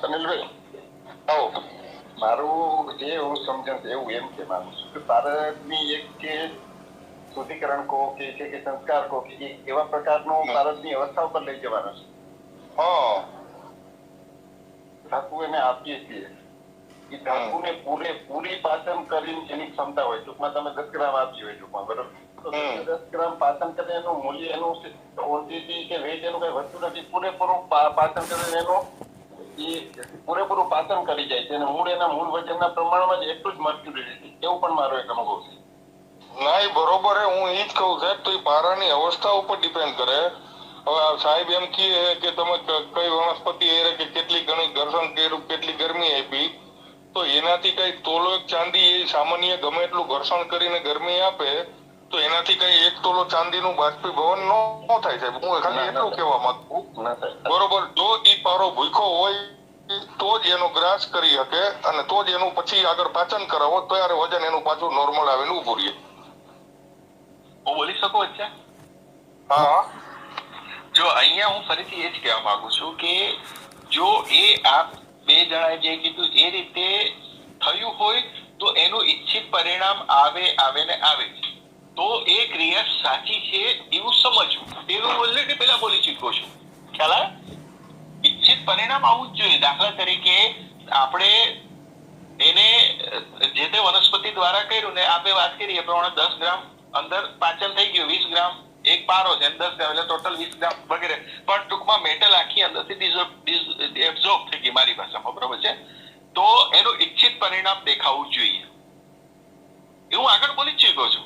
અનિલભાઈ, આવો. મારું જે હું સમજણ છે એવું એમ કે માનું છું કે ભારતની એક કે શુદ્ધિકરણ કહો કે છે કે સંસ્કાર કહો કે એવા પ્રકારનું ભારતની અવસ્થા ઉપર લઈ જવાનો છે. ધાતુ એને આપીએ છીએ, એ ધાતુને પૂરી પાચન કરીને જેની ક્ષમતા હોય, ટૂંકમાં તમે 10 ગ્રામ આપી હોય ટૂંકમાં, બરોબર, તો 10 ગ્રામ પાચન કરીને એનું મૂલ્ય, એનું ક્વોન્ટિટી કે વેટ એનું કઈ વસ્તુ નથી. પૂરેપૂરું પાચન કરીને એનું પૂરેપૂરું પાચન કરી જાય છે અને મૂળ વજનના પ્રમાણમાં જ એટલું જ મર્ક્યુરી રહે છે. એવું પણ મારો એક અનુભવ છે. ના, એ બરોબર હે. હું ઈ જ કહું સાહેબ, તો એ પારાની અવસ્થા ઉપર ડિપેન્ડ કરે. હવે સાહેબ એમ કહે કે તમે કઈ વનસ્પતિ એ કે કેટલી ઘણી ઘર્ષણ કર્યું, કેટલી ગરમી આપી, તો એનાથી કઈ તોલો એક ચાંદી એ સામાન્ય ગમે એટલું ઘર્ષણ કરીને ગરમી આપે તો એનાથી કઈ 1 તોલો ચાંદીનું બાષ્પીભવન ન થાય સાહેબ. હું ખાલી એટલું કહેવા માંગુ. બરોબર, જો ઈ પારો ભૂખ્યો હોય તો જ એનો ગ્રાસ કરી શકે અને તો જ એનું પછી આગળ પાચન કરાવો, તો યાર વજન એનું પાછું નોર્મલ આવીને ઉભું રહે. હું બોલી શકું વચ્ચે? હા, જો અહીંયા હું ફરીથી એ જ કહેવા માંગુ છું કે જો એ આપ 2 જણાએ જે કીધું એ રીતે થયું હોય તો એનું ઈચ્છિત પરિણામ આવે ને આવે, તો એ ક્રિયા સાચી છે એવું સમજવું. એવું ઓલરેડી પેલા બોલી ચૂક્યો છું. ખ્યાલ આવે? ઈચ્છિત પરિણામ આવવું જ જોઈએ. દાખલા તરીકે આપણે એને જે તે વનસ્પતિ દ્વારા કર્યું ને આપણે વાત કરી એ પ્રમાણે 10 ગ્રામ અંદર પાચન થઈ ગયું, 20 ગ્રામ એક પારો છે, 10 ગ્રામ એટલે ટોટલ 20 ગ્રામ વગેરે. પણ ટૂંકમાં મેટલ આખી અંદરથી એબ્ઝોર્બ થઈ ગઈ મારી ભાષામાં, બરોબર છે? તો એનું ઈચ્છિત પરિણામ દેખાવું જોઈએ. એવું આગળ બોલી જ ચૂક્યો છું.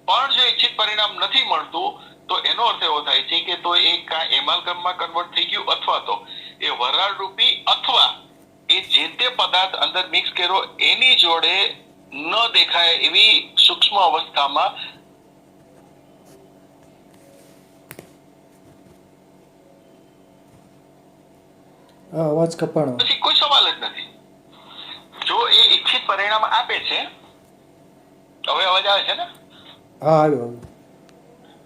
પણ જો ઈચ્છિત પરિણામ નથી મળતું તો એનો અર્થ એવો થાય છે કે તો એ કાં એમાલ્ગમમાં કન્વર્ટ થઈ ગયું અથવા તો એ વરાળ રૂપી અથવા એ જે તે પદાર્થ અંદર મિક્સ કર્યો એની જોડે ન દેખાય એવી સૂક્ષ્મ અવસ્થામાં અવાજ કપાણો. પછી કોઈ સવાલ જ નથી. જો એ ઈચ્છિત પરિણામ આપે છે, હવે અવાજ આવે છે ને? હા, આવ્યો.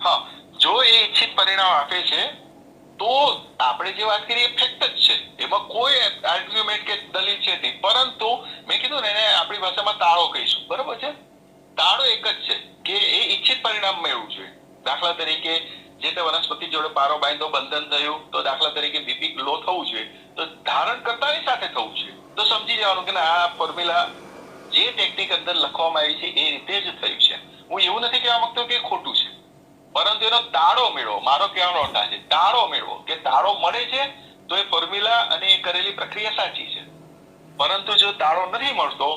હા, જો એ ઈચ્છિત પરિણામ આપે છે તો આપણે જે વાત કરી એ ફેક્ટ જ છે, એમાં કોઈ આર્ગ્યુમેન્ટ કે દલીલ છે નહીં. પરંતુ મેં કીધું ને, એને આપણી ભાષામાં તાળો કહીશું, બરોબર છે? તાળો એક જ છે કે એ ઈચ્છિત પરિણામ મેળવવું જોઈએ. દાખલા તરીકે જે તે વનસ્પતિ જોડે પારો બાંધો, બંધન થયું, તો દાખલા તરીકે બીપી લો થવું જોઈએ, તો ધારણ કરતાની સાથે થવું જોઈએ. તો સમજી જવાનું કે આ ફોર્મ્યુલા જે ટેકનિક અંદર લખવામાં આવી છે એ રીતે જ થયું છે. હું એવું નથી કહેવા માંગતો કે ખોટું છે, પરંતુ એનો તાળો મેળવો. મારો કહેવાનો અર્થ છે તાળો મેળવો, કે તાળો મળે છે તો એ ફોર્મ્યુલા અને એ કરેલી પ્રક્રિયા સાચી છે. પરંતુ જો તાળો નથી મળતો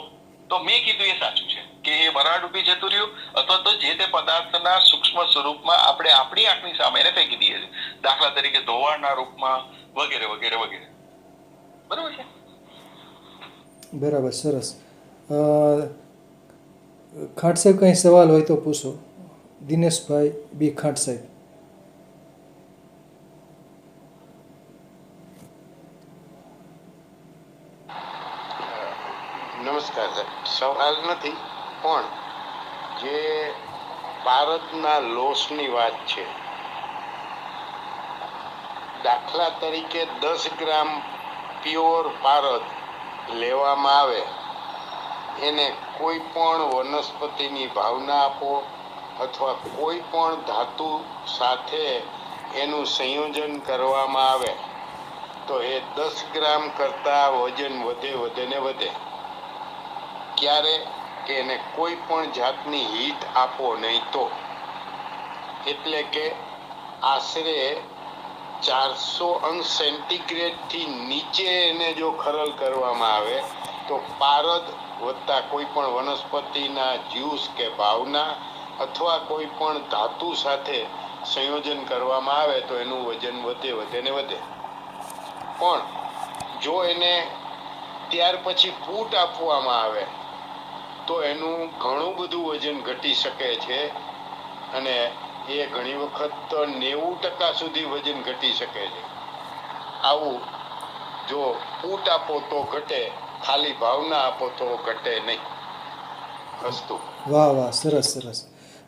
તો મેં કીધું એ સાચું છે કે એ વરાળ રૂપી જતું રહ્યું અથવા તો જે તે પદાર્થના સૂક્ષ્મ સ્વરૂપમાં આપણે આપણી આંખની સામે એને ફેંકી દઈએ છીએ. દાખલા તરીકે ધોવાણના રૂપમાં વગેરે વગેરે વગેરે. બરોબર છે? બરાબર, સરસ. ખાટ સાહેબ, કંઈ સવાલ હોય તો પૂછો. દિનેશભાઈ બી ખાટ સાહેબ. નમસ્કાર સાહેબ. સવાલ નથી, પણ જે ભારતના લોસની વાત છે, દાખલા તરીકે 10 ગ્રામ પ્યોર પારદ લેવામાં આવે, એને કોઈ પણ વનસ્પતિની ભાવના આપો અથવા કોઈ પણ ધાતુ સાથે એનું સંયોજન કરવામાં આવે તો એ 10 ગ્રામ કરતાં વજન વધે ને વધે. ક્યારે? કે એને કોઈ પણ જાતની હીટ આપો નહીં તો. એટલે કે આશરે 400 સેન્ટીગ્રેડ થી નીચે એને જો ખરલ કરવામાં આવે તો પારદ વત્તા કોઈ પણ વનસ્પતિના જ્યુસ કે ભાવના અથવા કોઈ પણ ધાતુ સાથે સંયોજન કરવામાં આવે તો એનું વજન વધે ને વધે. પણ જો એને ત્યાર પછી ફૂટ આપવામાં આવે તો એનું ઘણું બધું વજન ઘટી શકે છે અને એ ઘણી વખત 90% સુધી વજન ઘટી શકે છે. આવું જો ફૂટ આપો તો ઘટે, ખાલી ભાવના આપો તો ઘટે નહીં. અસ્તુ. વાહ વાહ, સરસ સરસ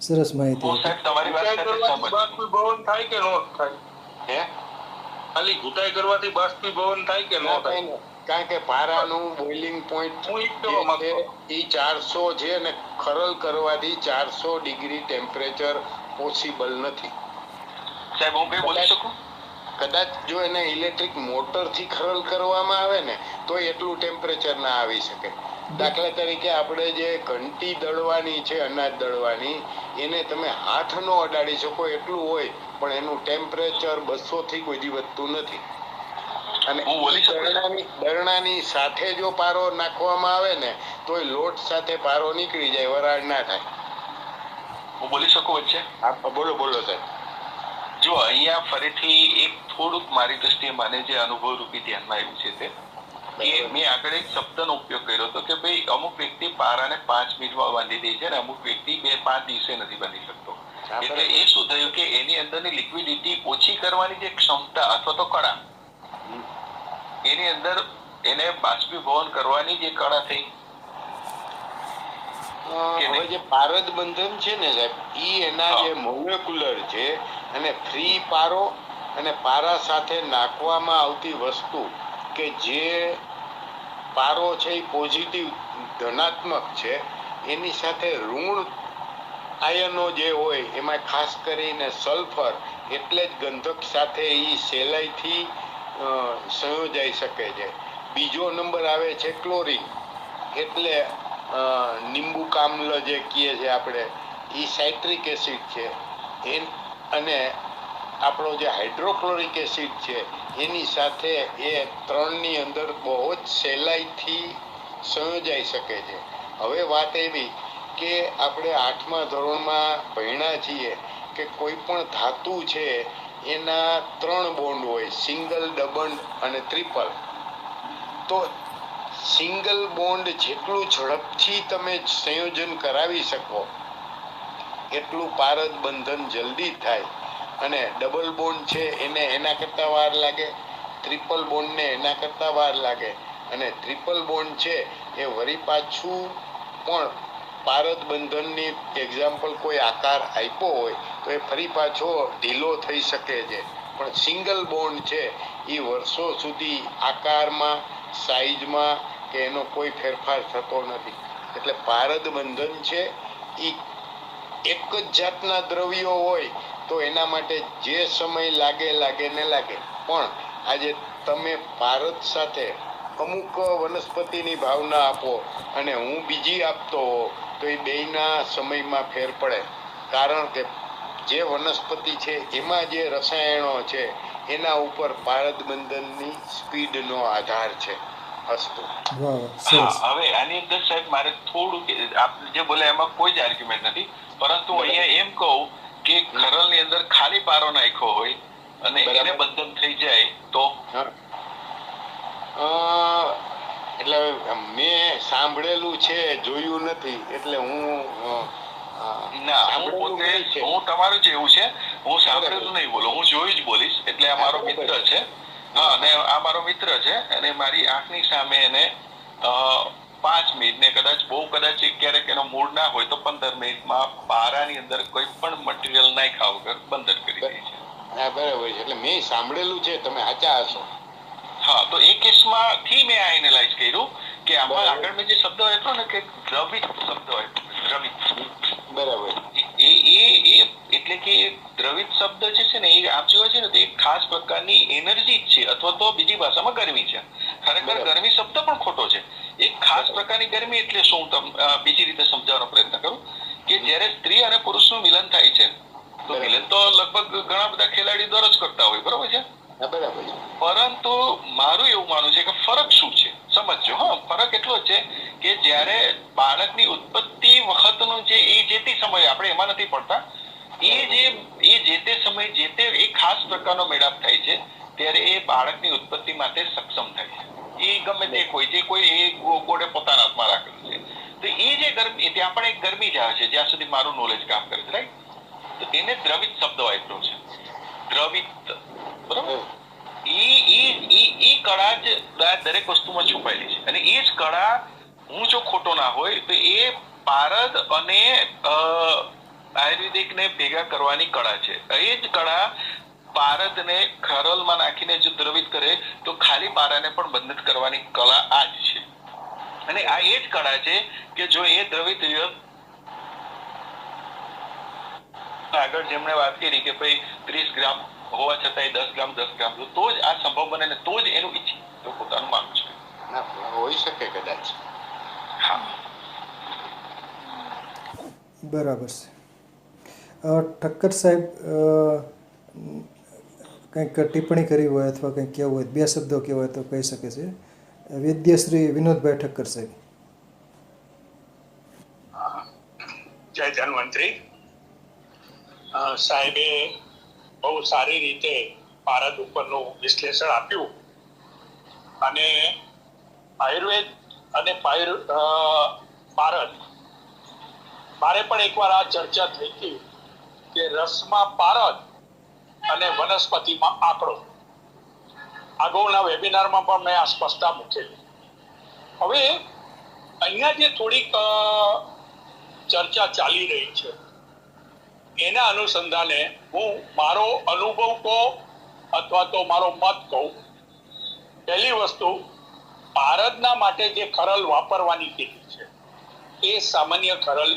સરસ માહિતી હું હતી. સાહેબ તમારી વાત સાથે સહમત છું. બાષ્પીભવન થાય કે ન થાય? હે ખાલી ઘૂંટાઈ કરવાથી બાષ્પીભવન થાય કે ન થાય? કારણ કે પારાનું બોઇલિંગ પોઈન્ટ હું ઈ કહેવા માંગતો હતો. એ 400 છે અને ખરલ કરવાથી 400 ડિગ્રી ટેમ્પરેચર પોસિબલ નથી. સાહેબ હું કઈ બોલી શકું? કદાચ જો એને ઇલેક્ટ્રિક મોટરથી ખરલ કરવામાં આવે ને તો એટલું ટેમ્પરેચર ના આવી શકે. દાખલા તરીકે આપણે જે ઘંટી દળવાની છે, અનાજ દળવાની, એને તમે હાથ નો અડાડી શકો એટલું હોય, પણ એનું ટેમ્પરેચર 200 થી કોઈ દી વધતું નથી. અને હું બોલી શકું? દરણાની સાથે જો પારો નાખવામાં આવે ને તો એ લોટ સાથે પારો નીકળી જાય, વરાળ ના થાય. હું બોલી શકું વચ્ચે? બોલો બોલો સાહેબ. જો અહીંયા ફરીથી એક થોડુંક મારી દ્રષ્ટિએ મને જે અનુભવ રૂપી ધ્યાનમાં આવ્યું છે તે કે મેં આગળ એક શબ્દનો ઉપયોગ કર્યો હતો કે ભાઈ અમુક વ્યક્તિ પારાને 5 મિનિટમાં બાંધી દે છે અને અમુક વ્યક્તિ 2-5 દિવસે નથી બાંધી શકતો. એટલે એ શું થયું કે એની અંદરની લિક્વિડિટી ઓછી કરવાની જે ક્ષમતા અથવા તો કળા, એની અંદર એને બાષ્પીભવન કરવાની જે કળા થઈ. હવે જે પારદ બંધન છે ને સાહેબ, ઈ એના જે મોલેક્યુલર છે અને ફ્રી પારો અને પારા સાથે નાખવામાં આવતી વસ્તુ કે જે પારો છે એ પોઝિટિવ ધનાત્મક છે, એની સાથે ઋણ આયનો જે હોય એમાં ખાસ કરીને સલ્ફર, એટલે જ ગંધક સાથે એ સહેલાઈથી સંયોજાઈ શકે છે. બીજો નંબર આવે છે ક્લોરીન, એટલે નિંબુક આમ્લ જે કહીએ છે આપણે, એ સાઇટ્રિક એસિડ છે. અને આપણો જે હાઇડ્રોક્લોરિક એસિડ છે એની સાથે એ ત્રણની અંદર બહુ જ સહેલાઈથી સંયોજાઈ શકે છે. હવે વાત એવી કે આપણે 8મા ધોરણમાં ભણ્યા છીએ કે કોઈ પણ ધાતુ છે એના 3 બોન્ડ હોય, સિંગલ, ડબલ અને ટ્રિપલ. તો સિંગલ બોન્ડ જેટલું ઝડપથી તમે સંયોજન કરાવી શકો એટલું પારદ બંધન જલ્દી થાય, અને ડબલ બોન્ડ છે એને એના કરતા વાર લાગે, ટ્રિપલ બોન્ડ ને એના કરતા વાર લાગે, અને ટ્રિપલ બોન્ડ છે એ વળી પાછું પણ પારદ બંધનની એક્ઝામ્પલ કોઈ આકાર આપ્યો હોય તો એ ફરી પાછો ઢીલો થઈ શકે છે. પણ સિંગલ બોન્ડ છે એ વર્ષો સુધી આકારમાં, સાઈઝમાં કે એનો કોઈ ફેરફાર થતો નથી. એટલે પારદ બંધન છે એ એક જ જાતના દ્રવ્યો હોય તો એના માટે જે સમય લાગે ને લાગે, પણ આજે તમે પારદ સાથે અમુક વનસ્પતિની ભાવના આપો અને હું બીજી આપતો હોઉં તો એ બેયના સમયમાં ફેર પડે. કારણ કે જે વનસ્પતિ છે એમાં જે રસાયણો છે એના ઉપર પારદ બંધનની સ્પીડનો આધાર છે. અસ્તુ. વાહ વાહ, સરસ. હવે આની અંદર સાહેબ મારે થોડું આપ જે બોલે એમાં કોઈ જ આર્ગ્યુમેન્ટ નથી, પરંતુ અહીંયા એમ કહું કે ખરલની અંદર ખાલી પારો નાખ્યો હોય અને એને બંધન થઈ જાય તો એટલે મેં સાંભળેલું છે, જોયું નથી, એટલે હું હું તમારું જ એવું છે, હું સાંભળેલું નહીં બોલું, હું જોયું જ બોલીશ. એટલે આ મારો મિત્ર છે, હા, અને આ મારો મિત્ર છે અને મારી આંખની સામે એને 5 મિનિટ ને કદાચ ક્યારેક એનો મૂડ ના હોય તો 15 મિનિટમાં પારાની અંદર કોઈ પણ મટીરિયલ નાખ્યા વગર બંધન કરી દે છે. હા, બરાબર છે. એટલે મેં સાંભળેલું છે, તમે સાચા હશો. હા, તો એ કેસમાંથી મેં આ એનાલાઇઝ કર્યું કે આમાં આગળ મેં જે શબ્દ આપ્યો ને કે દ્રવિત શબ્દ આપ્યો, દ્રવિત. બરાબર. એટલે કે દ્રવિત શબ્દ જે છે ને એ આપ જોવા છે ને તો એક ખાસ પ્રકારની એનર્જી જ છે, અથવા તો બીજી ભાષામાં ગરમી છે. ખરેખર ગરમી શબ્દ પણ ખોટો છે. એક ખાસ પ્રકારની ગરમી એટલે શું, બીજી રીતે સમજાવવાનો પ્રયત્ન કરું કે જ્યારે સ્ત્રી અને પુરુષનું મિલન થાય છે તો મિલન તો લગભગ ઘણા બધા ખેલાડી દરરોજ કરતા હોય, બરોબર છે. ના, બરાબર છે. પરંતુ મારું એવું માનવું છે કે ફરક શું છે સમજજો. હા, ફરક એટલો જ છે કે જ્યારે બાળકની ઉત્પત્તિ વખતનો જે તે સમય આપણે એમાં નથી પડતા, એ જે તે સમય જે તે એક ખાસ પ્રકારનો મેળાપ થાય છે ત્યારે એ બાળકની ઉત્પત્તિ માટે સક્ષમ થાય છે. એ ગમે તે કોઈ જે કોઈ એ ગોળે પોતાના હાથમાં રાખેલું છે. તો એ જે ગરમી, ત્યાં પણ એક ગરમી જ આવે છે જ્યાં સુધી મારું નોલેજ કામ કરે છે, રાઈટ? તો એને દ્રવિત શબ્દ વાપર્યો છે, દ્રવિત, બરોબર? ઈ કળા જ દરેક વસ્તુમાં છુપાયેલી છે, અને એ જ કળા, હું જો ખોટો ના હોય તો એ પારદ અને આયુર્વેદિક ને ભેગા કરવાની કળા છે. એ જ કળા પારદને ખરલમાં નાખીને જો દ્રવિત કરે તો ખાલી પારાને પણ બંધિત કરવાની કળા આ જ છે. અને આ એ જ કળા છે કે જો એ દ્રવિત આગળ જેમણે વાત કરી કે ભાઈ 30 ગ્રામ હોવા છતાં 10 ગ્રામ તો જ આ સંભવ બને ને તો જ એનું ઈચ્છિત પોતાનું માનવું છે. ના, હોઈ શકે કદાચ. હા, બરાબર છે. ઠક્કર સાહેબ, કંઈક ટિપ્પણી કરી હોય અથવા કંઈક કહેવું હોય, 2 શબ્દો કહેવા હોય તો કહી શકે છે. વૈદ્યશ્રી વિનોદભાઈ ઠક્કર સાહેબ. જય ધન્વંતરી. સાહેબે બહુ સારી રીતે ભારત ઉપરનું વિશ્લેષણ આપ્યું, અને આયુર્વેદ અને ભારત, મારે પણ એકવાર આ ચર્ચા થઈ હતી કે રસમાં પારદ અને વનસ્પતિમાં આંકડો. અગાઉના વેબિનારમાં પણ મેં આ સ્પષ્ટતા મૂકેલી. હવે અહીંયા જે થોડીક ચર્ચા ચાલી રહી છે એના અનુસંધાને હું મારો અનુભવ કહું અથવા તો મારો મત કહું. પહેલી વસ્તુ, પારદના માટે જે ખરલ વાપરવાની કીધી છે એ સામાન્ય ખરલ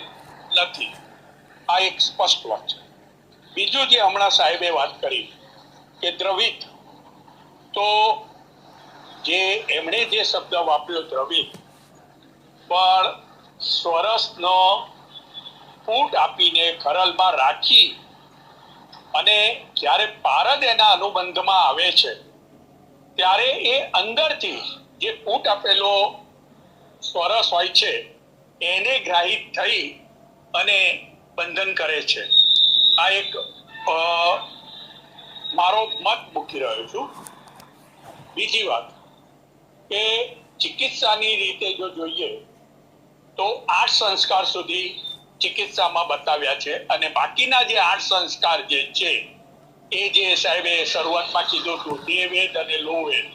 નથી. આ એક સ્પષ્ટ વાત છે. બીજું, જે હમણાં સાહેબે વાત કરી કે દ્રવિત, તો જે એમણે જે શબ્દ વાપર્યો દ્રવિત, પણ સ્વરસનો ફૂટ આપીને ખરલમાં રાખી અને જ્યારે પારદ એના અનુબંધમાં આવે છે ત્યારે એ અંદરથી જે ફૂટ આપેલો સ્વરસ હોય છે એને ગ્રાહિત થઈ અને બંધન કરે છે. આ એક મારો મત મૂકી રહ્યો છું. બીજી વાત કે ચિકિત્સાની રીતે જો જોઈએ તો 8 સંસ્કાર સુધી ચિકિત્સામાં બતાવ્યા છે, અને બાકીના જે 8 સંસ્કાર જે છે એ જે સાહેબે શરૂઆતમાં કીધું હતું, દેહવેદ અને લોહવેદ,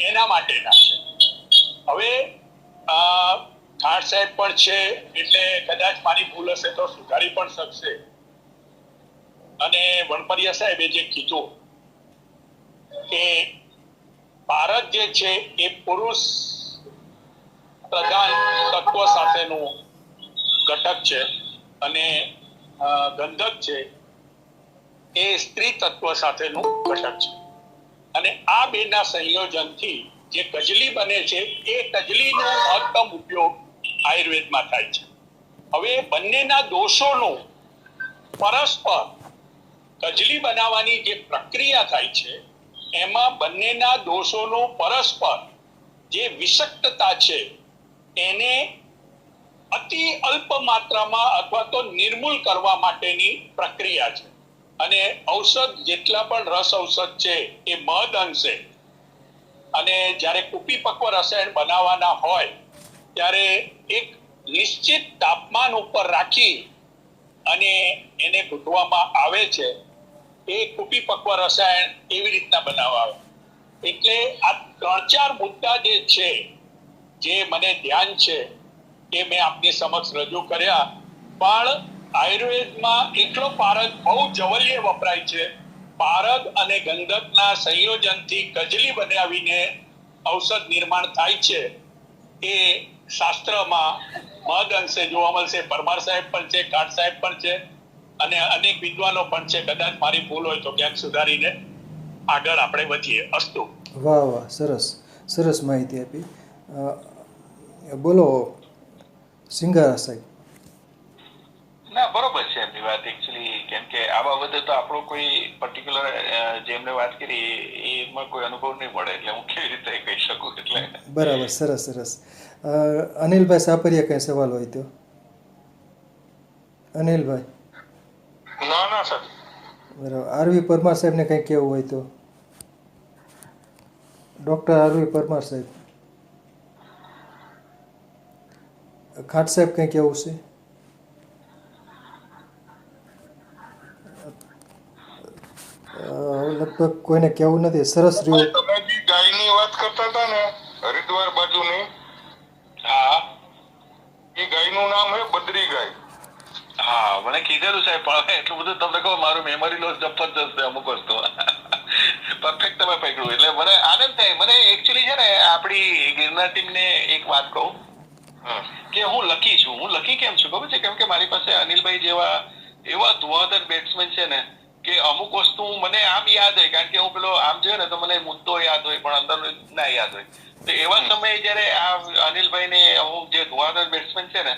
એના માટેના છે. હવે ખાટ સાહેબ પણ છે એટલે કદાચ મારી ભૂલ હશે તો સુધારી પણ શકશે. અને વણપરિયા સાહેબે જે કીધું કે ભારત જે છે એ પુરુષ પ્રધાન તત્વ સાથેનું ઘટક છે, અને ગંધક છે એ સ્ત્રી તત્વ સાથેનું ઘટક છે, અને આ બેના સંયોજનથી જે કજલી બને છે એ કજલીનો મહત્તમ ઉપયોગ આયુર્વેદમાં થાય છે. હવે બંનેના દોષોનું પરસ્પર કજલી બનાવવાની જે પ્રક્રિયા થાય છે એમાં બંનેના દોષોનું પરસ્પર જે વિષક્તતા છે એને અતિ અલ્પ માત્રામાં અથવા તો નિર્મૂલ કરવા માટેની પ્રક્રિયા છે. અને ઔષધ, જેટલા પણ રસ ઔષધ છે એ મહદ અંશે, અને જ્યારે કુપીપક્વ રસાયણ બનાવવાના હોય ત્યારે એક નિશ્ચિત તાપમાન ઉપર રાખી અને એને ઘૂંટવામાં આવે છે. એ કુપીપક્વ રસાયણ એવી રીતના બનાવવા આવે. એટલે આ 3-4 મુદ્દા જે છે, જે મને ધ્યાન છે એ મેં આપની સમક્ષ રજૂ કર્યા. પણ આયુર્વેદમાં એકલો પારદ બહુ જવલ્ય વપરાય છે. પારદ અને ગંધકના સંયોજનથી કજલી બનાવીને ઔષધ નિર્માણ થાય છે એ શાસ્ત્રમાં મહદ અંશે જોવા મળશે. પરમાર સાહેબ પણ છે, કાટ સાહેબ પણ છે, અને અનેક વિદ્વાનો પણ છે. કદાચ મારી ભૂલ હોય તો ક્યાંક સુધારીને આગળ આપણે વધીએ. અસ્તુ. વાહ વાહ, સરસ સરસ માહિતી આપી. બોલો સિંગારા સાહેબ. ના બરોબર છે એમની વાત એકચ્યુઅલી, કેમ કે આ બાબતે તો આપણો કોઈ પર્ટિક્યુલર જે એમને વાત કરી એમાં કોઈ અનુભવ નહીં મળે, એટલે હું કેવી રીતે કહી શકું. એટલે બરાબર, સરસ સરસ. અનિલભાઈ સાપરિયા કંઈ સવાલ હોય તો? અનિલભાઈ. ના સર. બરાબર. આરવી પરમાર સાહેબને કંઈ કહેવું હોય તો? ડૉક્ટર આરવી પરમાર સાહેબ. ખાટ સાહેબ કંઈ કહેવું છે? લગભગ કોઈને કહેવું નથી. સરસ રહ્યું. તમે જે ગાયની વાત કરતા હતા ને હરિદ્વાર બાજુની, હા એ ગાયનું નામ છે બદ્રી ગાય. હા મને કીધેલું સાહેબ, પણ હવે એટલું બધું તમને કહું મારું મેમરી લોસ જપત જશે અમુક વસ્તુ. પરફેક્ટ તમે પકડ્યું એટલે મને આનંદ થાય. મને એકચ્યુઅલી છે ને આપણી ગિરનાર ટીમને એક વાત કહું કે હું લકી કેમ છું ખબર છે? કેમ કે મારી પાસે અનિલભાઈ જેવા એવા ધુઆધર બેટ્સમેન છે ને કે અમુક વસ્તુ મને આમ યાદ હોય, કારણ કે હું પેલો આમ જોયો ને તો મને મુદ્દો યાદ હોય પણ અંદર ના યાદ હોય. તો એવા સમયે જયારે આ અનિલભાઈ ને અમુક જે ધુઆધર બેટ્સમેન છે ને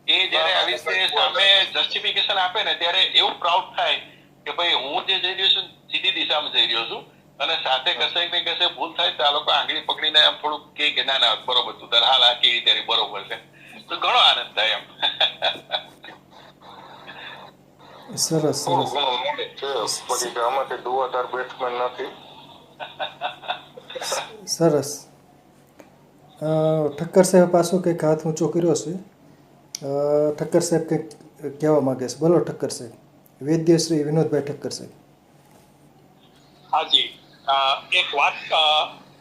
એ જયારે આવી રીતે સામે જસ્ટિફિકેશન આપે ને ત્યારે એવું પ્રાઉડ થાય કે ભાઈ હું જે જઈ રહ્યો છું સીધી દિશામાં જઈ રહ્યો છું, અને સાથે કશે ને કશે ભૂલ થાય તો આ લોકો આંગળી પકડીને આમ થોડુંક કે ના ના બરોબર તું તાર હાલ આ કેવી ત્યારે બરોબર છે, તો ઘણો આનંદ થાય એમ. સરસ સરસ. પછી કે આમાંથી દુઆદાર બેટ્સમેન નથી. સરસ. ઠક્કર સાહેબ પાછું કંઈક હાથ ઊંચો કર્યો છે. ઠક્કર સાહેબ કંઈક કહેવા માગે છે. બોલો ઠક્કર સાહેબ. વૈદ્ય શ્રી વિનોદભાઈ ઠક્કર સાહેબ. હાજી, એક વાત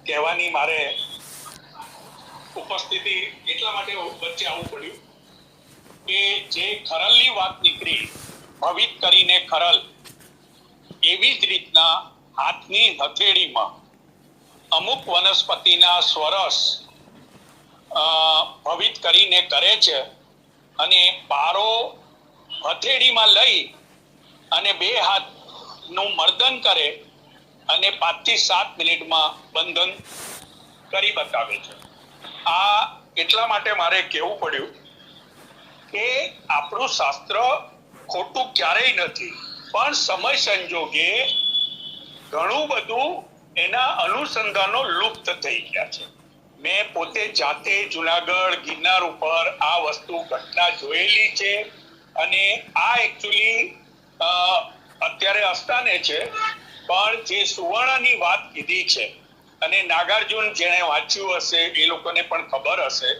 કહેવાની મારે ઉપસ્થિતિ એટલા માટે વચ્ચે આવવું પડ્યું કે જે ખરલની વાત નીકળી, ભવિત કરીને ખરલ, એવી જ રીતના હાથની હથેળીમાં અમુક વનસ્પતિના સ્વરસ ભવિત કરીને કરે છે, અને પારો હથેળીમાં લઈ અને બે હાથનું મર્દન કરે અને 5 થી 7 મિનિટમાં બંધન કરી બતાવે છે. આ એટલા માટે મારે કહેવું પડ્યું કે આપણું શાસ્ત્ર ખોટું ક્યારેય નથી, પણ સમય સંજોગે ઘણું બધું એના અનુસંધાનો લુપ્ત થઈ ગયા છે. મેં પોતે જાતે જુનાગઢ ગિરનાર ઉપર આ વસ્તુ ઘટના જોયેલી છે, અને આ એકચ્યુઅલી અત્યારે અસ્થાને છે, પણ જે સુવર્ણની વાત કીધી છે અને નાગાર્જુન જેણે વાંચ્યું હશે એ લોકોને પણ ખબર હશે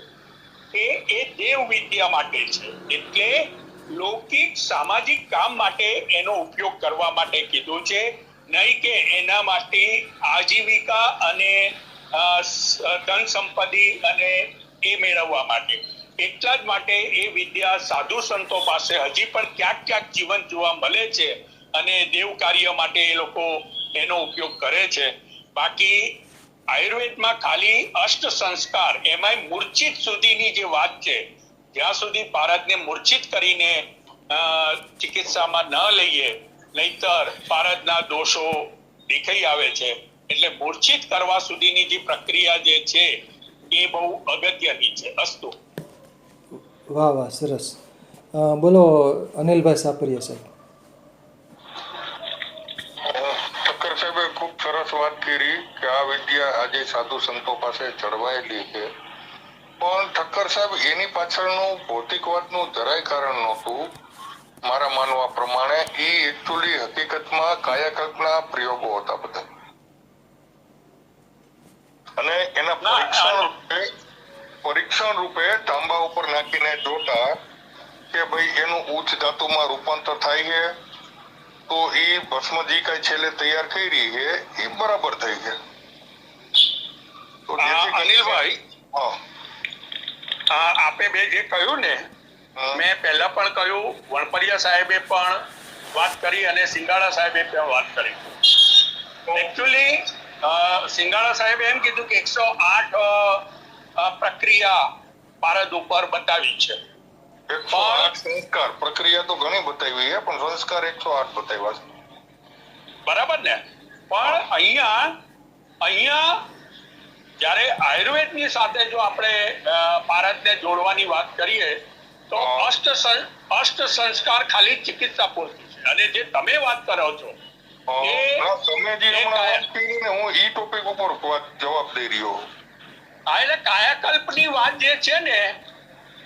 કે એ દેવ વિદ્યા માટે છે, એટલે લૌકિક સામાજિક કામ માટે એનો ઉપયોગ કરવા માટે કીધું છે, નહીં કે એના માટે આજીવિકા અને ધન સંપત્તિ અને એ મેળવવા માટે. એટલા જ માટે એ વિદ્યા સાધુ સંતો પાસે હજી પણ ક્યાંક ક્યાંક જીવન જોવા મળે છે, અને દેવ કાર્ય માટે એ લોકો એનો ઉપયોગ કરે છે. બાકી આયુર્વેદમાં ખાલી અષ્ટ સંસ્કાર, એમાંય મૂર્છિત સુધીની જે વાત છે, જ્યાં સુધી ભારતને મૂર્છિત કરીને ચિકિત્સામાં ન લઈએ નહીતર ભારતના દોષો દેખાઈ આવે છે. એટલે મૂર્છિત કરવા સુધીની જે પ્રક્રિયા જે છે એ બહુ અગત્યની છે. અસ્તુ. વાહ વાહ, સરસ. બોલો અનિલભાઈ સાપરિયા સાહેબ. ઠક્કર સાહેબે ખૂબ સરસ વાત કરી કે આ વિદ્યા આજે સાધુ સંતો પાસે જળવાયેલી છે, પણ ઠક્કર સાહેબ એની પાછળનું ભૌતિકવાદનું જરાય કારણ નહોતું મારા માનવા પ્રમાણે. એ એકચ્યુઅલી હકીકતમાં કાયાકલ્પના પ્રયોગો હતા બધા, અને એના પરીક્ષણ રૂપે તાંબા ઉપર નાખીને જોતા કે ભાઈ એનું ઉચ્ચ ધાતુમાં રૂપાંતર થાય છે તો એ ભસ્મ જે કઈ છેલ્લે તૈયાર કરી છે એ બરાબર થઈ છે. તો અનિલભાઈ, આપે બે જે કહ્યું ને, મેં પહેલા પણ કહ્યું, વણપરિયા સાહેબે પણ વાત કરી અને સિંગાળા સાહેબે પણ વાત કરી. એકચ્યુઅલી સિંગાળા સાહેબે એમ કીધું કે 108 પ્રક્રિયા ભારત ઉપર બતાવી છે. 108 સંસ્કાર પ્રક્રિયા તો ઘણી બતાવી છે, પણ સંસ્કાર 108 બતાવ્યા છે. બરાબર ને? પણ અહીંયા જ્યારે આયુર્વેદની સાથે જો આપણે ભારતને જોડવાની વાત કરીએ તો અષ્ટ સંસ્કાર ખાલી ચિકિત્સા પૂરતી છે. અને જે તમે વાત કરો છો તમે જે હમણાં વાત કરી ને, હું ઈ ટોપિક ઉપર જવાબ દઈ રહ્યો. એટલે કાયાકલ્પની વાત જે છે ને,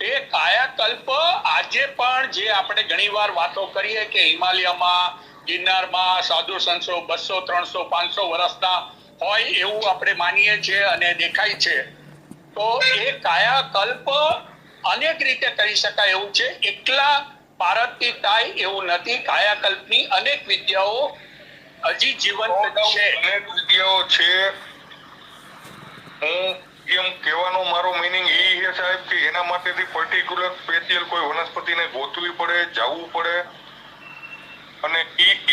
એ કાયાકલ્પ આજે પણ જે આપણે ઘણીવાર વાતો કરીએ કે હિમાલયમાં, ગિરનારમાં સાધુ સંતો 200, 300, 500 વર્ષના હોય એવું આપણે માનીએ છીએ અને દેખાય છે. તો એ કાયાકલ્પ અનેક રીતે કરી શકાય એવું છે. એકલા પારદથી થાય એવું નથી. કાયાકલ્પની અનેક વિદ્યાઓ હજી જીવંત છે. અનેક વિદ્યાઓ છે. હું એમ કહેવાનો મારો મિનિંગ એ છે સાહેબ કે એના માટેથી પર્ટિક્યુલર સ્પેશિયલ કોઈ વનસ્પતિને ગોતવી પડે, જવું પડે, અને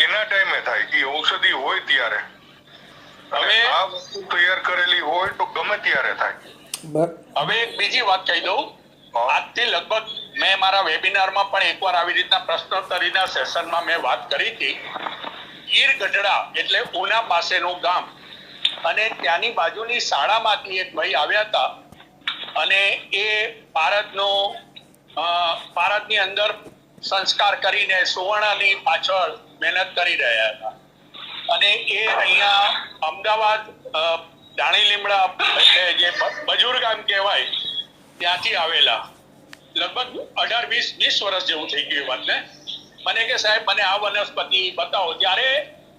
એના ટાઈમે થાય. એ ઔષધિ હોય ત્યારે. હવે આ વસ્તુ તૈયાર કરેલી હોય તો ગમે ત્યારે થાય. હવે એક બીજી વાત કહી દઉં. આજથી લગભગ મેં મારા વેબિનારમાં પણ એકવાર આવી રીતના પ્રશ્નોત્તરીના સેશનમાં મેં વાત કરી હતી. ગીર ગઢડા એટલે ઉના પાસેનું ગામ, અને ત્યાંની બાજુની શાળામાંથી એક ભાઈ આવ્યા હતા અને એ પારદની અંદર સંસ્કાર કરીને સુવર્ણની પાછળ મહેનત કરી રહ્યા હતા. અને એ અહીંયા અમદાવાદ ધાણી લીમડા એટલે જે બજુર ગામ કહેવાય ત્યાંથી આવેલા. લગભગ 18-20 વર્ષ જેવું થઈ ગયું વાતને. મને કે સાહેબ મને આ વનસ્પતિ બતાવો. ત્યારે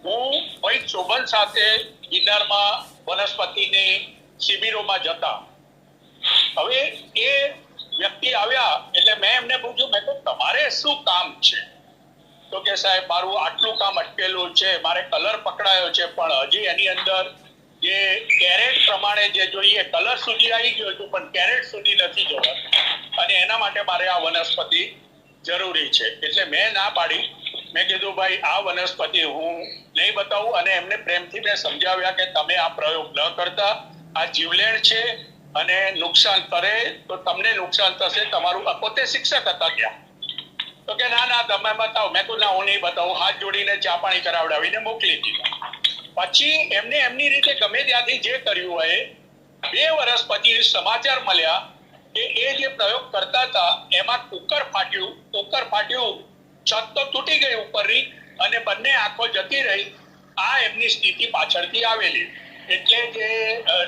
હું ભાઈ શોભન સાથે ગિરનારમાં વનસ્પતિની શિબિરોમાં જતા. હવે એ વ્યક્તિ આવ્યા એટલે મેં એમને પૂછ્યું, મેં કહ્યું તમારે શું કામ છે? તો કે સાહેબ મારું આટલું કામ અટકેલું છે, મારે કલર પકડાયો છે, પણ હજી એની અંદર જે કેરેટ પ્રમાણે જે જોઈએ કલર સુધી આવી ગયો છું પણ કેરેટ સુધી નથી જોવા, અને એના માટે મારે આ વનસ્પતિ જરૂરી છે. એટલે મેં ના પાડી. મેં કીધું ભાઈ આ વનસ્પતિ હું નહીં બતાવું, અને એમને પ્રેમથી મેં સમજાવ્યા કે તમે આ પ્રયોગ ન કરતા, આ જીવલેણ છે અને નુકસાન કરે તો તમને નુકસાન થશે. તમારું પોતે શિક્ષક હતા ત્યાં. તો કે ના તમે બતાવો. મેં કહ્યું ના હું નહીં બતાવું. હાથ જોડીને ચા પાણી કરાવડાવીને મોકલી દીધા. પછી એમને એમની રીતે ગમે ત્યાંથી જે કર્યું હોય, 2 વર્ષ પછી સમાચાર મળ્યા કે એ જે પ્રયોગ કરતા હતા એમાં કુકર ફાટ્યું, છત તો તૂટી ગઈ ઉપરની, અને બંને આંખો જતી રહી. આ એમની સ્થિતિ પાછળથી આવેલી. એટલે જે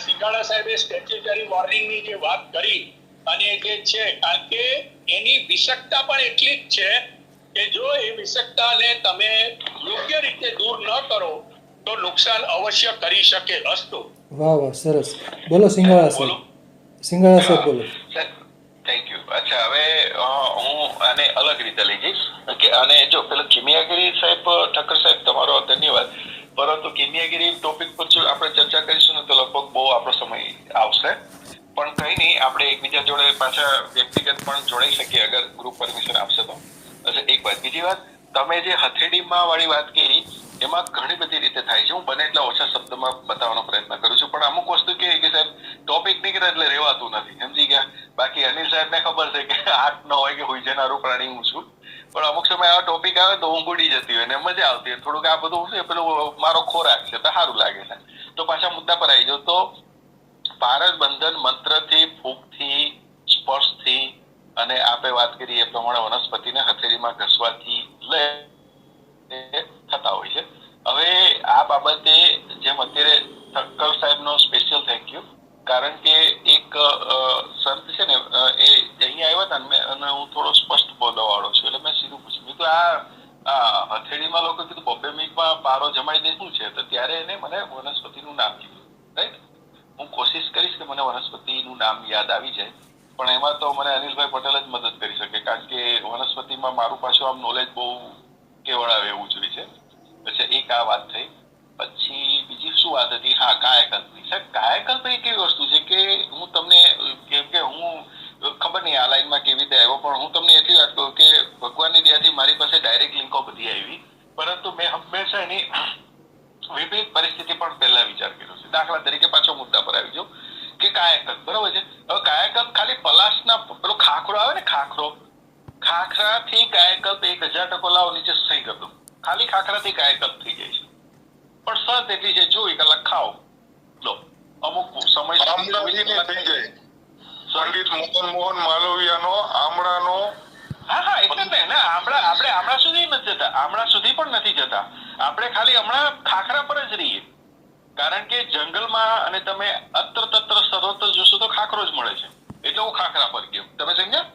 સિંઘાડા સાહેબે સ્ટેચ્યુટરી વોર્નિંગની જે વાત કરી, અને જે છે કારણ કે એની વિષકતા પણ એટલી જ છે કે જો એ વિષકતાને તમે યોગ્ય રીતે દૂર ન કરો તો નુકસાન અવશ્ય કરી શકે. અસ્તુ. વાહ સરસ. બોલો સિંઘાડા સાહેબ. સિંઘાડા સાહેબ બોલો. Thank you. અચ્છા, હવે હું આને અલગ રીતે લઈ જઈશ કે અને જો પેલા કિમિયાગીરી સાહેબ, ઠક્કર સાહેબ તમારો ધન્યવાદ. પરંતુ કિમિયાગીરી ટોપિક પર જો આપણે ચર્ચા કરીશું ને તો લગભગ બહુ આપણો સમય આવશે. પણ કઈ નહીં, આપણે એકબીજા જોડે પાછા વ્યક્તિગત પણ જોડાઈ શકીએ અગર ગ્રુપ પરમિશન આપશે તો. એટલે એક વાત. બીજી વાત, તમે જે હથેળીમાં વાળી વાત કરી એમાં ઘણી બધી રીતે થાય છે. હું બને એટલા ઓછા શબ્દમાં બતાવવાનો પ્રયત્ન કરું છું, પણ અમુક વસ્તુ કે સાહેબ ટોપિક નીકળે એટલે રહેવાતું નથી, સમજી ગયા. બાકી અનિલ સાહેબને ખબર છે કે હાથ ન હોય કે હુઈ જનારું પ્રાણી હું છું, પણ અમુક સમય આવા ટોપિક આવે તો ઊંઘ ઉડી જતી હોય ને મજા આવતી હોય. થોડુંક આ બધું શું પેલું મારો ખોરાક છે તો સારું લાગે છે. તો પાછા મુદ્દા પર આવી જાવ તો પારદ બંધન મંત્રથી, ફૂગથી, સ્પર્શથી, અને આપે વાત કરી એ પ્રમાણે વનસ્પતિને હથેળીમાં ઘસવાથી થતા હોય છે. હવે આ બાબતે જેમ અત્યારે ઠક્કર સાહેબનો સ્પેશિયલ થેન્ક યુ, કારણ કે એક સંત છે ને એ અહીંયા આવ્યા હતા ને, અને હું થોડો સ્પષ્ટ બોલવા વાળો છું એટલે મેં સીધું પૂછ્યું, મેં તો આ હથેળીમાં લોકો કીધું 2 મિનિટમાં પારો જમાઈ દે શું છે? તો ત્યારે એને મને વનસ્પતિનું નામ કીધું. રાઈટ. હું કોશિશ કરીશ કે મને વનસ્પતિનું નામ યાદ આવી જાય, પણ એમાં તો મને અનિલભાઈ પટેલ જ મદદ કરી શકે, કારણ કે વનસ્પતિમાં મારું પાછું આમ નોલેજ બહુ કેવડાવે એવું જોઈએ છે. પછી એક આ વાત થઈ. પછી બીજી શું વાત હતી? હા, કાયાકલ્પની. સાહેબ કાયાકલ્પ એક એવી વસ્તુ છે કે હું તમને કેમ કે હું ખબર નહીં આ લાઈનમાં કેવી રીતે આવ્યો, પણ હું તમને એટલી વાત કહું કે ભગવાનની દયાથી મારી પાસે ડાયરેક્ટ લિંકો બધી આવી, પરંતુ મેં હંમેશા એની વિપરીત પરિસ્થિતિ પણ પહેલા વિચાર કર્યો છે. દાખલા તરીકે પાછો મુદ્દા પર આવી જાઉં કે કાયાકલ્પ, બરોબર છે. હવે કાયાકલ્પ ખાલી પલાશના પેલો ખાખરો આવે ને, ખાખરાથી કાયાકલ્પ 1000% લાવો નીચે સહી કરી દો, ખાલી ખાખરાથી કાયાકલ્પ થઈ જાય છે. પણ શરત એટલી છે 24 કલાક ખાઓ લો, અમુક સમય પંડિત મદન મોહન માલવિયાનો આમળાનો હા એટલે જ ને આપણે હમણાં સુધી નથી જતા, હમણાં સુધી પણ નથી જતા. આપણે ખાલી હમણાં ખાખરા પર જ રહીએ, કારણ કે જંગલમાં અને તમે અત્ર તત્ર સર્વત્ર જોશો તો ખાખરો જ મળે છે, એટલે હું ખાખરા પર ગયો. તમે સમજ્યા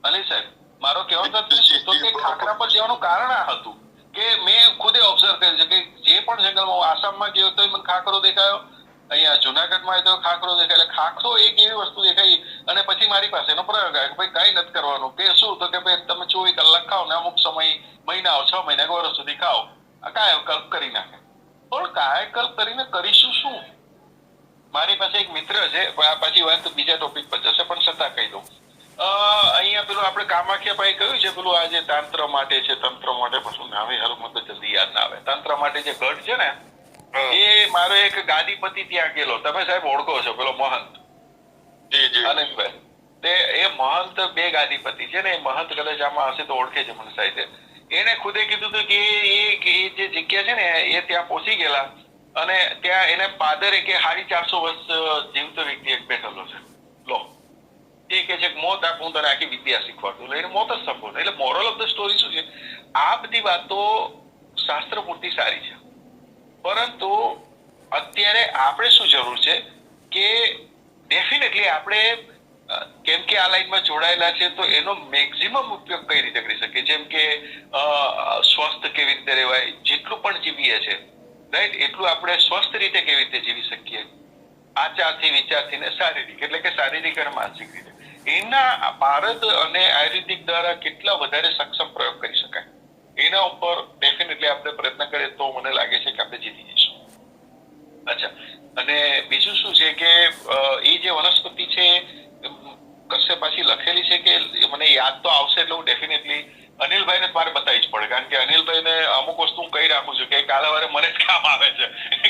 અનિલ સાહેબ? મારો કહેવાનો તાત્પર્ય શું હતો કે ખાખરા પર જવાનું કારણ આ હતું કે મેં ખુદે ઓબ્ઝર્વ કર્યું છે કે જે પણ જંગલમાં હું આસામમાં ગયો તો મને ખાખરો દેખાયો, અહીંયા જુનાગઢમાં આવ્યો તો ખાખરો દેખાય. એટલે ખાખરો એક એવી વસ્તુ દેખાઈ અને પછી મારી પાસે એનો પ્રયોગ આવ્યો કે ભાઈ કઈ નથી કરવાનું. કે શું તો કે ભાઈ તમે 24 કલાક ખાઓ ને અમુક સમય મહિનાઓ 6 મહિના કે વર્ષ સુધી ખાઓ, આ કાયકલ્પ કરી નાખે. પણ કાયકલ્પ કરીને કરીશું શું? મારી પાસે એક મિત્ર છે, પાછી વાત બીજા ટોપિક પર જશે પણ છતાં કહી દઉં. અહીંયા પેલું આપણે કામાખ્યાભાઈ કહ્યું છે પેલું આ જે તંત્ર માટે છે, તંત્ર માટે પછી નામે હારું મને જલ્દી યાદ ના આવે. તંત્ર માટે જે ગઢ છે ને, એ મારો એક ગાદીપતિ ત્યાં ગયેલો. તમે સાહેબ ઓળખો છો પેલો મહંત? જી જી આનંદભાઈ. તે એ મહંત 2 ગાદીપતિ છે ને, એ મહંત કદાચ આમાં હશે તો ઓળખે છે મને સાહેબ. એને ખુદે કીધું હતું કે એ જે જગ્યા છે ને એ ત્યાં પહોંચી ગયેલા અને ત્યાં એને પાદરે કે 450 વર્ષ જીવતો વ્યક્તિ એક બેઠેલો છે. લો, એ કે છે મોત આપું તને આખી વિદ્યા શીખવાડતું, એને મોત જ સંપૂર્ણ. એટલે મોરલ ઓફ ધ સ્ટોરી શું છે? આ બધી વાતો શાસ્ત્ર પૂરતી સારી છે, પરંતુ અત્યારે આપણે શું જરૂર છે કે ડેફિનેટલી આપણે કેમ કે આ લાઈનમાં જોડાયેલા છે તો એનો મેક્સિમમ ઉપયોગ કઈ રીતે કરી શકીએ? જેમ કે સ્વસ્થ કેવી રીતે રહેવાય, જેટલું પણ જીવીએ છે રાઈટ, એટલું આપણે સ્વસ્થ રીતે કેવી રીતે જીવી શકીએ, આચારથી વિચારથી ને શારીરિક, એટલે કે શારીરિક અને માનસિક રીતે. એના ભારત અને આયુર્વેદિક દ્વારા કેટલા વધારે સક્ષમ પ્રયોગ કરી શકાય એના ઉપર ડેફિનેટલી આપણે પ્રયત્ન કરીએ તો મને લાગે છે કે આપણે જીતી જઈશું. અચ્છા, અને બીજું શું છે કે એ જે વનસ્પતિ છે કશે પાછી લખેલી છે કે મને યાદ તો આવશે એટલે હું ડેફિનેટલી અનિલભાઈને મારે બતાવી જ પડે, કારણ કે અનિલભાઈને અમુક વસ્તુ હું કહી રાખું છું કે કાલે વારે મને જ કામ આવે છે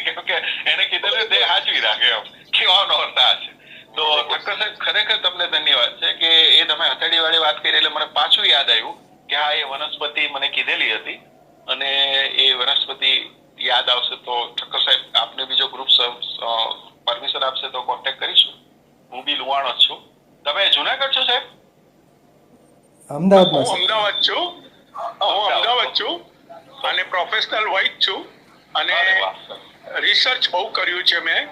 કેમ કે એને કીધેલું તે હાચવી રાખે એમ કેવાનો અર્થ આ છે. તો ઠક્કર સાહેબ ખરેખર તમને ધન્યવાદ છે કે એ તમે હથેળી વાળી વાત કરી એટલે મને પાછું યાદ આવ્યું કે હા એ વનસ્પતિ મને કીધેલી હતી અને એ વનસ્પતિ યાદ આવશે તો ઠક્કર સાહેબ આપને બીજો ગ્રુપ પરમિશન આપશે તો કોન્ટેક્ટ કરીશું. હું બી લુવાણો જ છું. તમે જુનાગઢ છો સાહેબ? અમદાવાદમાં હું અમદાવાદ છું અને પ્રોફેશનલ વાઇફ છું અને રિસર્ચ બહુ કર્યું છે મેં,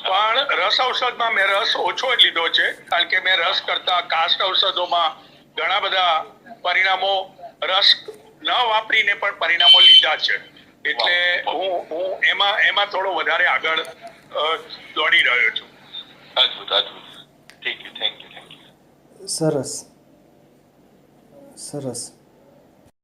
પણ રસ ઔષધમાં મેં રસ ઓછો જ લીધો છે, કારણ કે મેં રસ કરતા કાસ્ટ ઔષધોમાં ઘણા બધા પરિણામો રસ ન વાપરીને પણ પરિણામો લીધા છે, એટલે હું એમાં થોડો વધારે આગળ દોડી રહ્યો છું. અદભુત અદભુત. Thank you. સરસ સરસ.